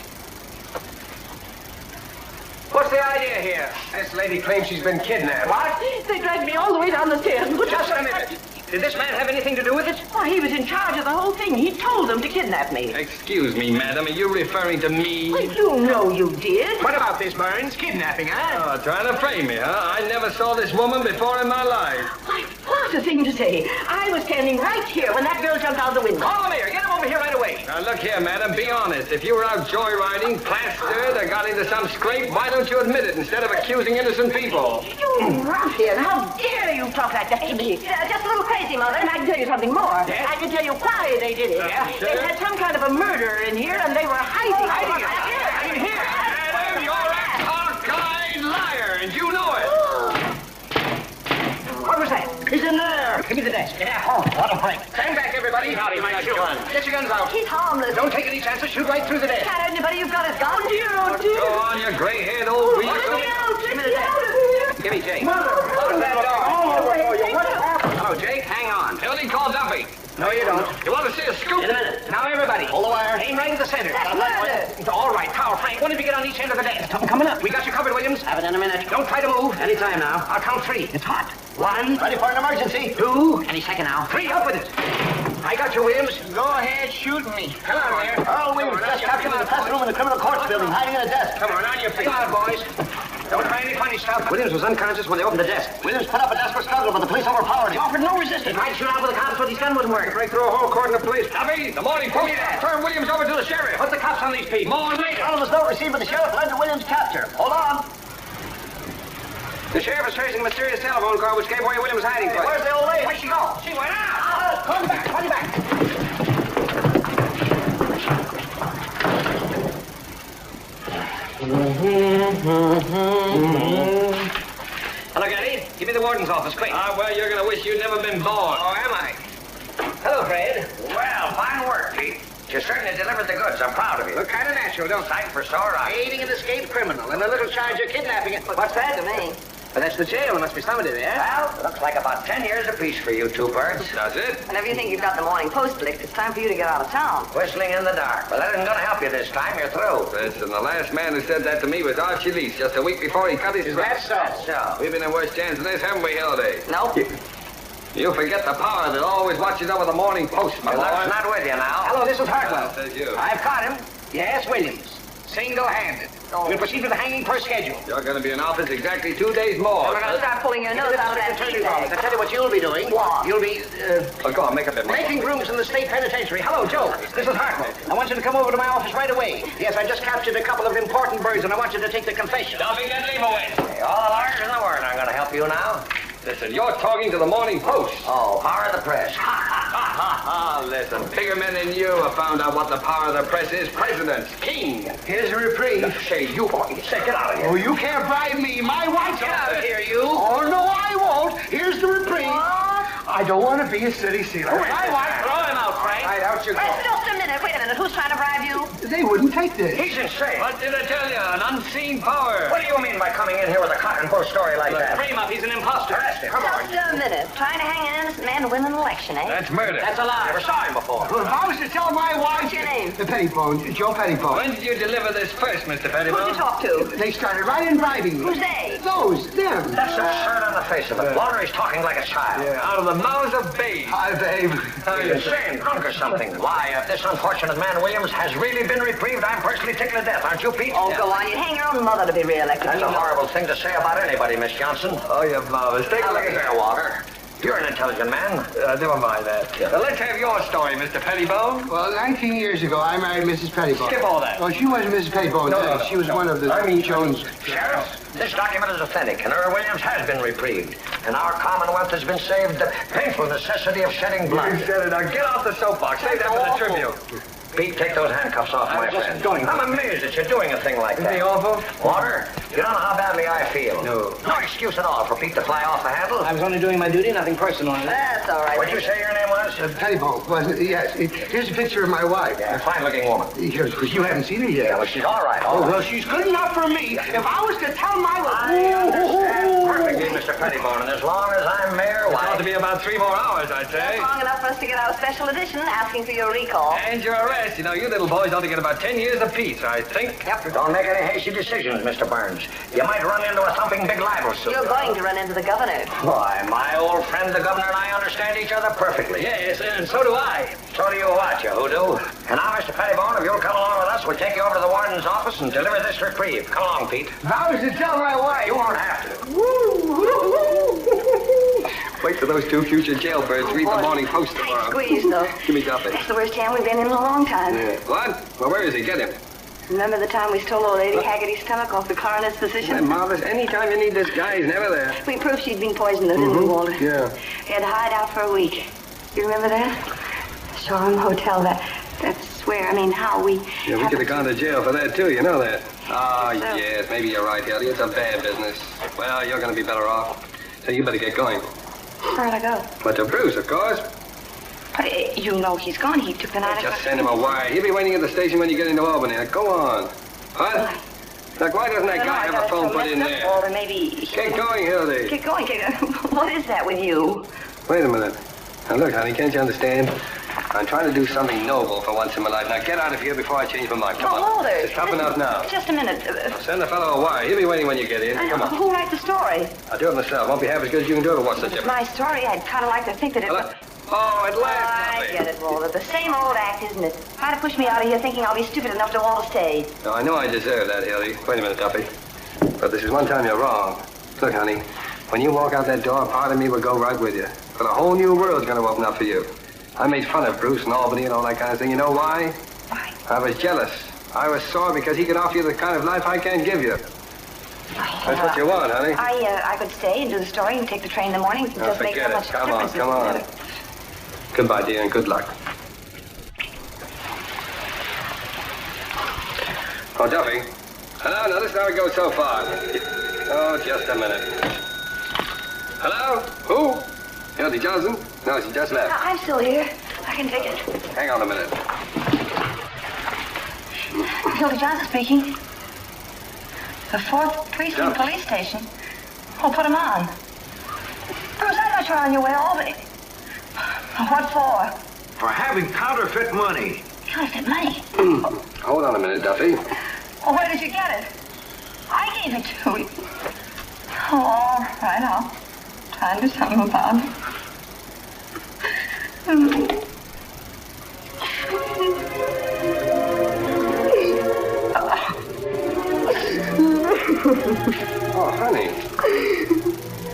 What's the idea here? This lady claims she's been kidnapped. What? They dragged me all the way down the stairs. Just a minute. Did this man have anything to do with it? Why, he was in charge of the whole thing. He told them to kidnap me. Excuse me, madam. Are you referring to me? Well, you know you did. What about this, Burns? Kidnapping, huh? Oh, trying to frame me, huh? I never saw this woman before in my life. Why, what a thing to say. I was standing right here when that girl jumped out of the window. Call the mayor. Get him over here right away. Now, look here, madam. Be honest. If you were out joyriding, plastered, or got into some scrape, why don't you admit it instead of accusing innocent people? You ruffian. How dare you talk like that to me? Just a little crazy, Mother, and I can tell you something more. Yes? I can tell you why they did it. Yeah? They had some kind of a murder in here, and they were hiding it. In here. Madam, you're a cockeyed liar, and you know it. What was that? He's in there. Give me the desk. Yeah. Oh, what a break. Stand back, everybody. Howdy, my gun. Get your guns out. He's harmless. Don't take any chances. Shoot right through the desk. Can't anybody you've got his gun? Dear, oh, Go dear. on, you gray-haired old weasel. Get me out of here. Give me Jake. Close that door. Hello, Jake. Hang on. Hildy, call Duffy. No, you don't. You want to see a scoop? In a minute. Now, everybody. Hold the wire. Aim right at the center. That's murder. All right, Power Frank. One of you get on each end of the desk. Coming up. We got you covered, Williams. Have it in a minute. Don't try to move. Anytime now. I'll count 3. It's hot. 1. Ready for an emergency. 2. Any second now. 3. Up with it. I got you, Williams. Go ahead, shoot me. Come on there. Earl Williams just captured in the press room in the criminal courts building, hiding in a desk. Come on your feet. Come on, boys. Don't try any funny stuff. Williams was unconscious when they opened the desk. Williams put up a desperate struggle, but the police overpowered him. He offered no resistance. Might shoot out with the cops, but his gun wouldn't work. Break through a whole cordon of police. Duffy, the Morning Post. Turn Williams over to the sheriff. Put the cops on these people. More later. Anonymous note received by the sheriff led to Williams' capture. Hold on. The sheriff is tracing a mysterious telephone call which gave away Williams' hiding place. Where's the old lady? Where'd she go? She went out. Call me back. Call me back. Hello, Gary. Give me the warden's office, quick. Well, you're going to wish you'd never been born. Oh, am I? Hello, Fred. Well, fine work, Pete. You certainly delivered the goods. I'm proud of you. Look kind of natural, don't Sight for sore eyes. Aiding an escaped criminal and a little charge of kidnapping it. What's that to me? But that's the jail. There must be somebody there. Well, looks like about 10 years apiece for you two birds. Does it? Whenever you think you've got the Morning Post licked, it's time for you to get out of town. Whistling in the dark. But that isn't going to help you this time. You're through. Listen, the last man who said that to me was Archie Lease just a week before he cut his throat. Is that so? So, We've been in worse jams than this, haven't we, Hildy? Nope. You forget the power that always watches over the Morning Post, my Well, boy. that's not with you now. Hello, this is Hartwell. Says you. I've caught him. Yes, Williams. Single-handed. We'll proceed with the hanging per schedule. You're going to be in office exactly 2 days more. We're going to start pulling your nose out of that Attorney's tea office. bag. I tell you what you'll be doing. What? You'll be Oh, go on, make a bit more. making rooms in the state penitentiary. Hello, Joe. This is Hartwell. I want you to come over to my office right away. Yes, I just captured a couple of important birds, and I want you to take the confession. Don't forget Leibowitz. Hey, all the lawyers in the world aren't going to help you now. Listen, you're talking to the Morning Post. Oh, power of the press. Listen, bigger men than you have found out what the power of the press is. Presidents, king. Here's a reprieve. Say, you say, get out of here. Oh, you can't bribe me. My wife. Get out of here, you. Oh, no, I won't. Here's the reprieve. I don't want to be a city sealer. My wife. Throw him out, Frank. Right, out you go. Just a minute. Wait a minute. Who's trying to bribe you? They wouldn't take this. He's insane. What did I tell you? An unseen power. What do you mean by coming in here with a cock and bull story like that? Frame up. He's an imposter. Arrest him. Come on. Just a minute. Trying to hang an innocent man to win an election, eh? That's murder. That's a lie. Never saw him before. Well, if I was to tell my wife... What's your name? The Pettibone. Joe Pettibone. When did you deliver this first, Mr. Who'd Pettibone? you talk to? They started right in bribing me. Who's they? Those, them. That's absurd on the face of it. Walter, he's talking like a child. Out of the mouths of babes. Hi, babe. You're insane, drunk or something. Why, if this unfortunate man Williams has really been reprieved, I'm personally tickled to death, aren't you, Pete? Oh, go on. You'd hang your own mother to be reelected. That's a horrible thing to say about anybody, Miss Johnson. Oh, you marvelous. Take a Now, look look at here, Walter. You're an intelligent man. Never mind that. Now, let's have your story, Mr. Pettibone. Well, 19 years ago, I married Mrs. Pettibone. Skip all that. Oh, she wasn't Mrs. Pettibone. No. She was one of the Jones. Sheriff, this document is authentic, and Earl Williams has been reprieved. And our Commonwealth has been saved the painful necessity of shedding blood. You said it. Now, get off the soapbox. Save that for the Tribune. Pete, take those handcuffs off, my friend. going. I'm amazed that you're doing a thing like that. Isn't he awful? Walter, you don't know how badly I feel. No. No excuse at all for Pete to fly off the handle. I was only doing my duty, nothing personal. That's all right. What'd you say your name was? Pettibone, wasn't it? Yes. Here's a picture of my wife. Yeah, fine-looking woman. You haven't seen her yet. Yeah, well, she's all right. Oh, well, she's good enough for me. If I was to tell my wife... I understand perfectly, Mr. Pettibone, and as long as I'm mayor, It why... ought to be about 3 more hours, I'd say. Long enough for us to get our special edition asking for your recall. And your arrest. You know, you little boys ought to get about 10 years apiece, I think. Yep, don't make any hasty decisions, Mr. Burns. You might run into a thumping big libel suit. You're going to run into the governor. Why, my old friend, the governor, and I understand each other perfectly. Yes, and so do I. So do you what, you hoodoo? And now, Mr. Pettibone, if you'll come along with us, we'll take you over to the warden's office and deliver this reprieve. Come along, Pete. If I was to tell my wife... You won't have to. Wait till those 2 future jailbirds read the Morning Post tomorrow. Squeeze, though. Give me Duffy. That's the worst jam we've been in a long time. Yeah. What? Well, where is he? Get him. Remember the time we stole old Lady Haggerty's stomach off the coroner's physician? Hey, marvelous. Anytime you need this guy, he's never there. We proved she'd been poisoned, though, didn't we, Walter? Yeah. We had to hide out for a week. You remember that? Shoreham Hotel, that's where, how we... Yeah, we could have gone to jail for that, too. You know that. Oh, So- yes. Maybe you're right, Hildy. It's a bad business. Well, you're going to be better off. So you better get going. Where'd I go? But to Bruce, of course. But you know he's gone. He took the night. Just send him a wire. He'll be waiting at the station when you get into Albany. Now, go on. What? Look, why doesn't that guy have a phone put in there? Walter, maybe... Get going, Hildy. Get going. What is that with you? Wait a minute. Now, look, honey, can't you understand? I'm trying to do something noble for once in my life. Now, get out of here before I change my mind. Come on. Walter. It's tough enough now. Just a minute. Send the fellow a wire. He'll be waiting when you get in. Come on. Who writes the story? I'll do it myself. Won't be half as good as you can do it, but what's the It's difference? my story. I'd kind of like to think that it... Oh, at last, I get it, Walter. The same old act, isn't it? Try to push me out of here thinking I'll be stupid enough to want to stay. No, I know I deserve that, Hildy. Wait a minute, Duffy. But this is one time you're wrong. Look, honey, when you walk out that door, part of me will go right with you. But a whole new world's going to open up for you. I made fun of Bruce and Albany and all that kind of thing. You know why? Why? I was jealous. I was sore because he could offer you the kind of life I can't give you. That's what you want, honey. I could stay and do the story and take the train in the morning. It Now, doesn't make so forget it. much Come on, difference. come on. Goodbye, dear, and good luck. Oh, Duffy. Hello? Now, this is how it goes so far. Oh, just a minute. Hello? Who? Hildy Johnson? No, she just left. I'm still here. I can take it. Hang on a minute. Hildy Johnson speaking. The 4th Precinct Police Station. Oh, put him on. Bruce, I thought you were on your way to Albany. What for? For having counterfeit money. Counterfeit money? Hold on a minute, Duffy. Well, where did you get it? I gave it to you. Oh, all right, I'll try and do something about it. Oh, honey.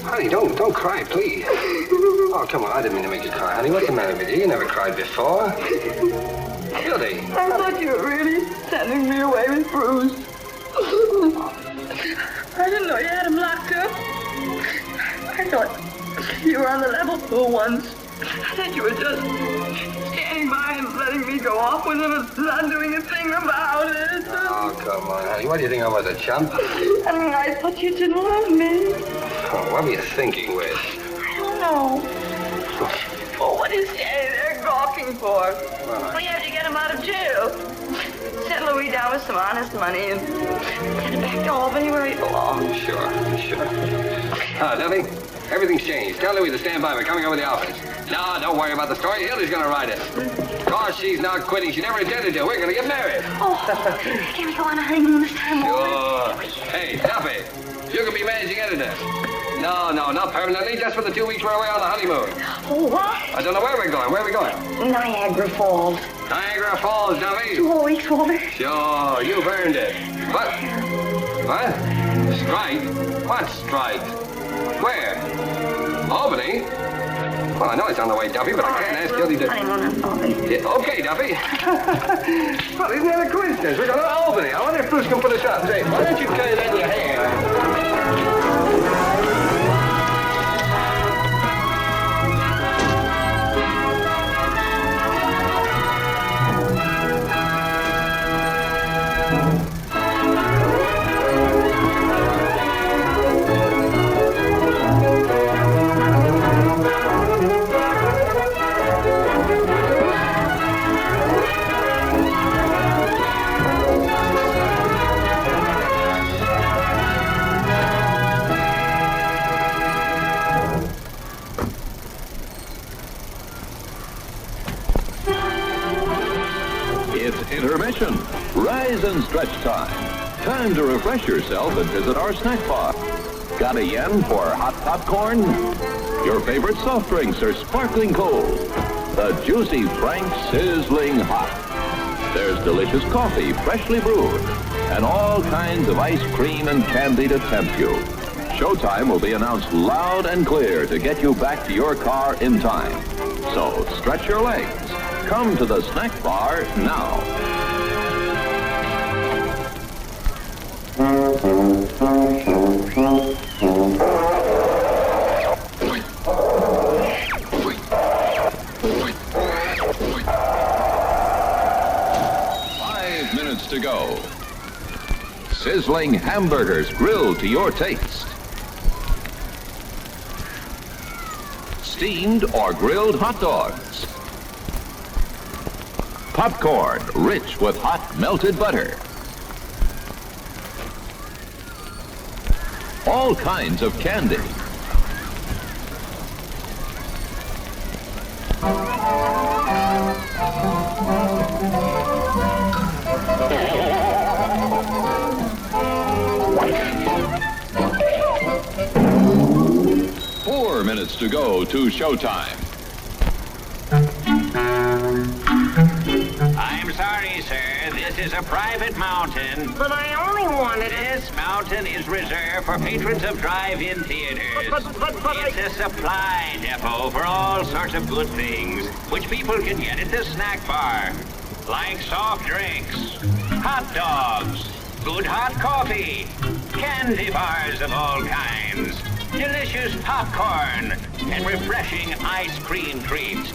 Honey, don't cry, please. Oh, come on, I didn't mean to make you cry, honey. What's the matter with you? You never cried before. Hildy. I thought you were really sending me away with Bruce. I didn't know you had him locked up. I thought you were on the level for once. I thought you were just standing by and letting me go off with him and not doing a thing about it. Oh, come on, honey. What do you think I was, a chump? I thought you didn't love me. Oh, what were you thinking with? I don't know. Well, what are you standing there gawking for? We have to get him out of jail. Send Louis down with some honest money and get him back to Albany where he belongs. Sure. Duffy, everything's changed. Tell Louis to stand by. We're coming over the office. No, don't worry about the story. Hildy's gonna write it. Of course, she's not quitting. She never intended to. We're gonna get married. Oh, can we go on a honeymoon this time? Sure. Hey, Duffy, you can be managing editor. No, not permanently. Just for the 2 weeks we're away on the honeymoon. Oh, what? I don't know where we're going. Where are we going? Niagara Falls. Niagara Falls, Duffy. 2 whole weeks, Walter. Sure, you've earned it. What? Strike? What strike? Where? Albany? Well, I know it's on the way, Duffy, but I can't ask Hildy to... Okay, Duffy. Well, isn't that a coincidence? We're going to Albany. I wonder if Bruce can put us up. Say, why don't you carry that in your hand? Intermission. Rise and stretch time. Time to refresh yourself and visit our snack bar. Got a yen for hot popcorn? Your favorite soft drinks are sparkling cold. The juicy Frank sizzling hot. There's delicious coffee, freshly brewed, and all kinds of ice cream and candy to tempt you. Showtime will be announced loud and clear to get you back to your car in time. So stretch your legs. Come to the snack bar now. 5 minutes to go. Sizzling hamburgers grilled to your taste. Steamed or grilled hot dogs. Popcorn, rich with hot melted butter. All kinds of candy. Four minutes to go to showtime. I'm sorry, sir. This is a private mountain. But I only wanted This mountain is reserved for patrons of drive-in theaters. It's a supply depot for all sorts of good things, which people can get at the snack bar. Like soft drinks, hot dogs, good hot coffee, candy bars of all kinds, delicious popcorn, and refreshing ice cream treats.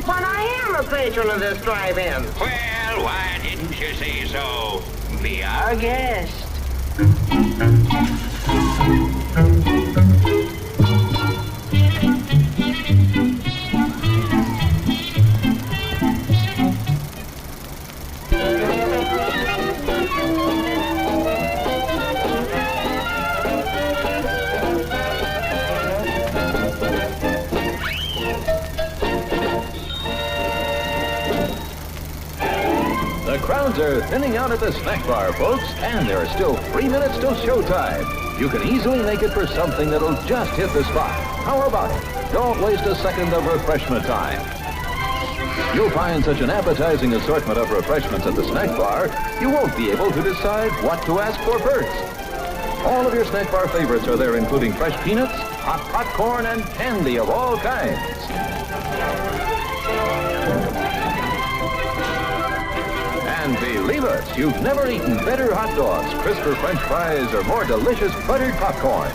But I am a patron of this drive-in. Well, why didn't you say so? Be our guest. The crowds are thinning out at the snack bar, folks, and there are still 3 minutes till showtime. You can easily make it for something that'll just hit the spot. How about it? Don't waste a second of refreshment time. You'll find such an appetizing assortment of refreshments at the snack bar, you won't be able to decide what to ask for first. All of your snack bar favorites are there, including fresh peanuts, hot popcorn, and candy of all kinds. And believe us, you've never eaten better hot dogs, crisper French fries, or more delicious buttered popcorn.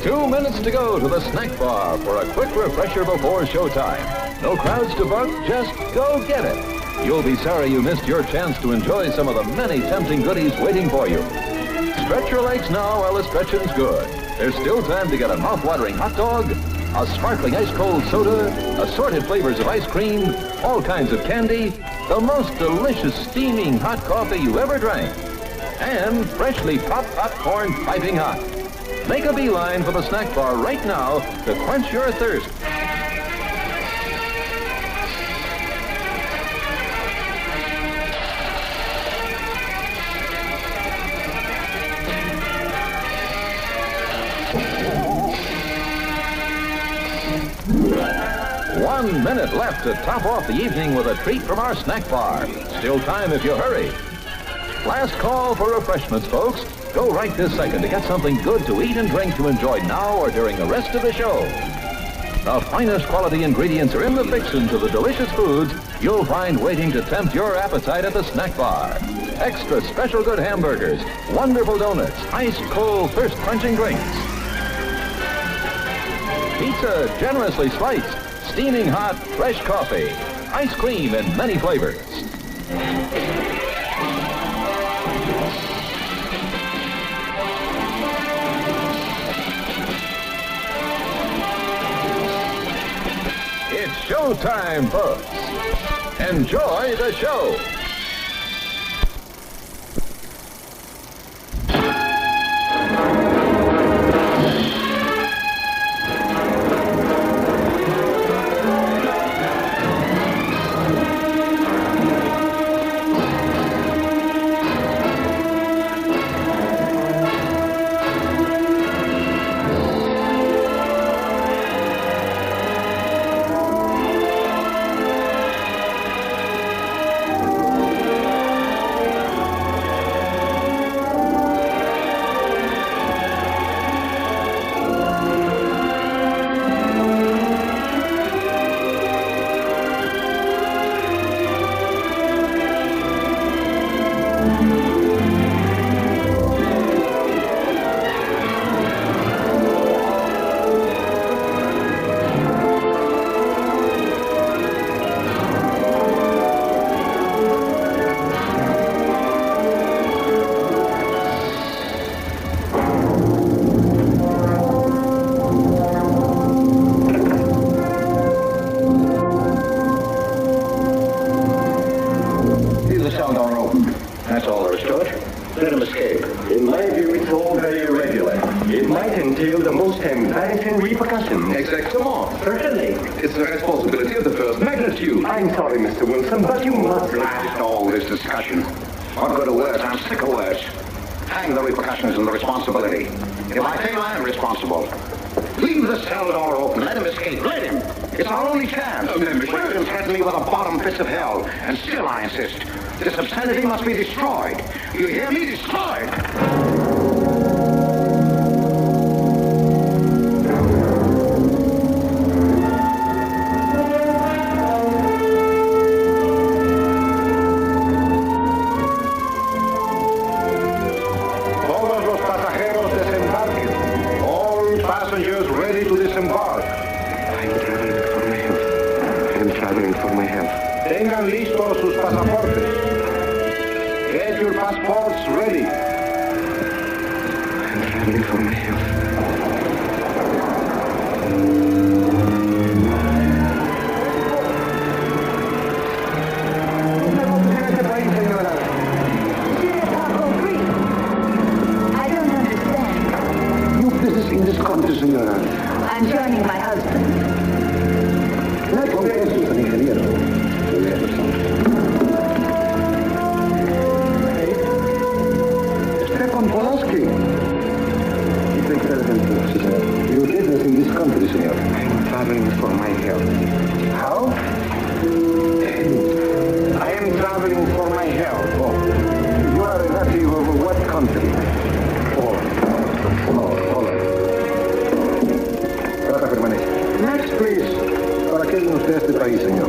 2 minutes to go to the snack bar for a quick refresher before showtime. No crowds to buck, just go get it. You'll be sorry you missed your chance to enjoy some of the many tempting goodies waiting for you. Stretch your legs now while the stretching's good. There's still time to get a mouth-watering hot dog, a sparkling ice-cold soda, assorted flavors of ice cream, all kinds of candy, the most delicious steaming hot coffee you ever drank, and freshly popped popcorn piping hot. Make a beeline for the snack bar right now to quench your thirst. One minute left to top off the evening with a treat from our snack bar. Still time if you hurry. Last call for refreshments, folks. Go right this second to get something good to eat and drink to enjoy now or during the rest of the show. The finest quality ingredients are in the fixins of the delicious foods you'll find waiting to tempt your appetite at the snack bar. Extra special good hamburgers, wonderful donuts, ice-cold, thirst-quenching drinks. Pizza generously sliced, steaming hot, fresh coffee, ice cream in many flavors. It's showtime, folks. Enjoy the show. I'm sorry, Mr. Wilson, but you must blast all this discussion. What good are words? I'm sick of words. Hang the repercussions and the responsibility. If I fail, I'm responsible. Leave the cell door open. Let him escape. Let him. It's our only chance. Williams threatened me with the bottom pits of hell, and still I insist. This obscenity must be destroyed. You hear me? Destroyed! Tengan listos sus pasaportes. Get your passports ready. I'm traveling for my health. New business in this country, senora. I'm joining my husband. Stefan Polaski. Your business in this country, senor. I'm traveling for my health. How? I am traveling for my health. Oh. You are a native of what country? Holland. Trata permanece. Next, please. ¿Para qué viene usted a este país, señor?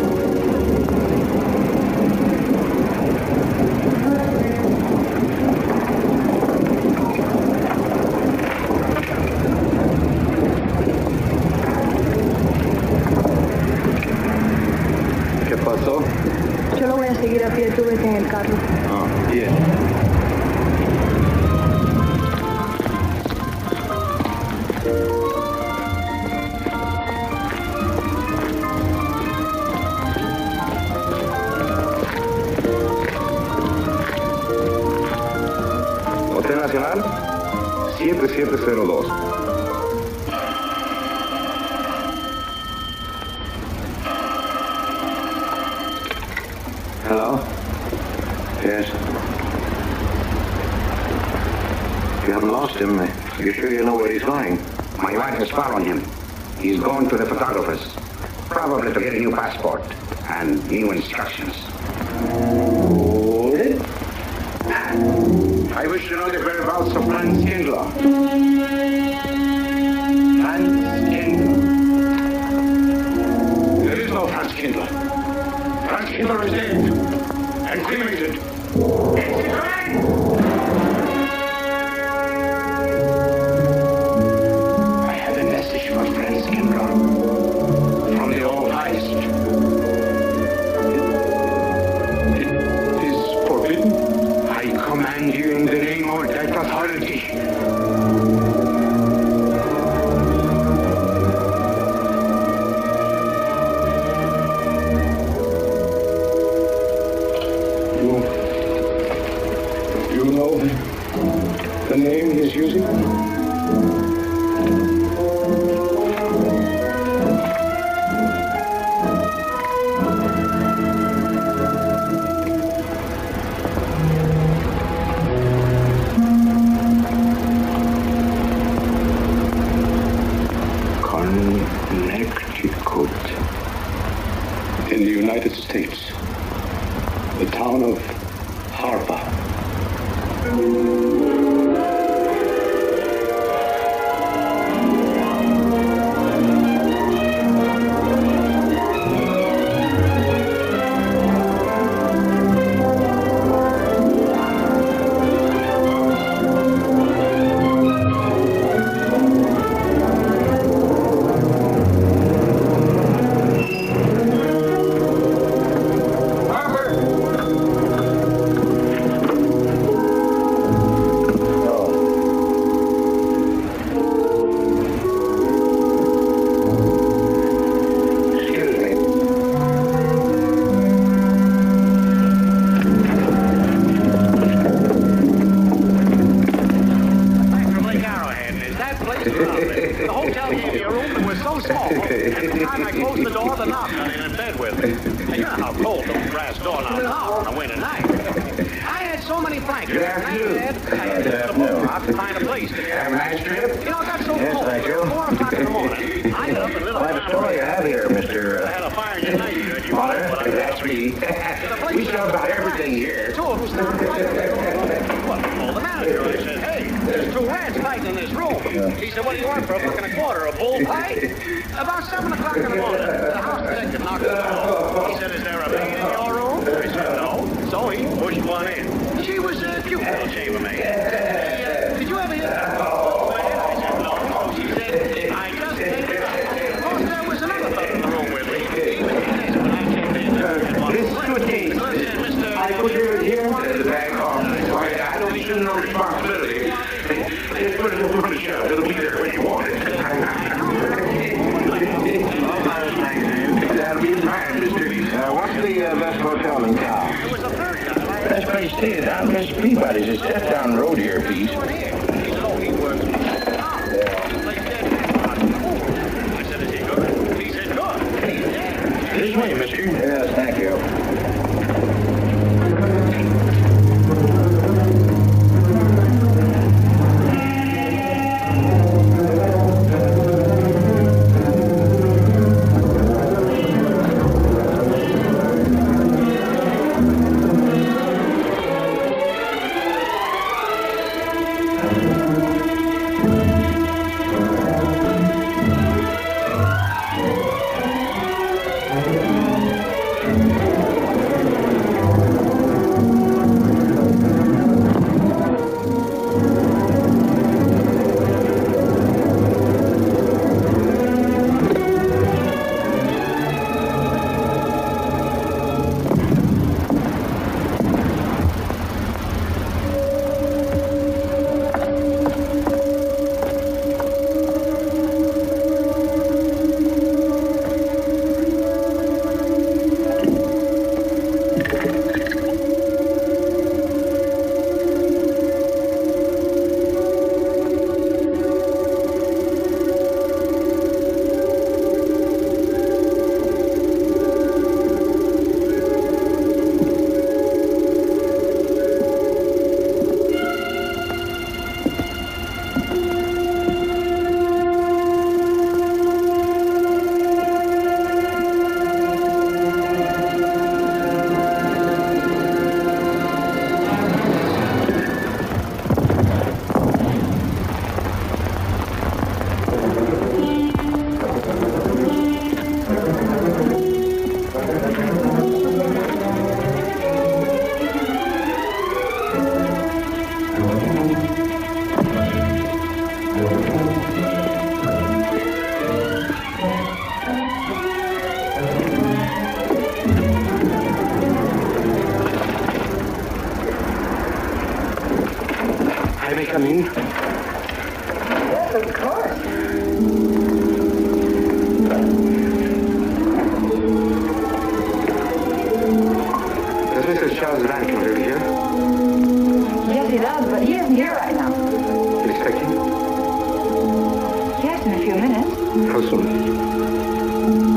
¿Qué pasó? Yo lo voy a seguir a pie, tú vete en el carro. Ah, bien. Hotel Nacional 7702. Hello? Yes. You haven't lost him. You're sure you know where he's going? My wife has followed him. He's going to the photographer's, probably to get a new passport and new instructions. Good. I wish to know the whereabouts of Franz Kindler. Franz Kindler. There is no Franz Kindler. Franz Kindler is dead and cremated. It's a crime! I have a message for Franz Kindler from the old heist. It is forbidden. I command you in the name of that authority. You know the name he's using? Connecticut. In the United States. The town of Harper.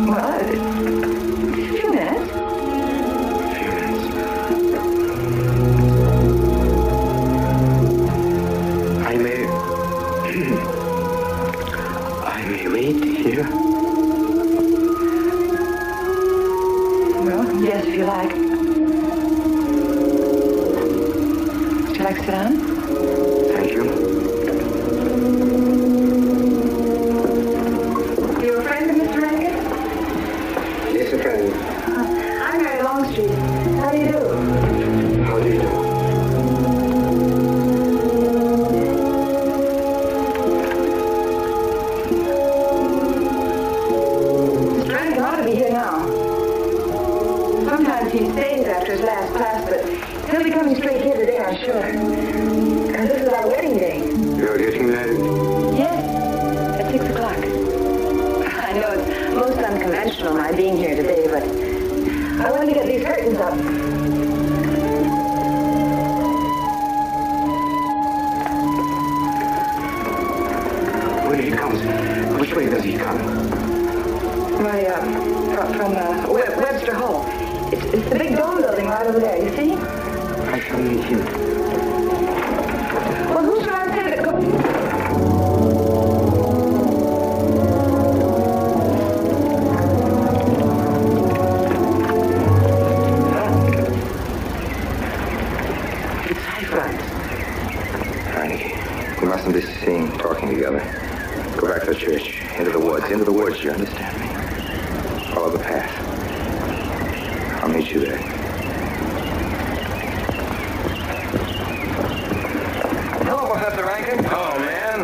Well, a few minutes. I may wait here. Well, yes, if you like. Would you like to sit down? Thank you. You're a friend of Mr. Rankin? Yes, a friend. I'm Mary Longstreet. How do you do? How do you do? Mr. Rankin ought to be here now. Sometimes he stays after his last class, but he'll be coming straight here today, I'm sure. And this is our wedding day. You're getting married? Yes, at 6 o'clock. I know it's most unconventional my being here today, but I want to get these curtains up. When he comes, which way does he come? From Webster Hall. It's the big dome building right over there, you see? I shall meet him. Well, who shall I say that go? It's high France. Frankie, we mustn't be seen talking together. Go back to the church. Into the woods, you understand me? Follow the path. I'll meet you there. Hello, Professor Rankin. Oh, man.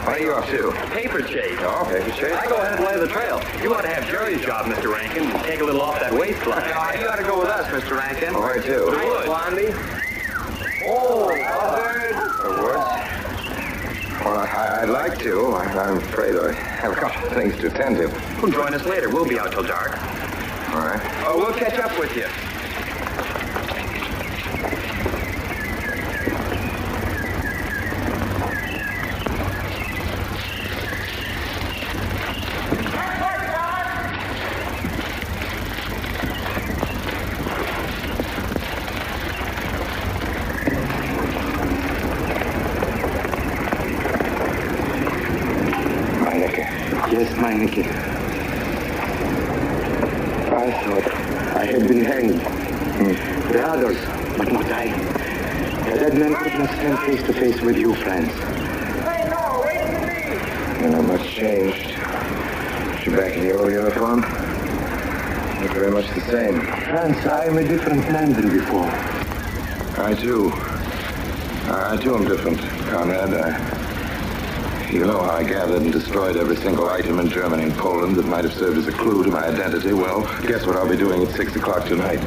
What are you up to? Paper chase. Oh, paper chase? I go ahead and lay the trail. You ought to have Jerry's job, Mr. Rankin. Take a little off that waistline. You ought to go with us, Mr. Rankin. Oh, where to? Hi, Blondie. Oh, The woods? Well, I'd like to. I'm afraid I have a couple of things to attend to. Well, join us later. We'll be out till dark. All right. Oh, we'll catch up with you. Yes, Meineke. I thought I had been hanged. The others, but not I. A dead man could not stand face to face with you, friends. You're not much changed. You're back in your old uniform? Look very much the same. Franz, I am a different man than before. I too am different, Conrad. You know how I gathered and destroyed every single item in Germany and Poland that might have served as a clue to my identity? Well, guess what I'll be doing at 6 o'clock tonight?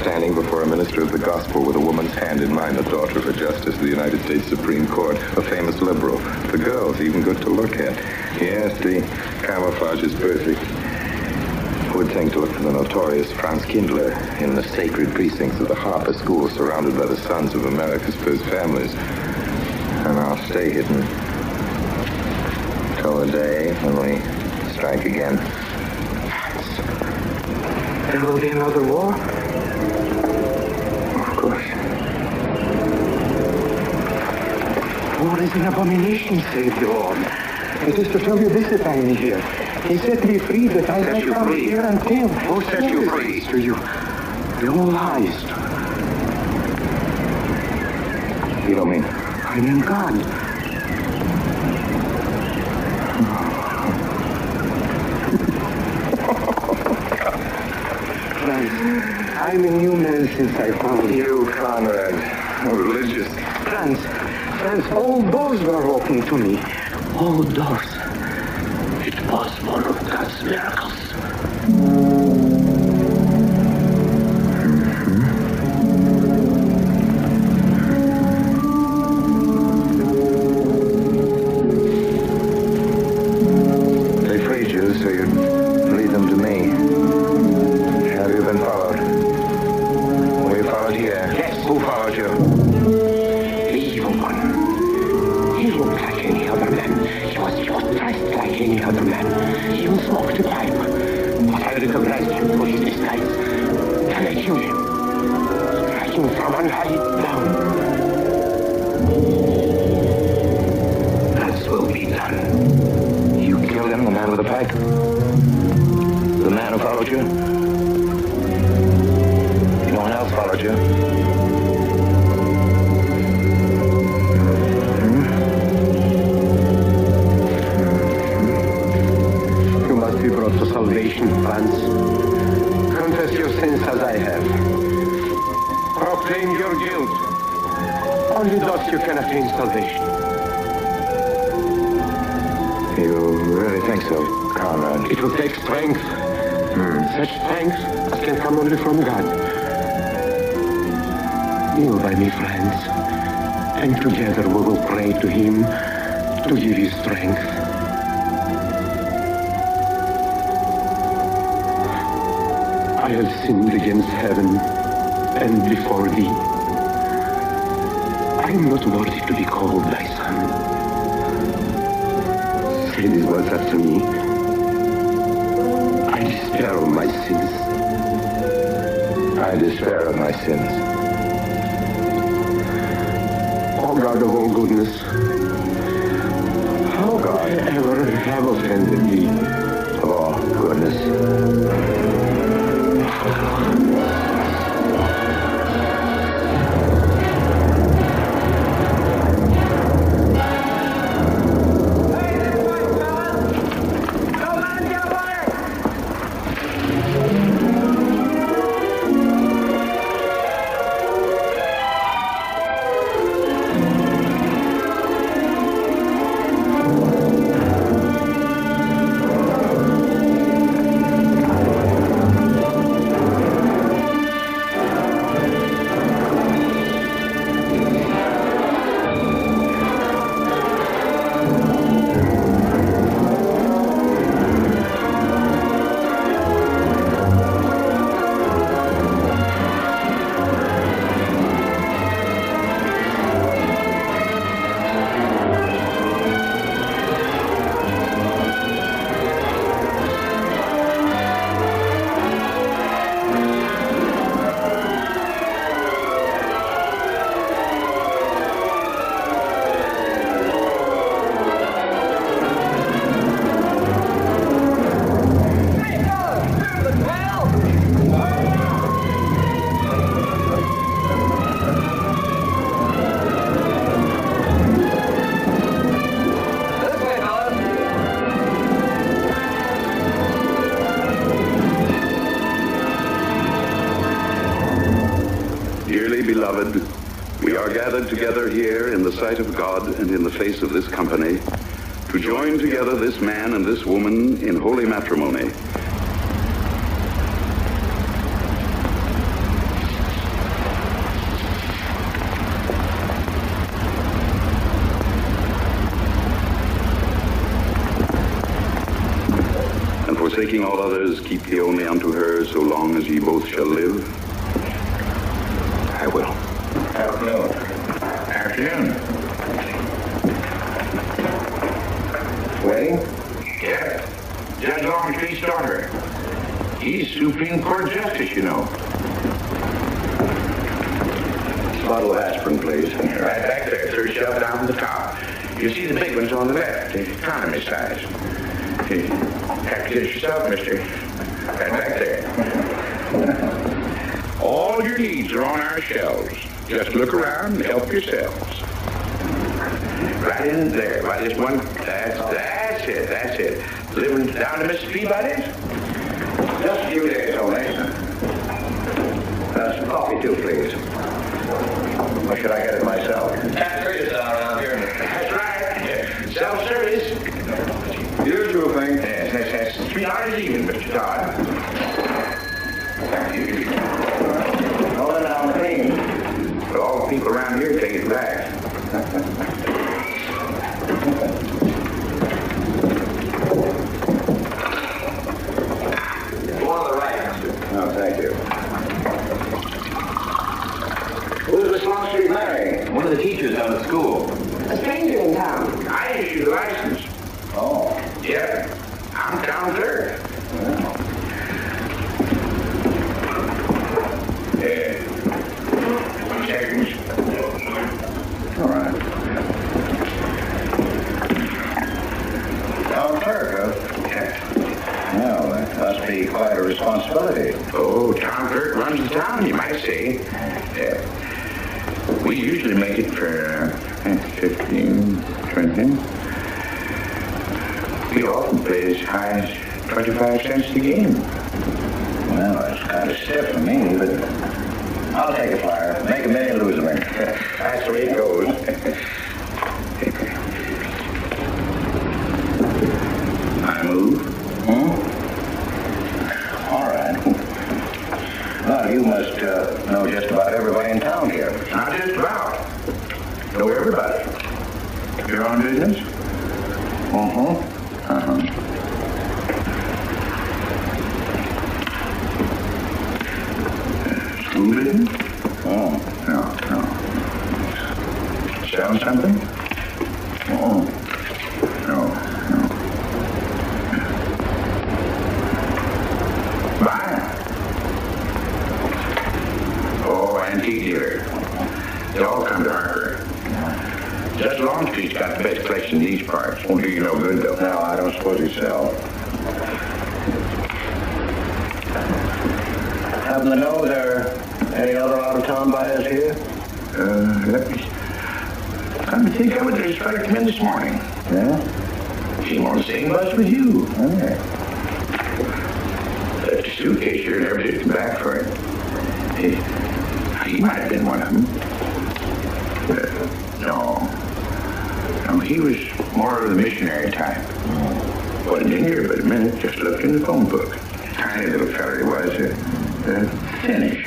Standing before a minister of the gospel with a woman's hand in mine, the daughter of a justice of the United States Supreme Court, a famous liberal. The girl's even good to look at. Yes, the camouflage is perfect. Who would think to look for the notorious Franz Kindler in the sacred precincts of the Harper School, surrounded by the sons of America's first families? And I'll stay hidden till the day when we strike again. There will be another war? Of course. War is an abomination, said the Lord. It is to tell you this that I am here. He set me free that I might come here and tell. Who set you free? To you. They all lies. You don't mean... I mean God. Franz, I'm a new man since I found you. You, Conrad, religious. Franz, all doors were open to me. All doors. It was one of God's miracles. So you'd lead them to me. Have you been followed? Were you followed here? Yes. Who followed you? The evil one. He looked like any other man. He was dressed like any other man. He even smoked a pipe. But I recognized him for his disguise. And I killed him. Striking from on high down. That will be done. You killed him, the man with the pipe? The man who followed you? No one else followed you? You must be brought to salvation, Vance. Confess your sins as I have. Proclaim your guilt. Only thus you can attain salvation. You really think so, Conrad? It will take strength. Such strength as can come only from God. Kneel by me, friends, and together we will pray to him to give you strength. I have sinned against heaven and before thee. I am not worthy to be called thy son. Say these words after me. I despair of my sins. I despair of my sins. O God of all goodness, how could I ever have offended thee? Of all goodness. Beloved, we are gathered together here in the sight of God and in the face of this company to join together this man and this woman in holy matrimony. And forsaking all others, keep ye only unto her so long as ye both shall live. I will. Afternoon. Afternoon. Wedding? Yeah. Judge Longstreet's daughter. He's Supreme Court Justice, you know. Bottle of aspirin, please. Right back there, third shelf down from the top. You see the big ones on the left, the economy size. You have to get it yourself, mister. Right back there. All your needs are on our shelves. Just look around and help yourselves. Right in there, by this one. That's it. Living down to Mrs. Peabody's? Just a few days only. Some coffee too, please. Or should I get it myself? Cafeteria's around here. That's right. Self-service. Usual thing. Yes, that's $3 even, Mr. Todd. Thank you. Hold it on clean. But all the people around here take it back. Go on the right. Oh, thank you. Who's Miss Longstreet marrying? One of the teachers down at school. A stranger in town. I issued the license. Oh. Yeah. I'm town clerk. Seconds. All right. Town clerk, huh? Well, that must be quite a responsibility. Oh, town clerk runs the town, you might say. We usually make it for 15, 20. We often play as high as 25 cents a game. Well, that's kind of stiff for me, but I'll take a flyer. Make a million, lose a million. That's the way it goes. I move. All right. Well, you must know just about everybody in town here. Not just about. Know everybody. Your own business? School business? Oh. No. Selling something? Oh. No. Buying? Oh, antique dealer. They all come to Harper. Just Longstreet's got the best collection in these parts. Won't do you no good, though. No, I don't suppose he sell. Happen to know there are any other out-of-town buyers here? Let me... Come to think of it, there's a fella come in this morning. Yeah? Came on the same bus with you. Okay. Left a suitcase here and never did come back for it. He might have been one of them. No, he was more of the missionary type. Wasn't in here but a minute, just looked in the phone book. Tiny little fella he was, thinnish,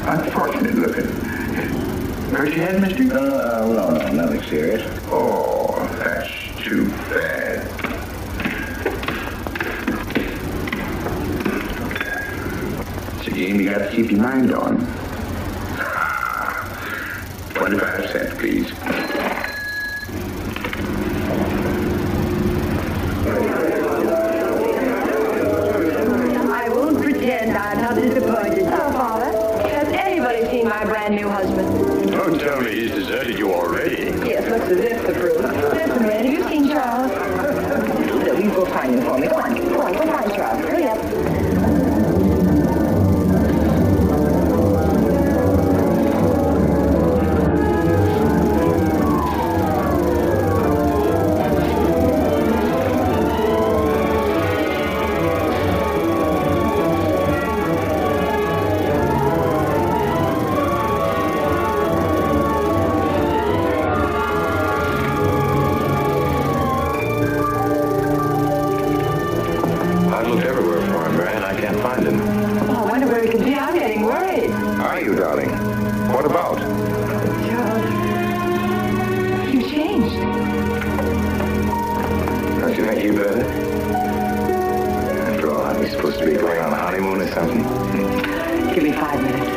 unfortunate looking. Hurt your head, mister? No, nothing serious. Oh, that's too bad. It's a game you got to keep your mind on. 25 cents, please. I won't pretend I'm not disappointed. Oh, Father, has anybody seen my brand new husband? Don't tell me he's deserted you already. Yes, looks as if the proof. Listen, Red, have you seen Charles? So you go find him for me. Go on, go find Charles. Hurry up. Give me 5 minutes.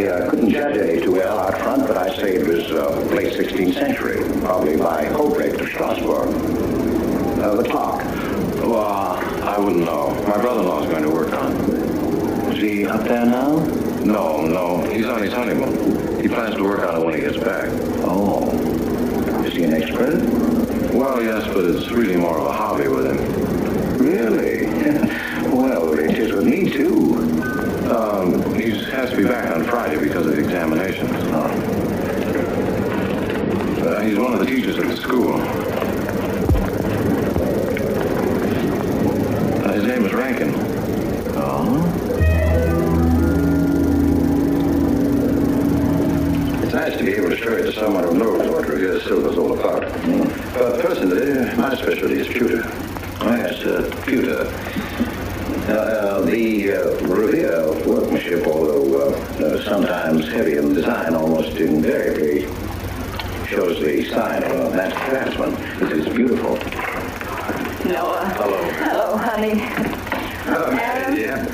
I couldn't judge any too well out front, but I'd say it was late 16th century, probably by Hobrecht of Strasbourg. The clock. Well, I wouldn't know. My brother-in-law's going to work on it. Is he up there now? No. He's on his honeymoon. He plans to work on it when he gets back. Oh. Is he an expert? Well, yes, but it's really more of a hobby with him. Really? Well, it is with me, too. He has to be back on Friday because of the examinations. He's one of the teachers at the school. His name is Rankin. Oh? It's nice to be able to show it to someone who knows what Revere Silver's all about. But personally, my specialty is pewter. Oh, yes, pewter. The Revere workmanship, although sometimes heavy in design, almost invariably shows the sign of a master craftsman. It is beautiful. Noah. Hello. Hello, honey. Hello, Mary, dear.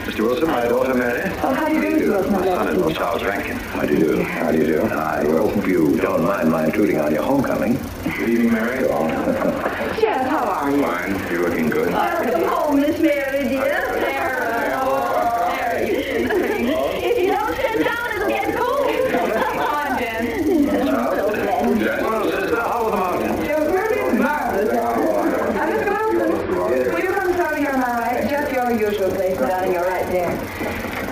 Mr. Wilson, my daughter, Mary. Oh, how do you do, Mr. Wilson? My son-in-law, Charles Rankin. How do you do? How do you do? I hope you don't mind my intruding on your homecoming. Good evening, Mary. Jeff, how are you? Fine. You're looking good. Welcome home, Miss Mary, dear. If you don't sit down, it'll get cold. Come on, Jen. Well, sister, how was the mountain? It was really marvelous. Mr. Wilson, will you come starting on my right? Just your usual place, darling. You're right there.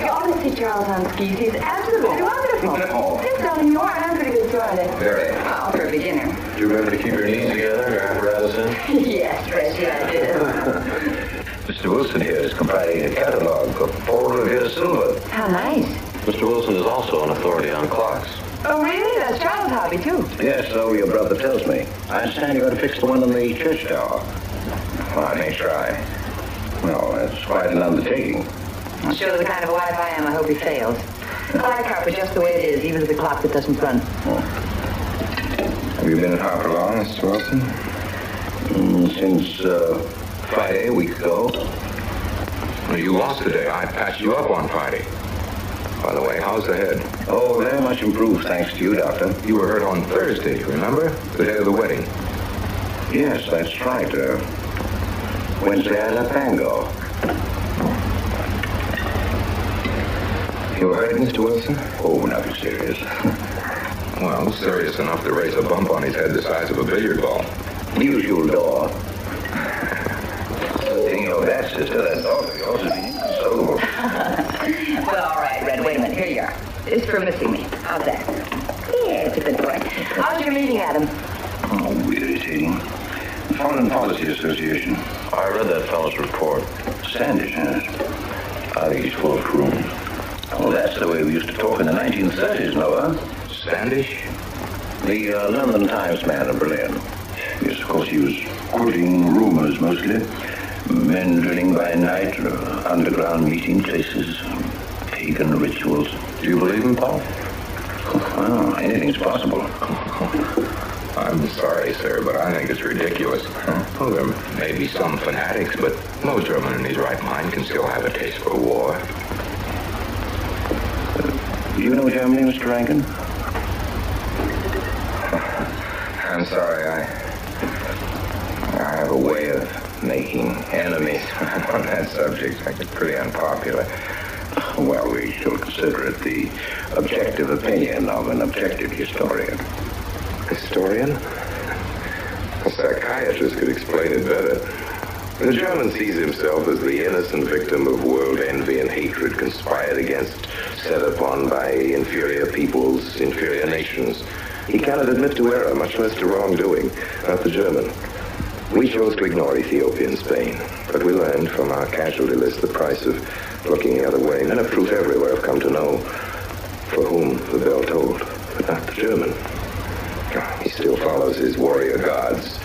You ought to see Charles on skis. He's absolutely wonderful. No. Yes, darling, you are. I'm pretty good at it. Very. Oh, for a beginner. Do you remember to keep your knees together, your apparatus in? Yes, Freshy, I did. Mr. Wilson here is compiling a catalog of Paul Revere Silver. How nice. Mr. Wilson is also an authority on clocks. Oh, really? That's Charles' hobby, too. Yes, so your brother tells me. I understand you're going to fix the one in the church tower. Well, I may try. Well, that's quite an undertaking. I'm sure the kind of wife I am, I hope he fails. I like Harper just the way it is, even with the clock that doesn't run. Have you been at Harper long, Mr. Wilson? Since Friday, a week ago. Well, you lost today. I patched you up on Friday. By the way, how's the head? Oh, very much improved, thanks to you, Doctor. You were hurt on Thursday, remember? The day of the wedding. Yes, that's right. Wednesday I left Bangor. You were hurt, Mr. Wilson? Oh, nothing serious. Well, serious enough to raise a bump on his head the size of a billiard ball. Usual door. Thinking of that, sister, that dog of yours is being inconsolable. Well, all right, Red, wait a minute. Here you are. This is for missing me. How's that? Yeah, it's a good boy. How's your meeting, Adam? Oh, irritating. Foreign Policy Association. I read that fellow's report. Standish, yes. I think he's full of croons. Oh, that's the way we used to talk in the 1930s, Noah. Standish? The London Times man in Berlin. Yes, of course, he was quoting rumors mostly. Men drilling by night, underground meeting places, pagan rituals. Do you believe him, Paul? Well, anything's possible. I'm sorry, sir, but I think it's ridiculous. Well, there may be some fanatics, but no German in his right mind can still have a taste for war. Do you know Germany, Mr. Rankin? I'm sorry, I have a way of making enemies on that subject. It's pretty unpopular. Well, we shall consider it the objective opinion of an objective historian. Historian? A psychiatrist could explain it better. The German sees himself as the innocent victim of world envy and hatred conspired against, set upon by inferior peoples, inferior nations. He cannot admit to error, much less to wrongdoing, not the German. We chose to ignore Ethiopia and Spain, but we learned from our casualty list the price of looking the other way. Men of truth everywhere have come to know for whom the bell tolled, but not the German. He still follows his warrior gods,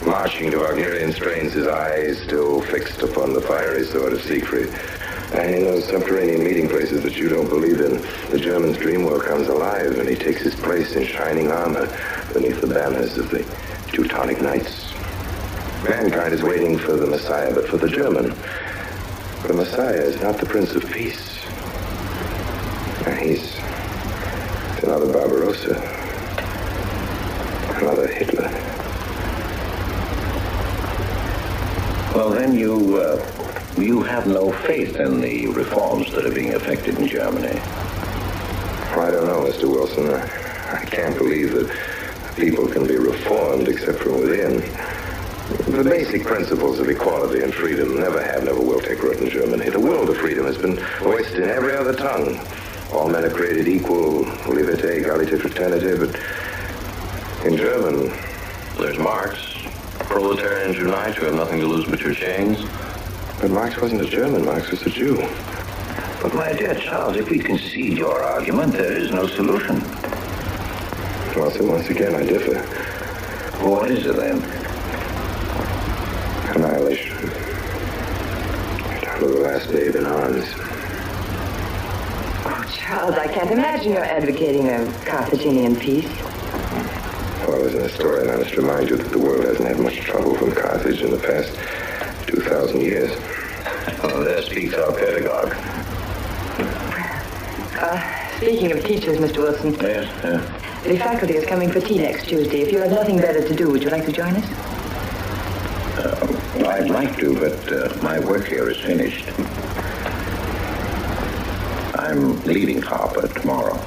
marching to Wagnerian strains, his eyes still fixed upon the fiery sword of Siegfried. And in those subterranean meeting places that you don't believe in, the German's dream world comes alive, and he takes his place in shining armor beneath the banners of the Teutonic Knights. Mankind is waiting for the Messiah, but for the German, the Messiah is not the Prince of Peace. He's another Barbarossa. Another Hitler. Well, then you have no faith in the reforms that are being effected in Germany. I don't know, Mr. Wilson. I can't believe that people can be reformed except from within. The basic principles of equality and freedom never have, never will take root in Germany. The will to freedom has been voiced in every other tongue. All men are created equal, liberté, égalité, fraternité, but in German, there's Marx. Proletarians unite, you have nothing to lose but your chains. But Marx wasn't a German, Marx was a Jew. But my dear Charles, if we concede your argument, there is no solution. Well, so once again, I differ. What is it then? Annihilation. Down to the last babe in arms. Oh, Charles, I can't imagine you're advocating a Carthaginian peace. Well, as an historian, I must remind you that the world hasn't had much trouble from Carthage in the past 2,000 years. Oh, there speaks our pedagogue. Speaking of teachers, Mr. Wilson. Yes, The faculty is coming for tea next Tuesday. If you have nothing better to do, would you like to join us? I'd like to, but my work here is finished. I'm leaving Harper tomorrow.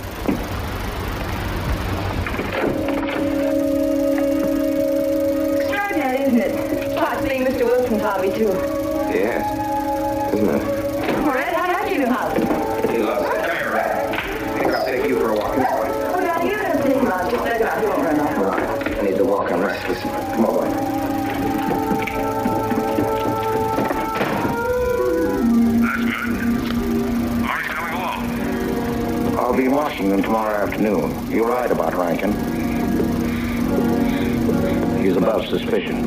Extraordinary, isn't it? Possibly Mr. Wilson's hobby, too. Yes. Isn't it? Red, how much you know how? He loves it. Come here, Red. I think I'll take you for a walk. Come on. Oh, no, you don't take him out. Just let him out. He won't run off. I need to walk. I'm restless. Come on, boy. I'll be in Washington tomorrow afternoon. You're right about Rankin. He's above suspicion.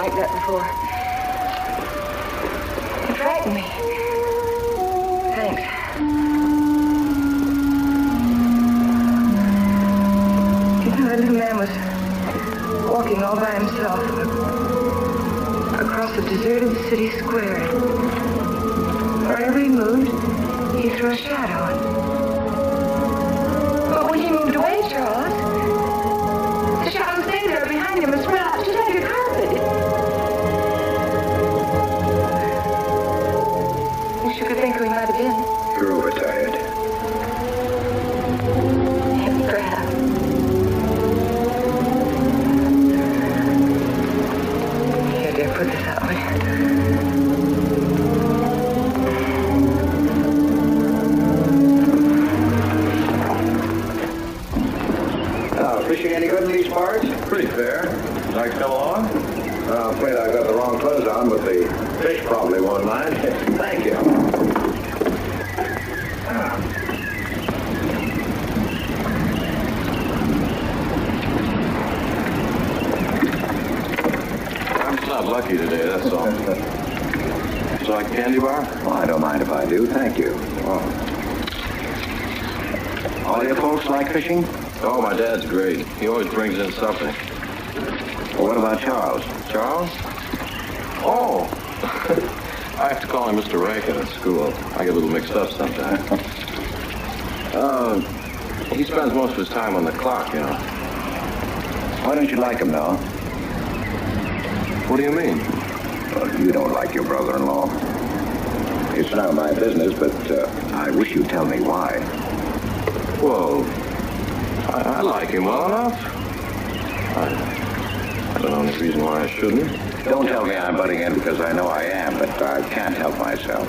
like that before. It frightened me. Thanks. You know, that little man was walking all by himself across the deserted city square. Wherever he moved, he threw a shadow. But when he moved away, Charles, the shadow stayed there behind him and spread out just like a carpet. Wish you could think who he might have been. You're overtired. Perhaps. Here, dear, put this out, will you? Fishing any good in these parts? Pretty fair. Like to come along? I'm afraid I've got the wrong clothes on, but the fish probably won't mind. Thank you. I'm just not lucky today, that's all. Would you like a candy bar? Well, I don't mind if I do. Thank you. Oh. All your folks like fishing? Oh, my dad's great. He always brings in something. Well, what about Charles? Charles? Oh! I have to call him Mr. Rankin at school. I get a little mixed up sometimes. He spends most of his time on the clock, you know. Why don't you like him now? What do you mean? Well, you don't like your brother-in-law. It's not my business, but I wish you'd tell me why. Well, I like him well enough. I don't know any reason why I shouldn't. Don't tell me I'm butting in because I know I am, but I can't help myself.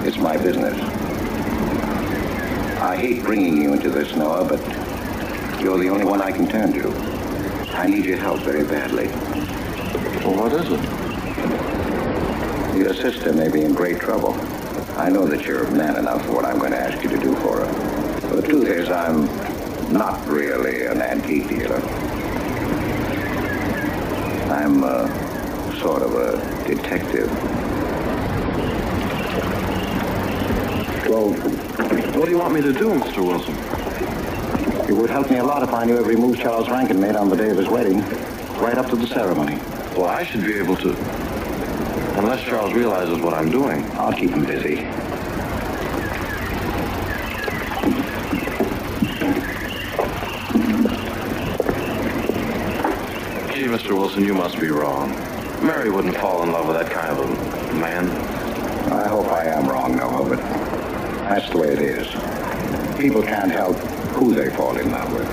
It's my business. I hate bringing you into this, Noah, but you're the only one I can turn to. I need your help very badly. Well, what is it? Your sister may be in great trouble. I know that you're man enough for what I'm going to ask you to do for her. But the truth is, I'm not really an antique dealer. I'm sort of a detective. Well, what do you want me to do, Mr. Wilson? It would help me a lot if I knew every move Charles Rankin made on the day of his wedding, right up to the ceremony. Well, I should be able to. Unless Charles realizes what I'm doing. I'll keep him busy. Gee, Mr. Wilson, you must be wrong. Mary wouldn't fall in love with that kind of a man. I hope I am wrong, Noah, but that's the way it is. People can't help who they fall in love with.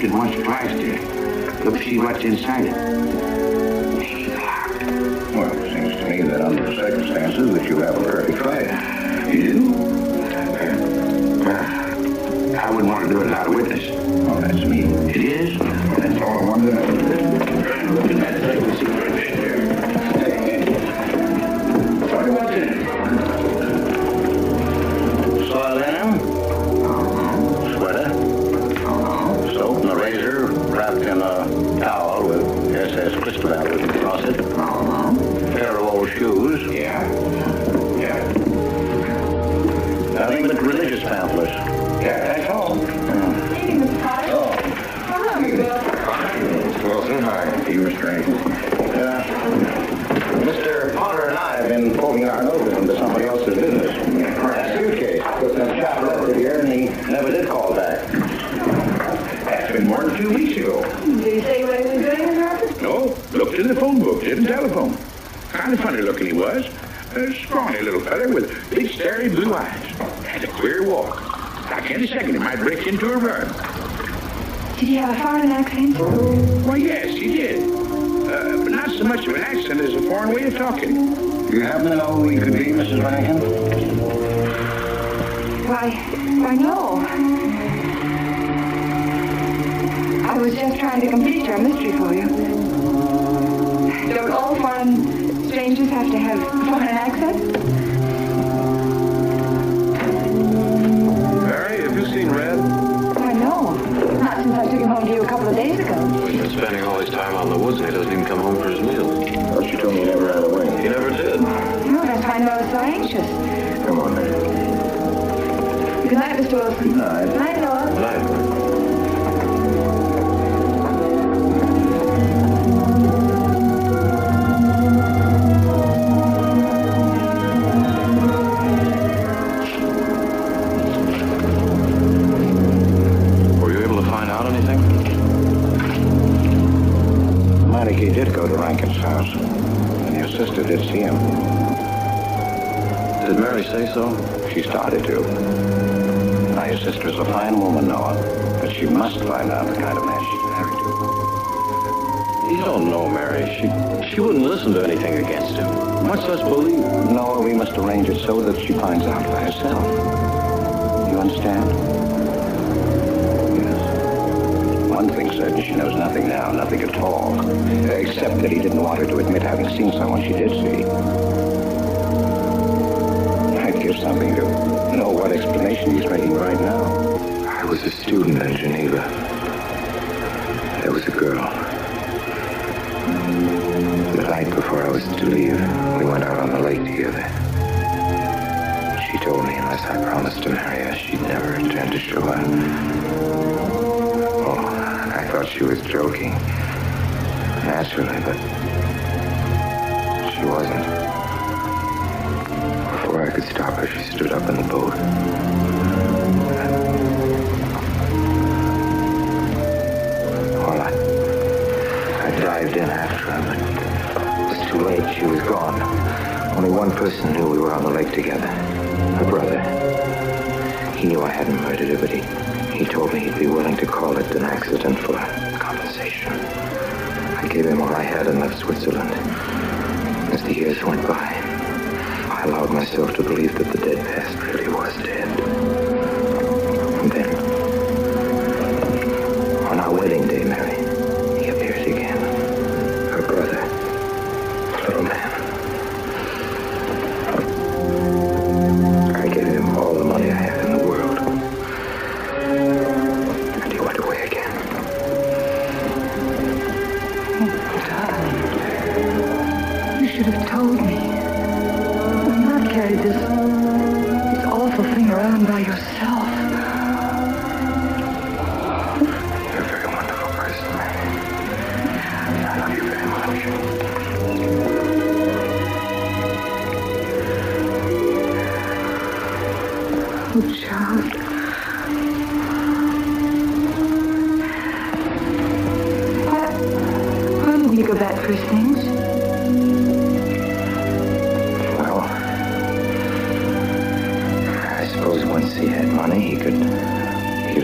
it once or twice to look see what's inside it. Maybe locked. Well, it seems to me that under the circumstances that you haven't already tried it. You do? I wouldn't want to do it without a witness. Oh, that's me. It is? That's all I wanted to know. Look at that thing. See right there. Tell me what's in it. Soil linen. Sweater. Soap and a razor wrapped in a towel with SS crystal written across it. Pair of old shoes. Yeah. Nothing but religious pamphlets. Yeah, that's all. Wilson, hi. You were strange. Mr. Potter and I have been poking our noses into somebody else's business. That suitcase. Put some chap left it here, and he never did call back. That's been more than 2 weeks ago. Did he say what he was doing, Mr. Robert? No, looked in the phone book, didn't telephone. Kind of funny looking he was. A scrawny little fella with big, starry blue eyes. Had a queer walk. Like any second, he might break into a run. Did he have a foreign accent? Why, yes, he did. But not so much of an accent as a foreign way of talking. Do you happen to know who he could be, Mrs. Rankin? Why, no. I was just trying to complete your mystery for you. Don't all foreign strangers have to have foreign accents? Mary, have you seen Red? Why, no. Not since I took him home to you a couple of days ago. He's been spending all his time out in the woods and he doesn't even come home for his meals. Thought you told me he never ran away. He never did. No, that's why I was so anxious. Come on, Mary. Good night, Mr. Wilson. Good night. Good night, Noah. Good night. He did go to Rankin's house, and your sister did see him. Did Mary say so? She started to. Now, your sister's a fine woman, Noah, but she must find out the kind of man she's married to. You don't know Mary. She wouldn't listen to anything against him. Much less believe. Noah, we must arrange it so that she finds out for herself. You understand? One thing's certain, she knows nothing now, nothing at all. Except that he didn't want her to admit having seen someone she did see. I'd give something to know what explanation he's making right now. I was a student in Geneva. There was a girl. The night before I was to leave, we went out on the lake together. She told me unless I promised to marry her, she'd never return to shore. I thought she was joking, naturally, but she wasn't. Before I could stop her, she stood up in the boat. Well, I dived in after her, but it was too late. She was gone. Only one person knew we were on the lake together. Her brother. He knew I hadn't murdered her, but he told me he'd be willing to call it an accident for compensation. I gave him all I had and left Switzerland. As the years went by, I allowed myself to believe that the dead past really was dead. And then, on our wedding day, Mary, he appeared again. Her brother, the little man. I gave him all the money I had in the world. And he went away again. You should have told me. You've not carried this awful thing around by yourself. You're a very wonderful person, Mary. I love you very much. Oh, child. When will you go back for things? Well, I suppose once he had money, he could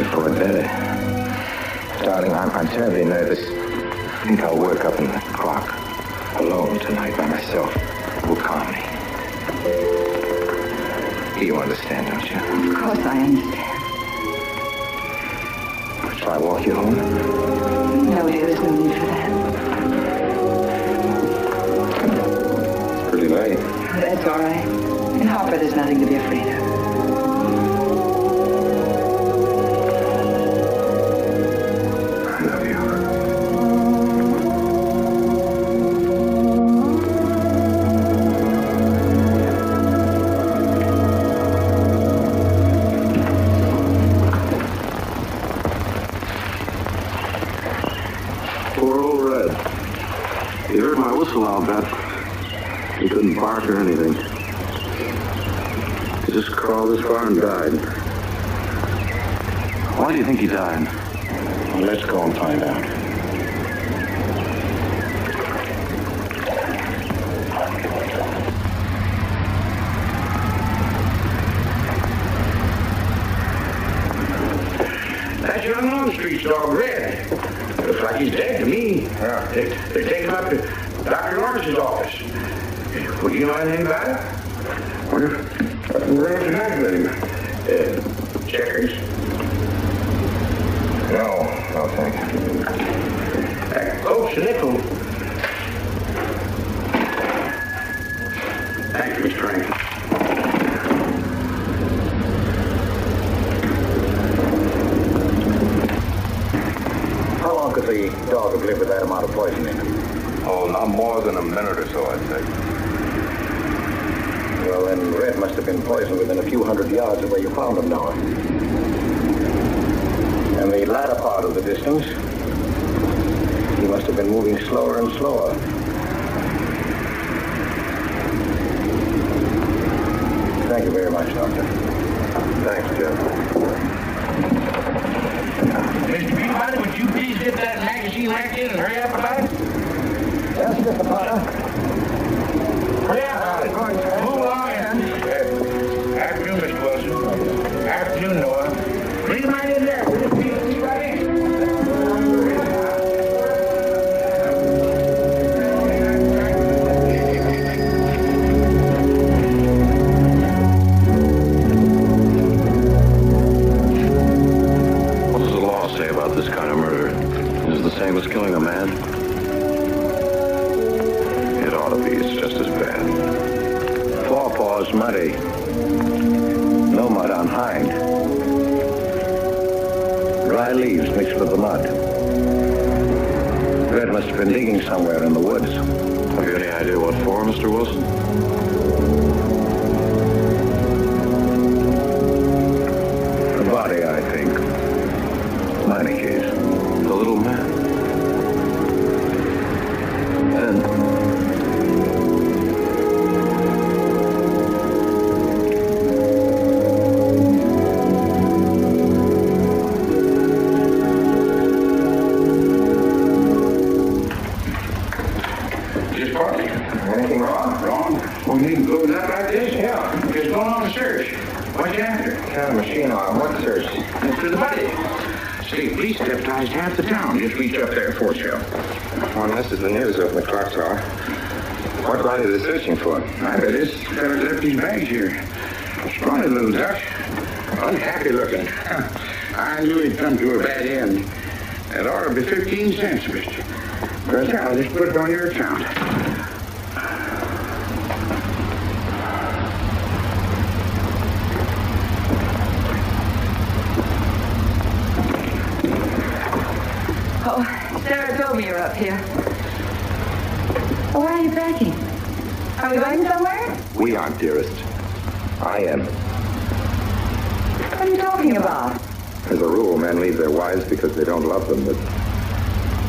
afford better. Darling, I'm terribly nervous. I think I'll work up in the clock. Alone tonight by myself. It will calm me. You understand, don't you? Of course I understand. Shall I walk you home? No, dear, there's no need for that. It's pretty late. That's all right. In Harper, there's nothing to be afraid of. I'll bet. He couldn't bark or anything. He just crawled this far and died. Why do you think he died? Well, let's go and find out. That's young Longstreet's dog, Red. Looks like he's dead to me. Yeah. They're taking him up to Dr. Lawrence's office. Well, do you know anything about it? Wonder if we're tonight with him. Checkers? No, thank you. Coach, nickel. Thank you, Mr. Rankin. How long could the dog have lived with that amount of poison in him? Oh, not more than a minute or so, I'd say. Well, then Red must have been poisoned within a few hundred yards of where you found him, Noah. And the latter part of the distance, he must have been moving slower and slower. Thank you very much, Doctor. Thanks, Jeff. Mr. Peabody, would you please get that magazine racked in and hurry up about it? Yes, Mr. Potter. Hurry up. Move along in. Afternoon, Mr. Wilson. Afternoon, Noah. Bring him right in there. We'll just be right in. What does the law say about this kind of murder? Is it the same as killing a man? It ought to be. It's just as bad. Forepaws muddy. No mud on hind. Dry leaves mixed with the mud. Red must have been digging somewhere in the woods. Have you any idea what for, Mr. Wilson? The body, I think. Minor case. The little man. And Just partly. Anything wrong? Wrong? Well, you can close up like this? Yeah. Just going on a search. What you after? Kind of machine on. What search? That's for the body. State police deputized half the town. Just reached up there for sale. Well, this is the news up in the clock tower. What body are they searching for? I bet this fella left his bags here. Scrawny little duck. Unhappy looking. I knew he'd come to a bad end. That ought to be 15 cents, mister. But I'll just put it on your account. Oh, Sarah told me you're up here. Oh, why are you packing? Are we going somewhere? We aren't, dearest. I am. What are you talking about? As a rule, men leave their wives because they don't love them, but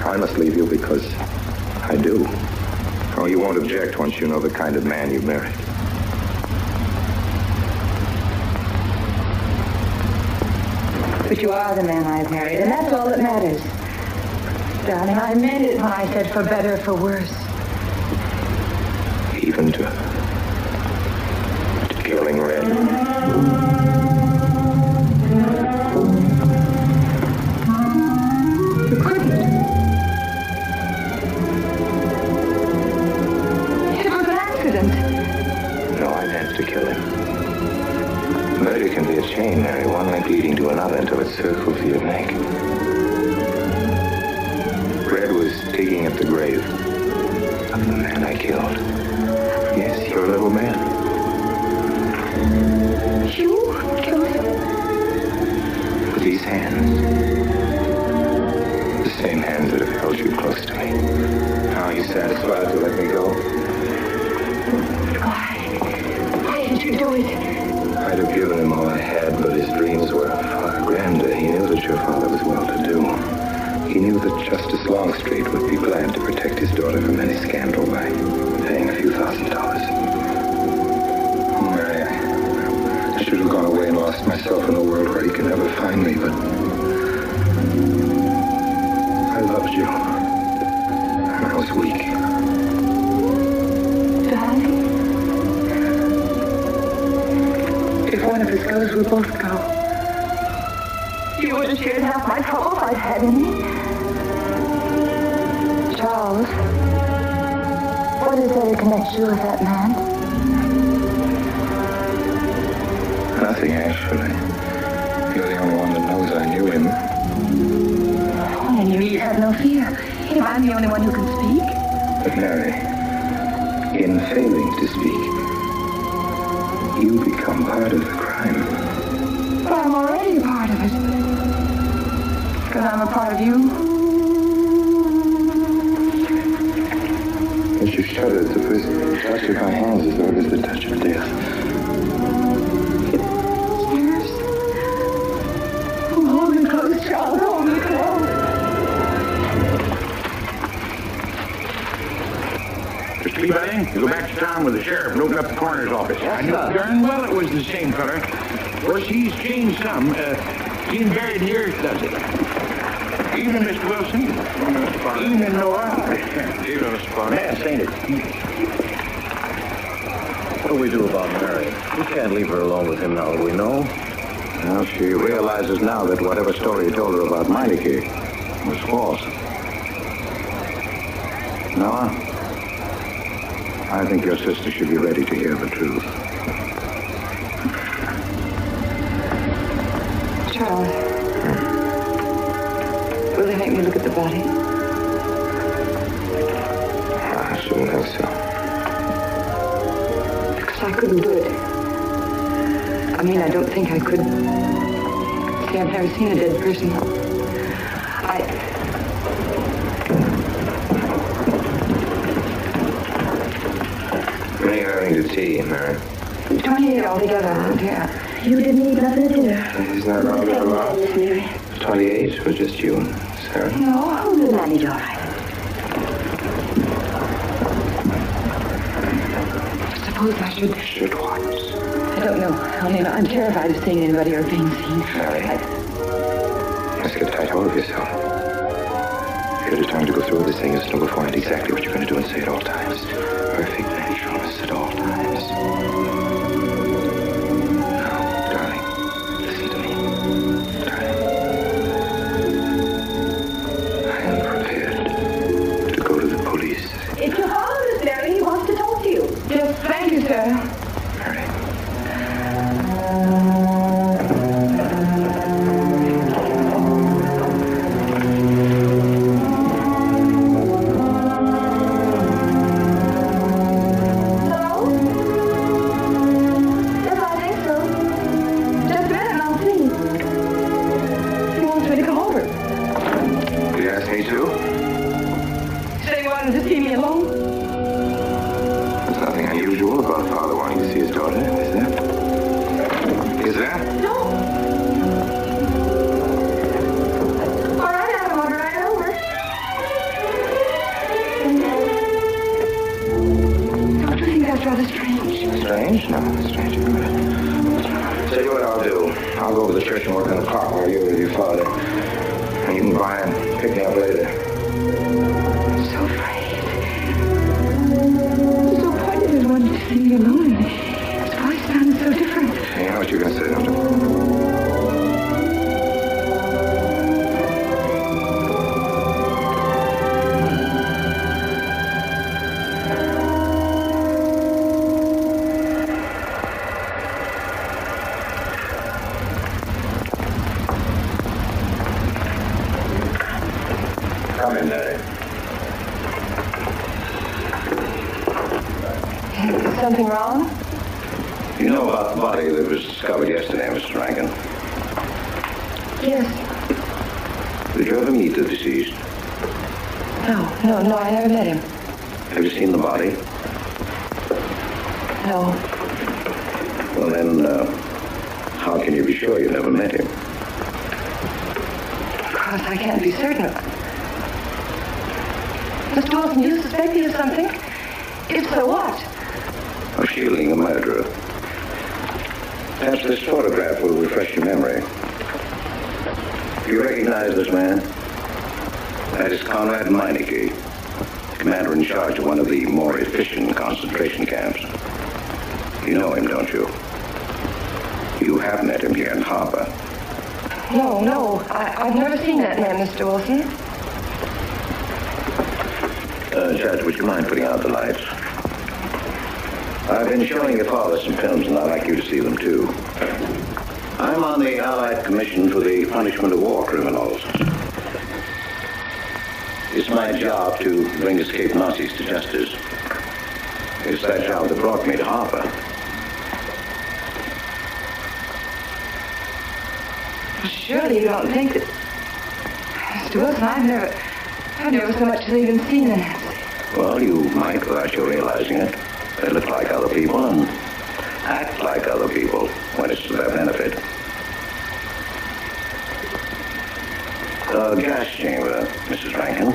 I must leave you because I do. Oh, you won't object once you know the kind of man you've married. But you are the man I've married, and that's all that matters. Darling, I meant it when I said for better or for worse. Even to killing Red. make. Red was digging at the grave of the man I killed. Yes, your little man. You killed him? With these hands. The same hands that have held you close to me. Now are you satisfied to let me go? Why did you do it? I'd have given him all I had, but his dreams were far grander. He knew that your father was well-to-do. He knew that Justice Longstreet would be glad to protect his daughter from any scandal by paying a few $1,000. Oh, Mary, I should have gone away and lost myself in a world where he could never find me, but I loved you. And I was weak. Darling? If one of us goes, we'll both go. You would have shared half my troubles I've had any. Charles, what is there to connect you with that man? Nothing, actually. You're the only one that knows I knew him. Oh, and you need have no fear. If I'm the only one who can speak. But Mary, in failing to speak, you become part of the crime. But I'm already a part of it. Because I'm a part of you. As you shuddered, the first touch of my hands as though it was the touch of death. Yes. Oh, hold me close, Charles. Hold me close. Mr. Peabody, you go back to town with the sheriff and open up the coroner's office. Yes, I knew sir. darn well it was the same feller. Of course, he's changed some. Being buried here does it. Evening, Mr. Wilson. Evening, Noah. Evening, Mr. Barney. Yes, ain't it? What do we do about Mary? We can't leave her alone with him now that we know. Well, she realizes now that whatever story you told her about Meineke was false. Noah, I think your sister should be ready to hear the truth. Charles. Will they make me look at the body? I shouldn't think so. Because I couldn't do it. I mean, I don't think I could. See, I've never seen a dead person. Bring everything to tea, Mary. 28 altogether, dear. You didn't eat nothing at dinner. Isn't that wrong, Grandma? 28 was just you and Sarah. No, we'll manage all right. Suppose I should... Should what? I don't know. I mean, I'm terrified of seeing anybody or being seen. Mary, let's get a tight hold of yourself. If you're determined to go through with this thing, you'll know beforehand exactly what you're going to do and say at all times. Perfect naturalness at all times. Now, darling, listen to me. Darling. I am prepared to go to the police. It's your father, Miss Mary. He wants to talk to you. Yes, thank you, sir. Come in, Daddy. Is something wrong? You know about the body that was discovered yesterday, Mr. Rankin? Yes. Did you ever meet the deceased? No, I never met him. Have you seen the body? No. Well, then, how can you be sure you never met him? Because I can't be certain. Mr. Wilson, you suspect me of something? If so, what? Of shielding a murderer. Perhaps this photograph will refresh your memory. Do you recognize this man? That is Conrad Meineke, commander in charge of one of the more efficient concentration camps. You know him, don't you? You have met him here in Harbor. No, I've never seen that man, Mr. Wilson. Judge, would you mind putting out the lights? I've been showing your father some films, and I'd like you to see them, too. I'm on the Allied Commission for the Punishment of War Criminals. It's my job to bring escaped Nazis to justice. It's that job that brought me to Harper. Surely you don't think that... Mr. Wilson, I've never so much as even seen a Nazi. Well, you might without you realizing it. They look like other people and act like other people when it's to their benefit. The gas chamber, Mrs. Rankin.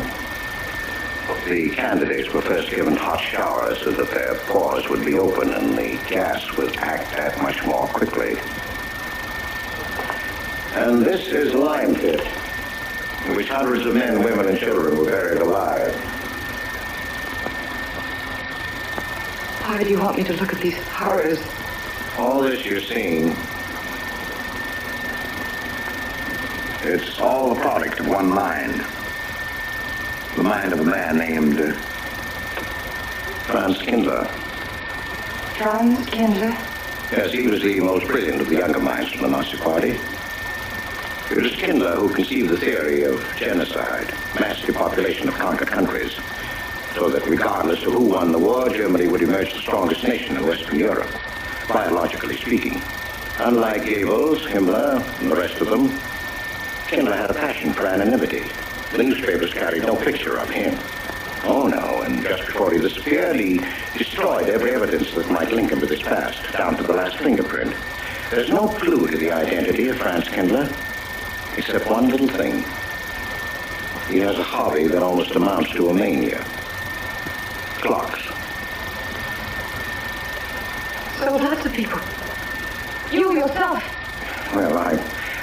The candidates were first given hot showers so that their pores would be open and the gas would act that much more quickly. And this is a lime pit, in which hundreds of men, women, and children were buried alive. Why do you want me to look at these horrors? All this you're seeing, it's all the product of one mind. The mind of a man named Franz Kindler. Franz Kindler? Yes, he was the most brilliant of the younger minds from the Nazi Party. It was Kindler who conceived the theory of genocide, mass depopulation of conquered countries, so that regardless of who won the war, Germany would emerge the strongest nation in Western Europe, biologically speaking. Unlike Goebbels, Himmler, and the rest of them, Kindler had a passion for anonymity. The newspapers carried no picture of him. Oh, no, and just before he disappeared, he destroyed every evidence that might link him with his past, down to the last fingerprint. There's no clue to the identity of Franz Kindler, except one little thing. He has a hobby that almost amounts to a mania. Clocks. So lots of people. You yourself. Well,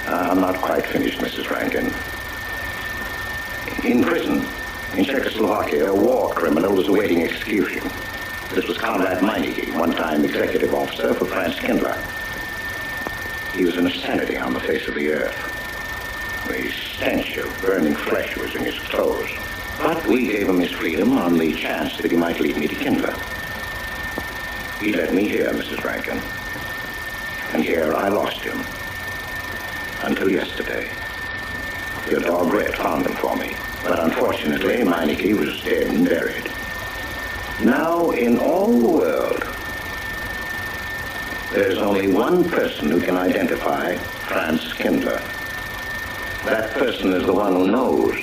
I'm not quite finished, Mrs. Rankin. In prison, in Czechoslovakia, a war criminal was awaiting execution. This was Conrad Meineke, one-time executive officer for Franz Kindler. He was an obscenity on the face of the earth. The stench of burning flesh was in his clothes. But we gave him his freedom on the chance that he might lead me to Kindler. He led me here, Mrs. Rankin. And here I lost him. Until yesterday. Your dog Red found him for me. But unfortunately, Meineke was dead and buried. Now, in all the world, there's only one person who can identify Franz Kindler. That person is the one who knows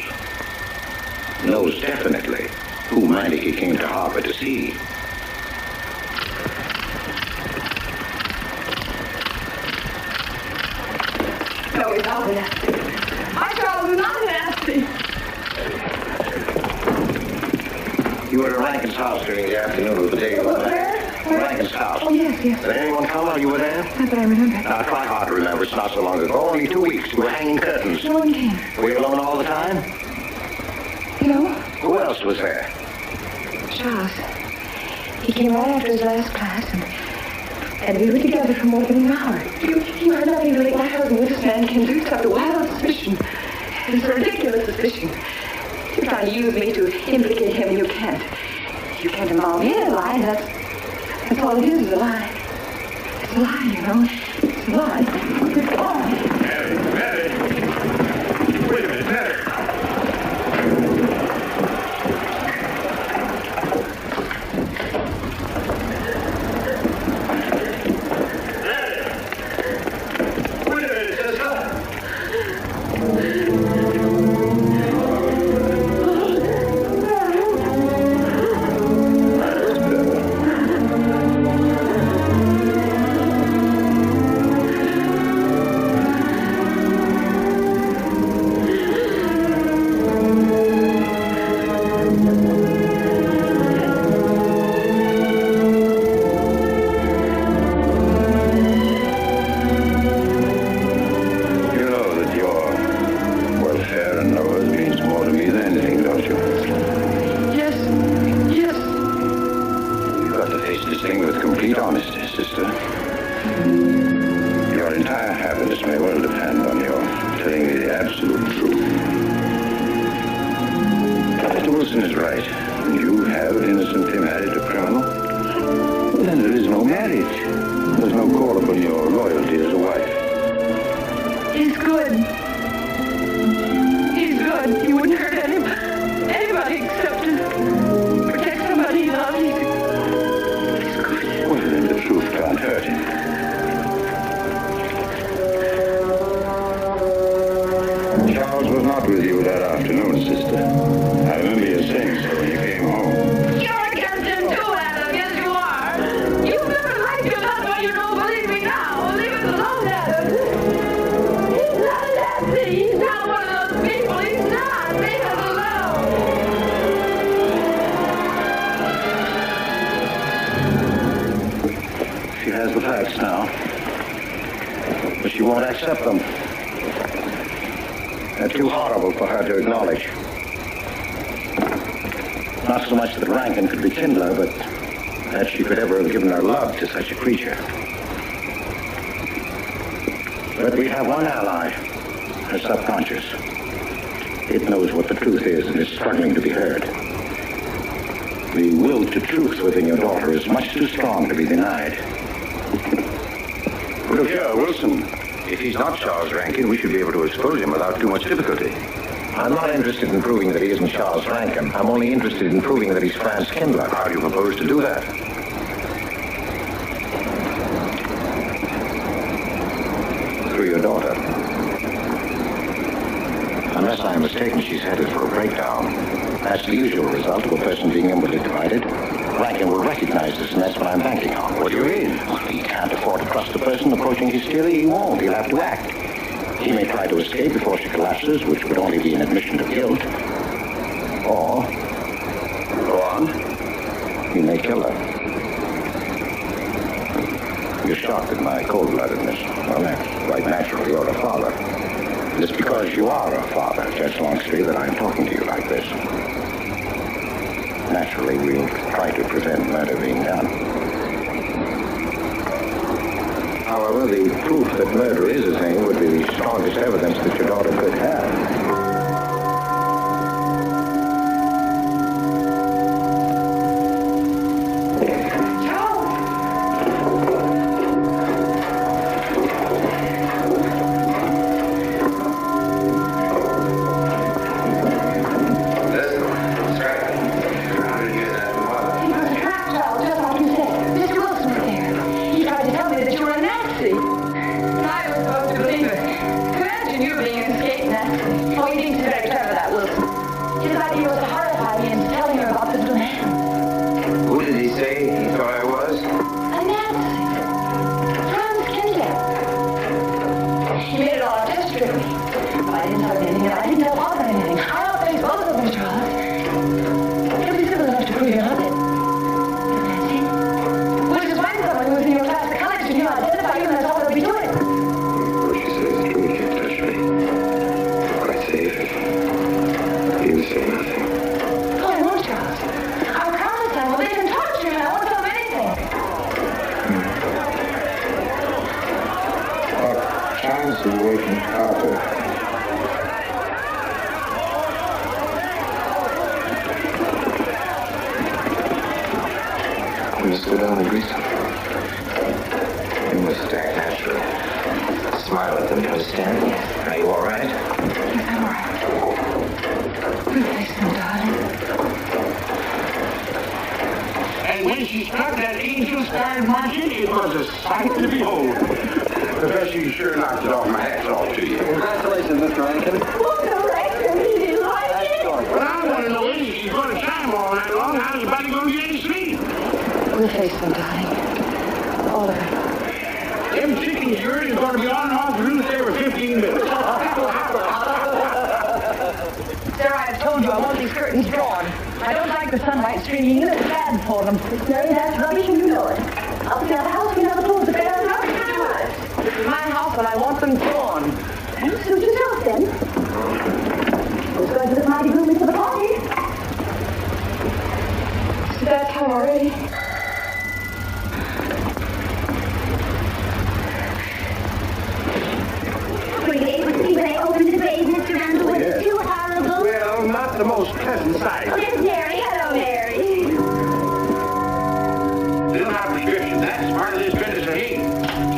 definitely who Meineke came to Harvard to see. No, he's not nasty. My Charles is not nasty. You were at Rankin's house during the afternoon of the day you were there. Rankin's house. Oh, yes. Did anyone come while you were there? Not that I remember. Now, try hard to remember. It's not so long ago. Only 2 weeks. You were hanging curtains. No one came. Were you alone all the time? No. Who else was there? Charles. He came right after his last class, and we were together for more than an hour. You had nothing to link my husband with this man, Kindler, except a wild suspicion. It's a ridiculous suspicion. You're trying to use me to implicate him, and you can't. You can't involve me in a lie. That's all it is a lie. It's a lie, you know. It's a lie. It's a lie. Mary. Wait a minute, Mary. Mr. Wilson is right. And you have innocently married a criminal. Well, then there is no marriage. There's no call upon your loyalty as a wife. He's good. He's good. He wouldn't hurt anybody except to protect somebody he loves. He's good. Well, then the truth can't hurt him. Charles was not with you that afternoon, sister. I remember you saying so when you came home. You're against him too, Adam. Yes, you are. You've never liked him. That's why you don't believe me now. Leave it alone, Adam. He's not nasty. He's not one of those people. He's not. Leave him alone. She has the facts now. But she won't accept them. They're too horrible for her to acknowledge. Not so much that Rankin could be kindler, but that she could ever have given her love to such a creature. But we have one ally, her subconscious. It knows what the truth is and is struggling to be heard. The will to truth within your daughter is much too strong to be denied. Look here, Wilson. If he's not Charles Rankin, we should be able to expose him without too much difficulty. I'm not interested in proving that he isn't Charles Rankin. I'm only interested in proving that he's Franz Kindler. How do you propose to do that? Through your daughter. Unless I am mistaken, she's headed for a breakdown. That's the usual result of a person being inwardly divided. Rankin will recognize this, and that's what I'm banking on. What do you mean? Well, he can't afford to trust a person approaching hysteria. He won't. He'll have to act. He may try to escape before she collapses, which would only be an admission of guilt. Or... Go on. He may kill her. You're shocked at my cold-bloodedness. Well, that's quite natural. You're a father. And it's because you are a father, Judge Longstreet, that I'm talking to you like this. Naturally, we'll try to prevent murder being done. However, the proof that murder is a thing would be the strongest evidence that your daughter could have. not the most pleasant sight. There's Mary. Hello, Mary. Fill out prescription. That's part of this business of heat.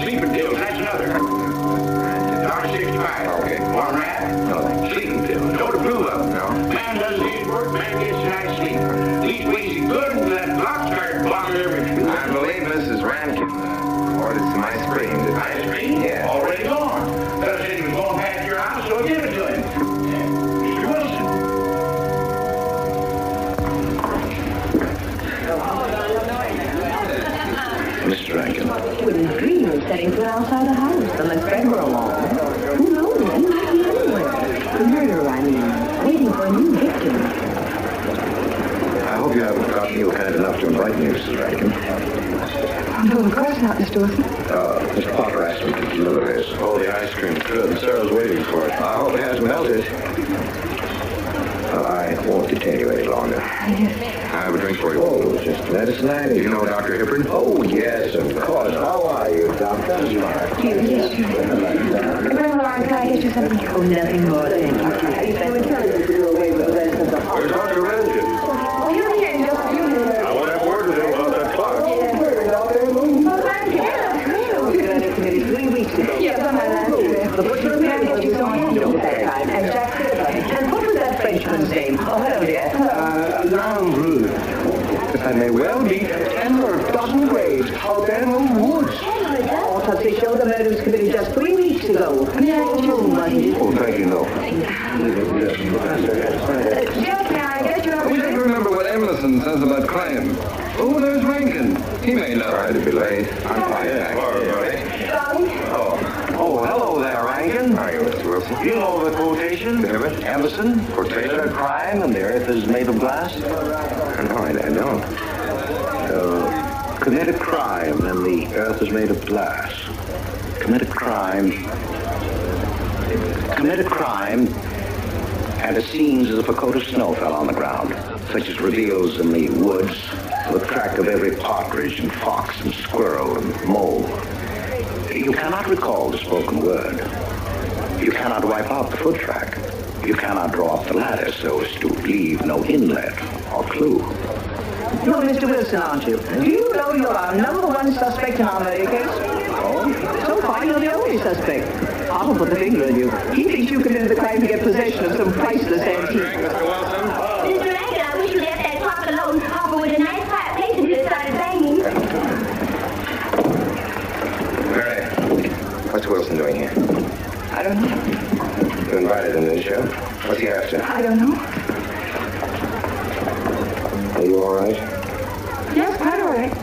Sleeping pills, that's another. $1.65. Okay. Warm rat? No. Sleeping pills. Don't approve of them. No. Man doesn't need work, man gets a nice sleep. Least wheezy good, and that Lockhart blocker everything. I believe Mrs. Rankin ordered some ice cream. Ice cream? Yeah. Already gone. Fellow said he was going past your house, so I give it to him. Mr. Wilson. Mr. Rankin. Wouldn't dream of setting foot outside the house unless Fred were along. Who knows? He might be anywhere. The murderer, I mean. Waiting for a new victim. I hope you haven't forgotten you were kind enough to invite me, Mrs. Rankin. No, of course not, Mr. Wilson. Mr. Potter asked me to deliver this. Oh, the ice cream's good, and Sarah's waiting for it. I hope it hasn't melted. I won't detain you any longer. Yes. I have a drink for you. Oh, just medicine I need. You know Dr. Hippern? Oh, yes, of course. How are you, Doctor? Yes, sure. Well, can I get you something? Oh, nothing more, thank you. Where's Dr. Rankin? Oh, you're here in just a few minutes. I want to have word with him about that clock. Oh, I'm here. We got it committed 3 weeks ago. Yes, on my last trip. The butcher man got you some handles at that time, and Jack Silver. And what was that Frenchman's name? Oh, hello, dear. L'Angle. That may well be 10 or a dozen graves out there in the woods. Oh, but they showed the murder was committed just 3 weeks ago. May I get your room, wasn't it? Oh, thank you, no. Jeff, may I get your We don't remember what Emerson says about crime. Oh, there's Rankin. He may know. Sorry to be late. I'm fine, thanks. Oh, hello there, Rankin. How are you, Mr. Wilson? You know the quotation? Emerson, portrait of crime, and the earth is made of glass? No, I don't. Commit a crime, and the earth is made of glass. Commit a crime, and it seems as if a coat of snow fell on the ground, such as reveals in the woods the track of every partridge and fox and squirrel and mole. You cannot recall the spoken word. You cannot wipe out the foot track. You cannot draw up the ladder so as to leave no inlet or clue. You're Mr. Wilson, aren't you? Do you know you're our #1 suspect in our murder case? Oh? So far, you're the only suspect. I'll put the finger on you. He thinks you committed the crime to get possession of some priceless antique. Mr. Rankin, I wish you left that clock alone. Papa was a nice quiet place until it started banging. Mary, what's Wilson doing here? I don't know. You invited him to the show? What's he after? I don't know. Are you all right? Yes, quite all right.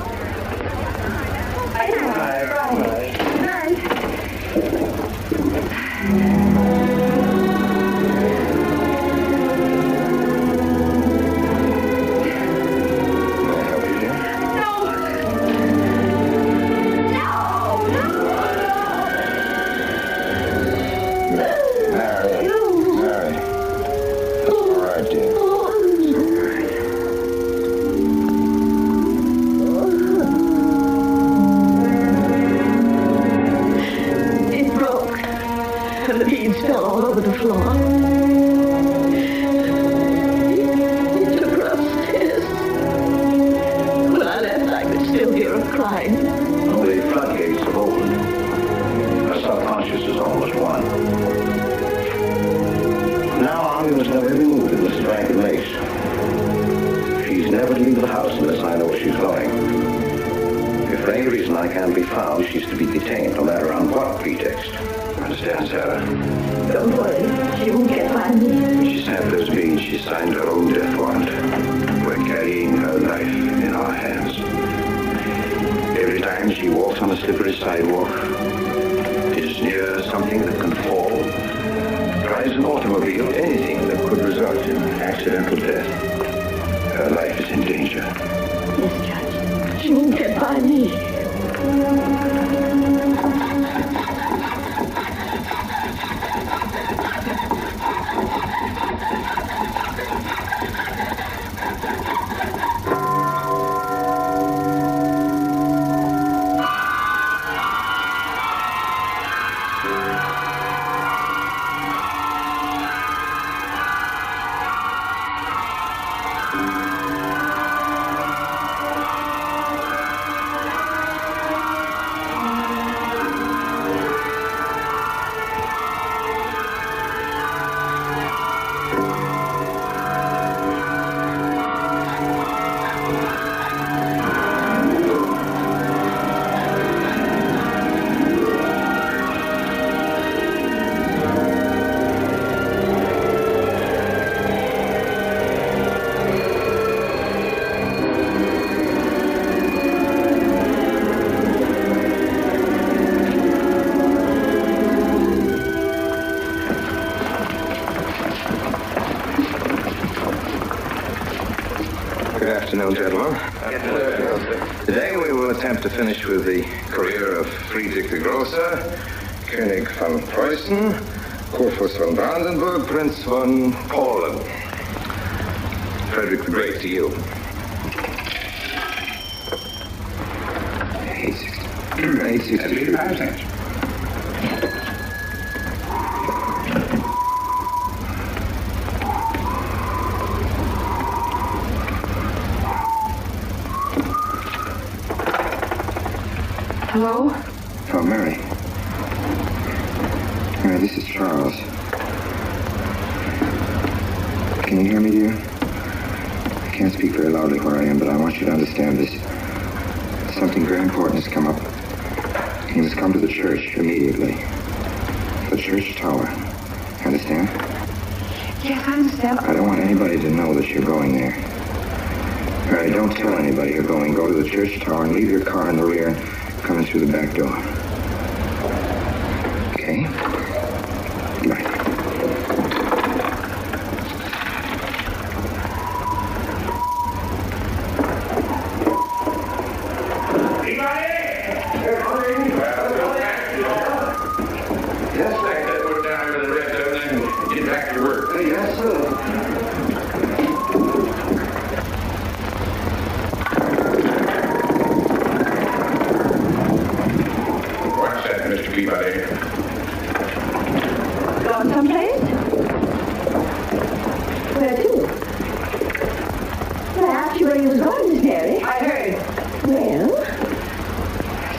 afternoon, gentlemen. Today we will attempt to finish with the career of Friedrich the Grosser, König von Preußen, Kurfürst von Brandenburg, Prince von Poland. Frederick the Great to you. 865 cents. Hello? Oh, Mary. Mary, this is Charles. Can you hear me, dear? I can't speak very loudly where I am, but I want you to understand this. Something very important has come up. You must come to the church immediately. The church tower. Understand? Yes, I understand. I don't want anybody to know that you're going there. Mary, don't tell anybody you're going. Go to the church tower and leave your car in the rear and come in through the back door. Okay? Right. Yes, sir. Put down with the rest of it and get back to work. Yes, sir. What's that, Mr. Peabody? Gone someplace? Where to? Well, I asked you where you was going, Miss Mary. I heard. Well?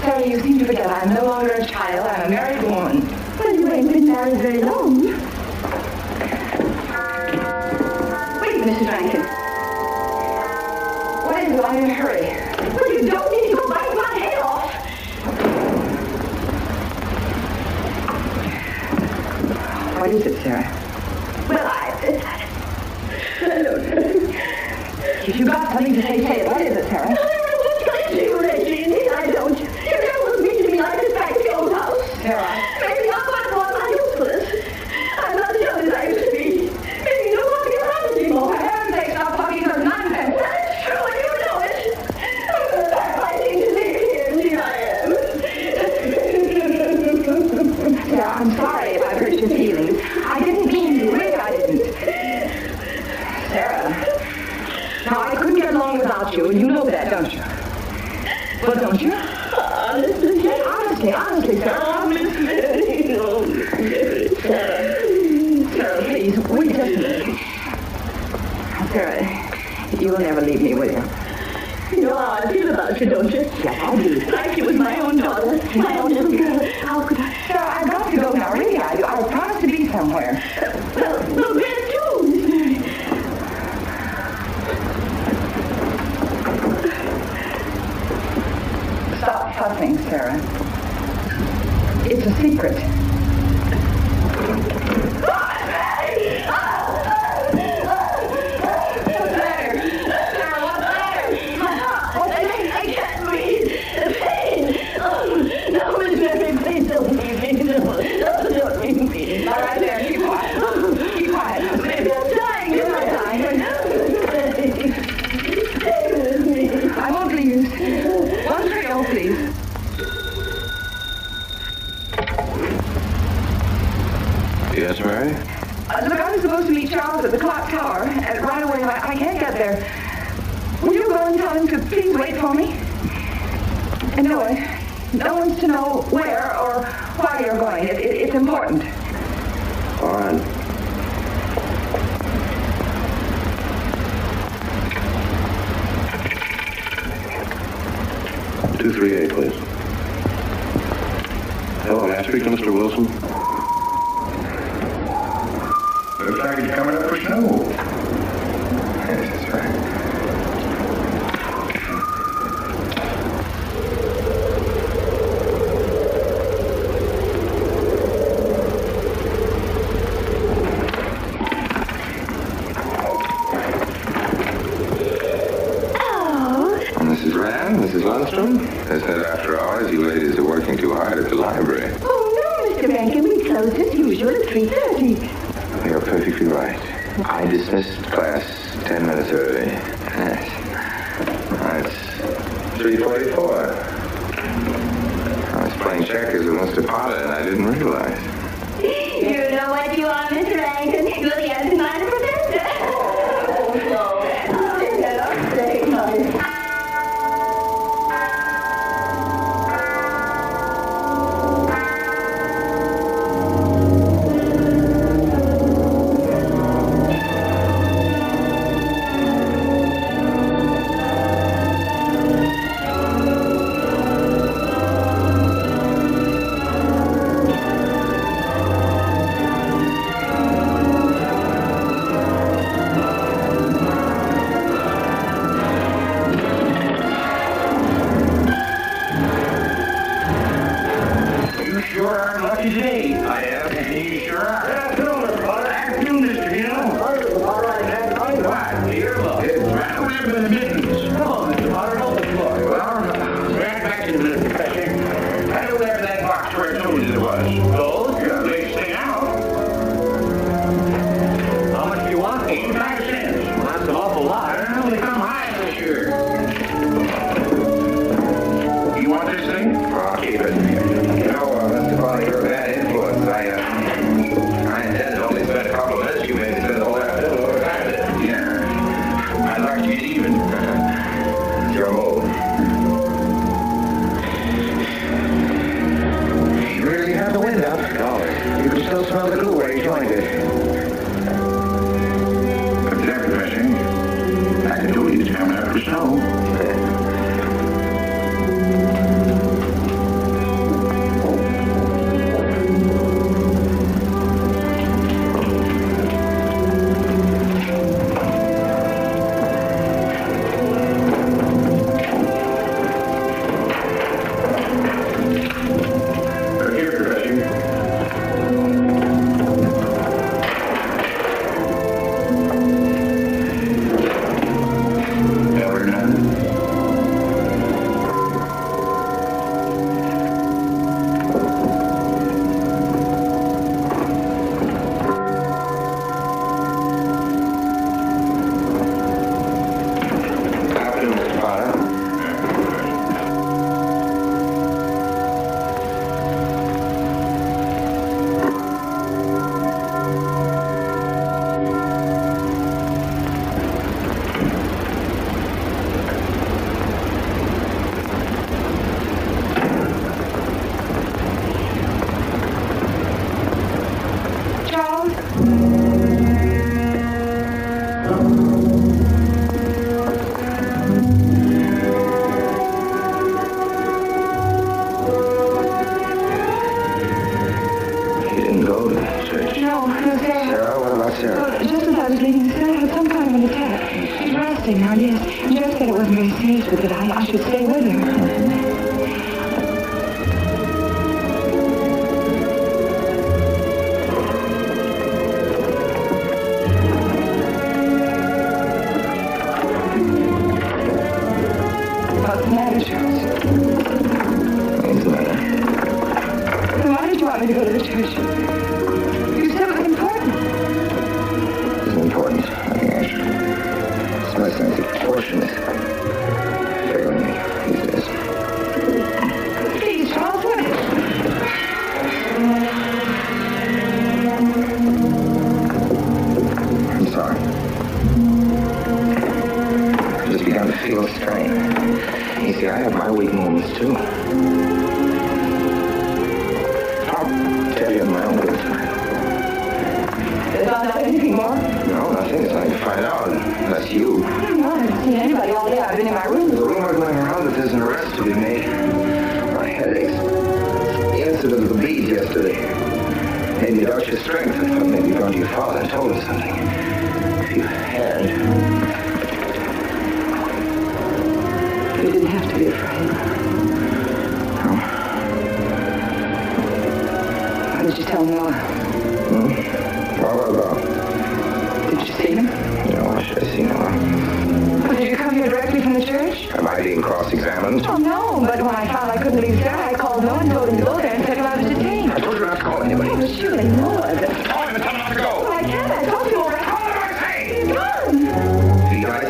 Sarah, you seem to forget I'm no longer a child. I'm a married woman. Well, you ain't been married very long. Wait, Mrs. Rankin. What is it? I'm in a hurry. Well, you don't need to go bite my head off. What is it, Sarah? Well, I don't know. If you got something to say, say it. What is it, Sarah? I don't know what's got you lately, and I don't. You never was mean to me like this back at the old house. Sarah. Maybe not quite what I'm useless. I'm not as young as I used to be. Maybe you don't want to be around anymore. For heaven's sake, stop talking those nonsense. That's true, and you know it. I'm going to start fighting to leave here, and here I am. Sarah, I'm sorry if I've hurt your feelings. I didn't mean to. Really, I didn't. Sarah. Now, I couldn't get along without you, and you know that, don't you? Well, don't you? Honestly, Sarah. Oh, Miss Mary. Oh, Miss Mary. Sarah, please, we just... Sarah, you will never leave me, will you? You know how I feel about you, don't you? Yes, I do. Like you was my own daughter, my own little girl. How could I? Sarah, I've got to go now. Really, I do. I promised to be somewhere. Well, where to, Miss Mary? Stop fussing, Sarah. It's a secret. All right, there. Keep quiet. Keep quiet. Maybe I'm dying. You're not dying. I won't leave you. One trio, please. Yes, Mary? Look, I was supposed to meet Charles at the clock tower. Right away, I can't get there. Will you go and tell him to please wait for me? And no one's to know where or why you're going. It's important. All right. "238, please. Hello, may I speak to Mr. Wilson? Looks like it's coming up for snow. Yes, that's right. Mrs. Lundstrom? I said after hours you ladies are working too hard at the library. Oh, no, Mr. Rankin. We closed as usual at 3:30. You're perfectly right. I dismissed class 10 minutes early. Yes. 344. I was playing checkers with Mr. Potter and I didn't realize. You know what you are, Mr. Langton. Williams is not a professor. Oh, no.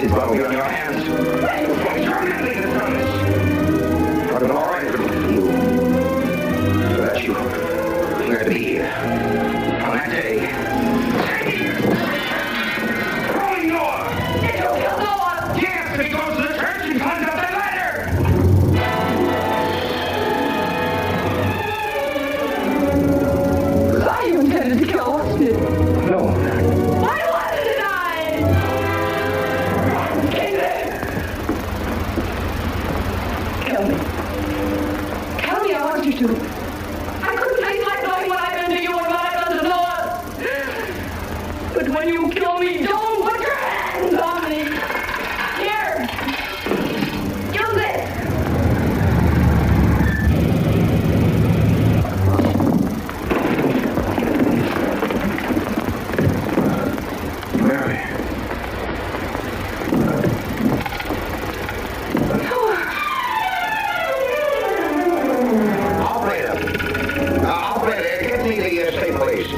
His bottle, get on your hands. Permanently dishonest. kill me. Don't put your hands on me. Here. Do this. Mary. Operator, get me the state police.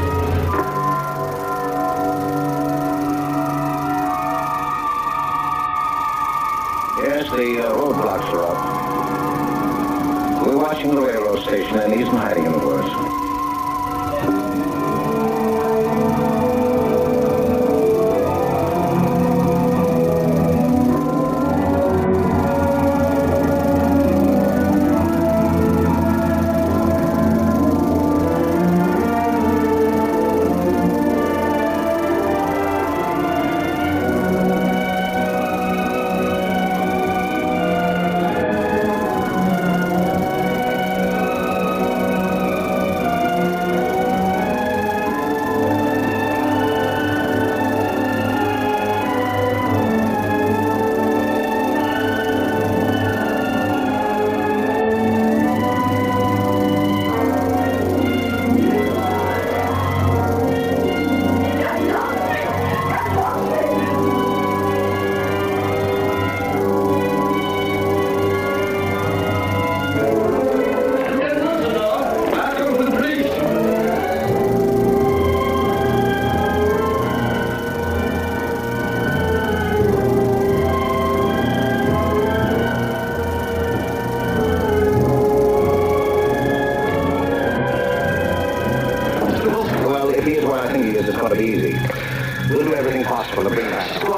Yes, the roadblocks are up. We're watching the railroad station, and he's hiding in the woods.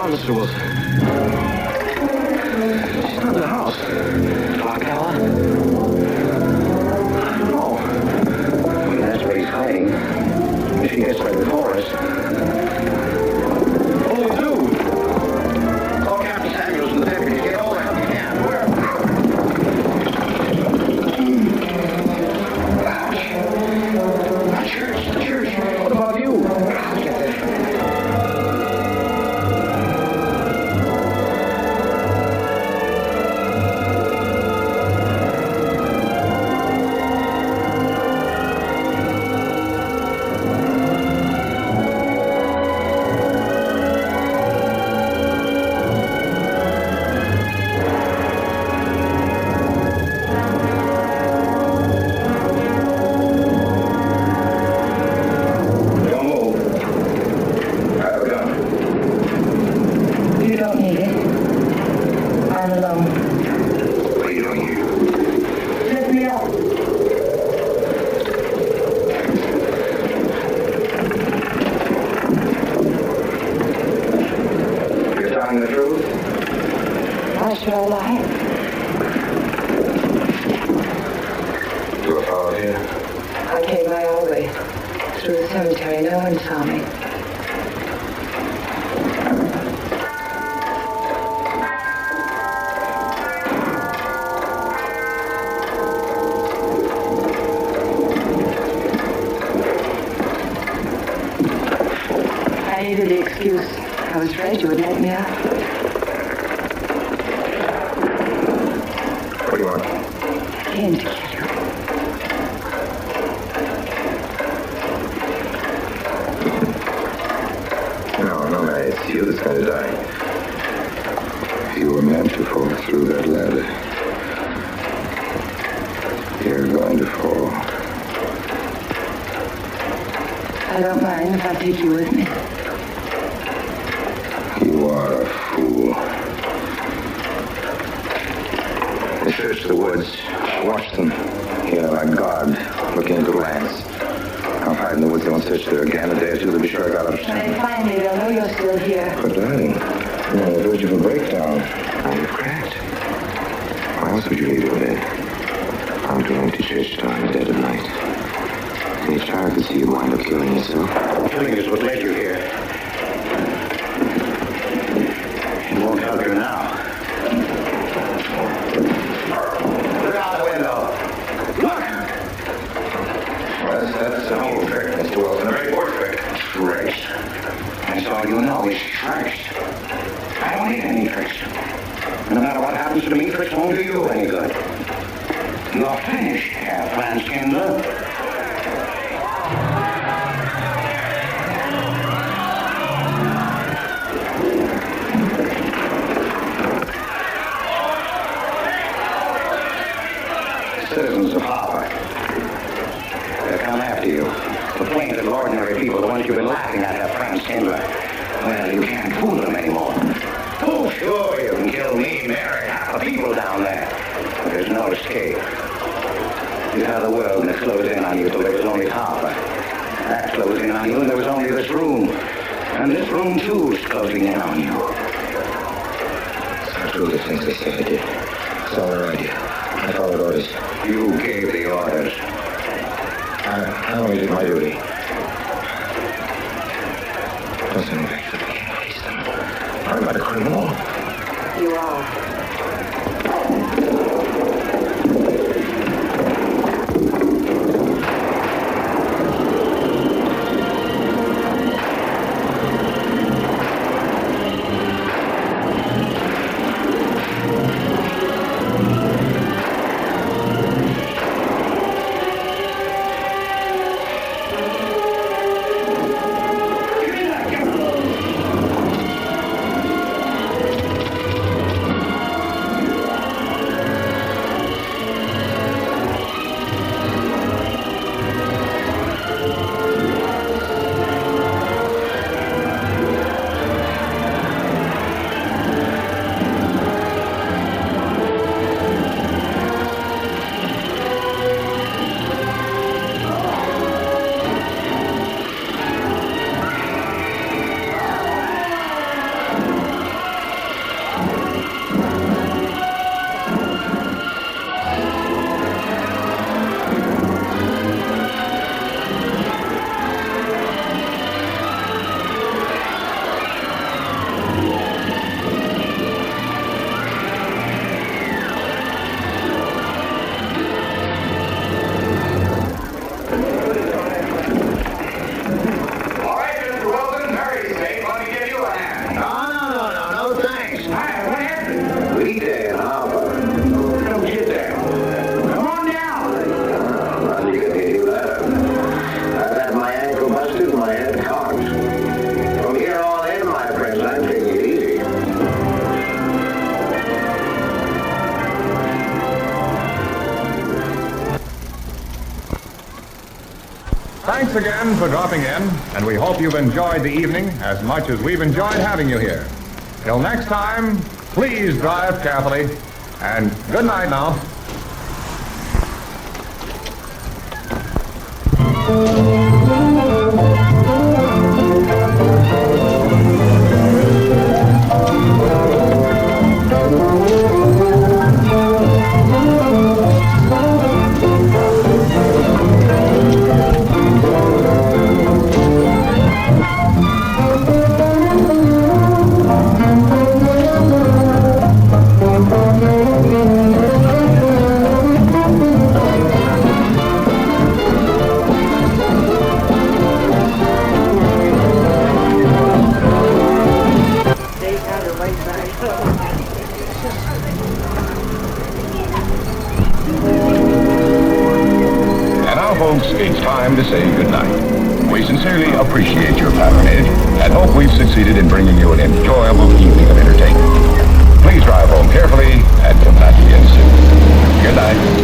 Mr. Wilson. She's not in the house. Ella? No. That's where he's hiding. If he gets right before us. What will we do? Call Captain Samuels and the deputies. Get all the help you can. Where? The church. What about you? I'll get there. all you know is tricks. I don't need any tricks. No matter what happens to me, tricks won't do you any good. You're finished, Herr Franz Kindler. Citizens of Harper, they'll come after you. The plain little ordinary people, the ones you've been laughing at, Herr Franz Kindler. Well, you can't fool them anymore. Oh, sure, you can kill me, Mary, half the people down there. But there's no escape. You have the world and it closed in on you till there was only Harper. That closed in on you and there was only this room. And this room, too, is closing in on you. It's not true, the things they say I did. It's all their idea. I followed orders. You gave the orders. I only did my duty. Don't send me back so they can't face them. I'm not a criminal. You are. Thanks again for dropping in, and we hope you've enjoyed the evening as much as we've enjoyed having you here. Till next time, please drive carefully, and good night now. It's time to say goodnight. We sincerely appreciate your patronage and hope we've succeeded in bringing you an enjoyable evening of entertainment. Please drive home carefully and come back again soon. Good night.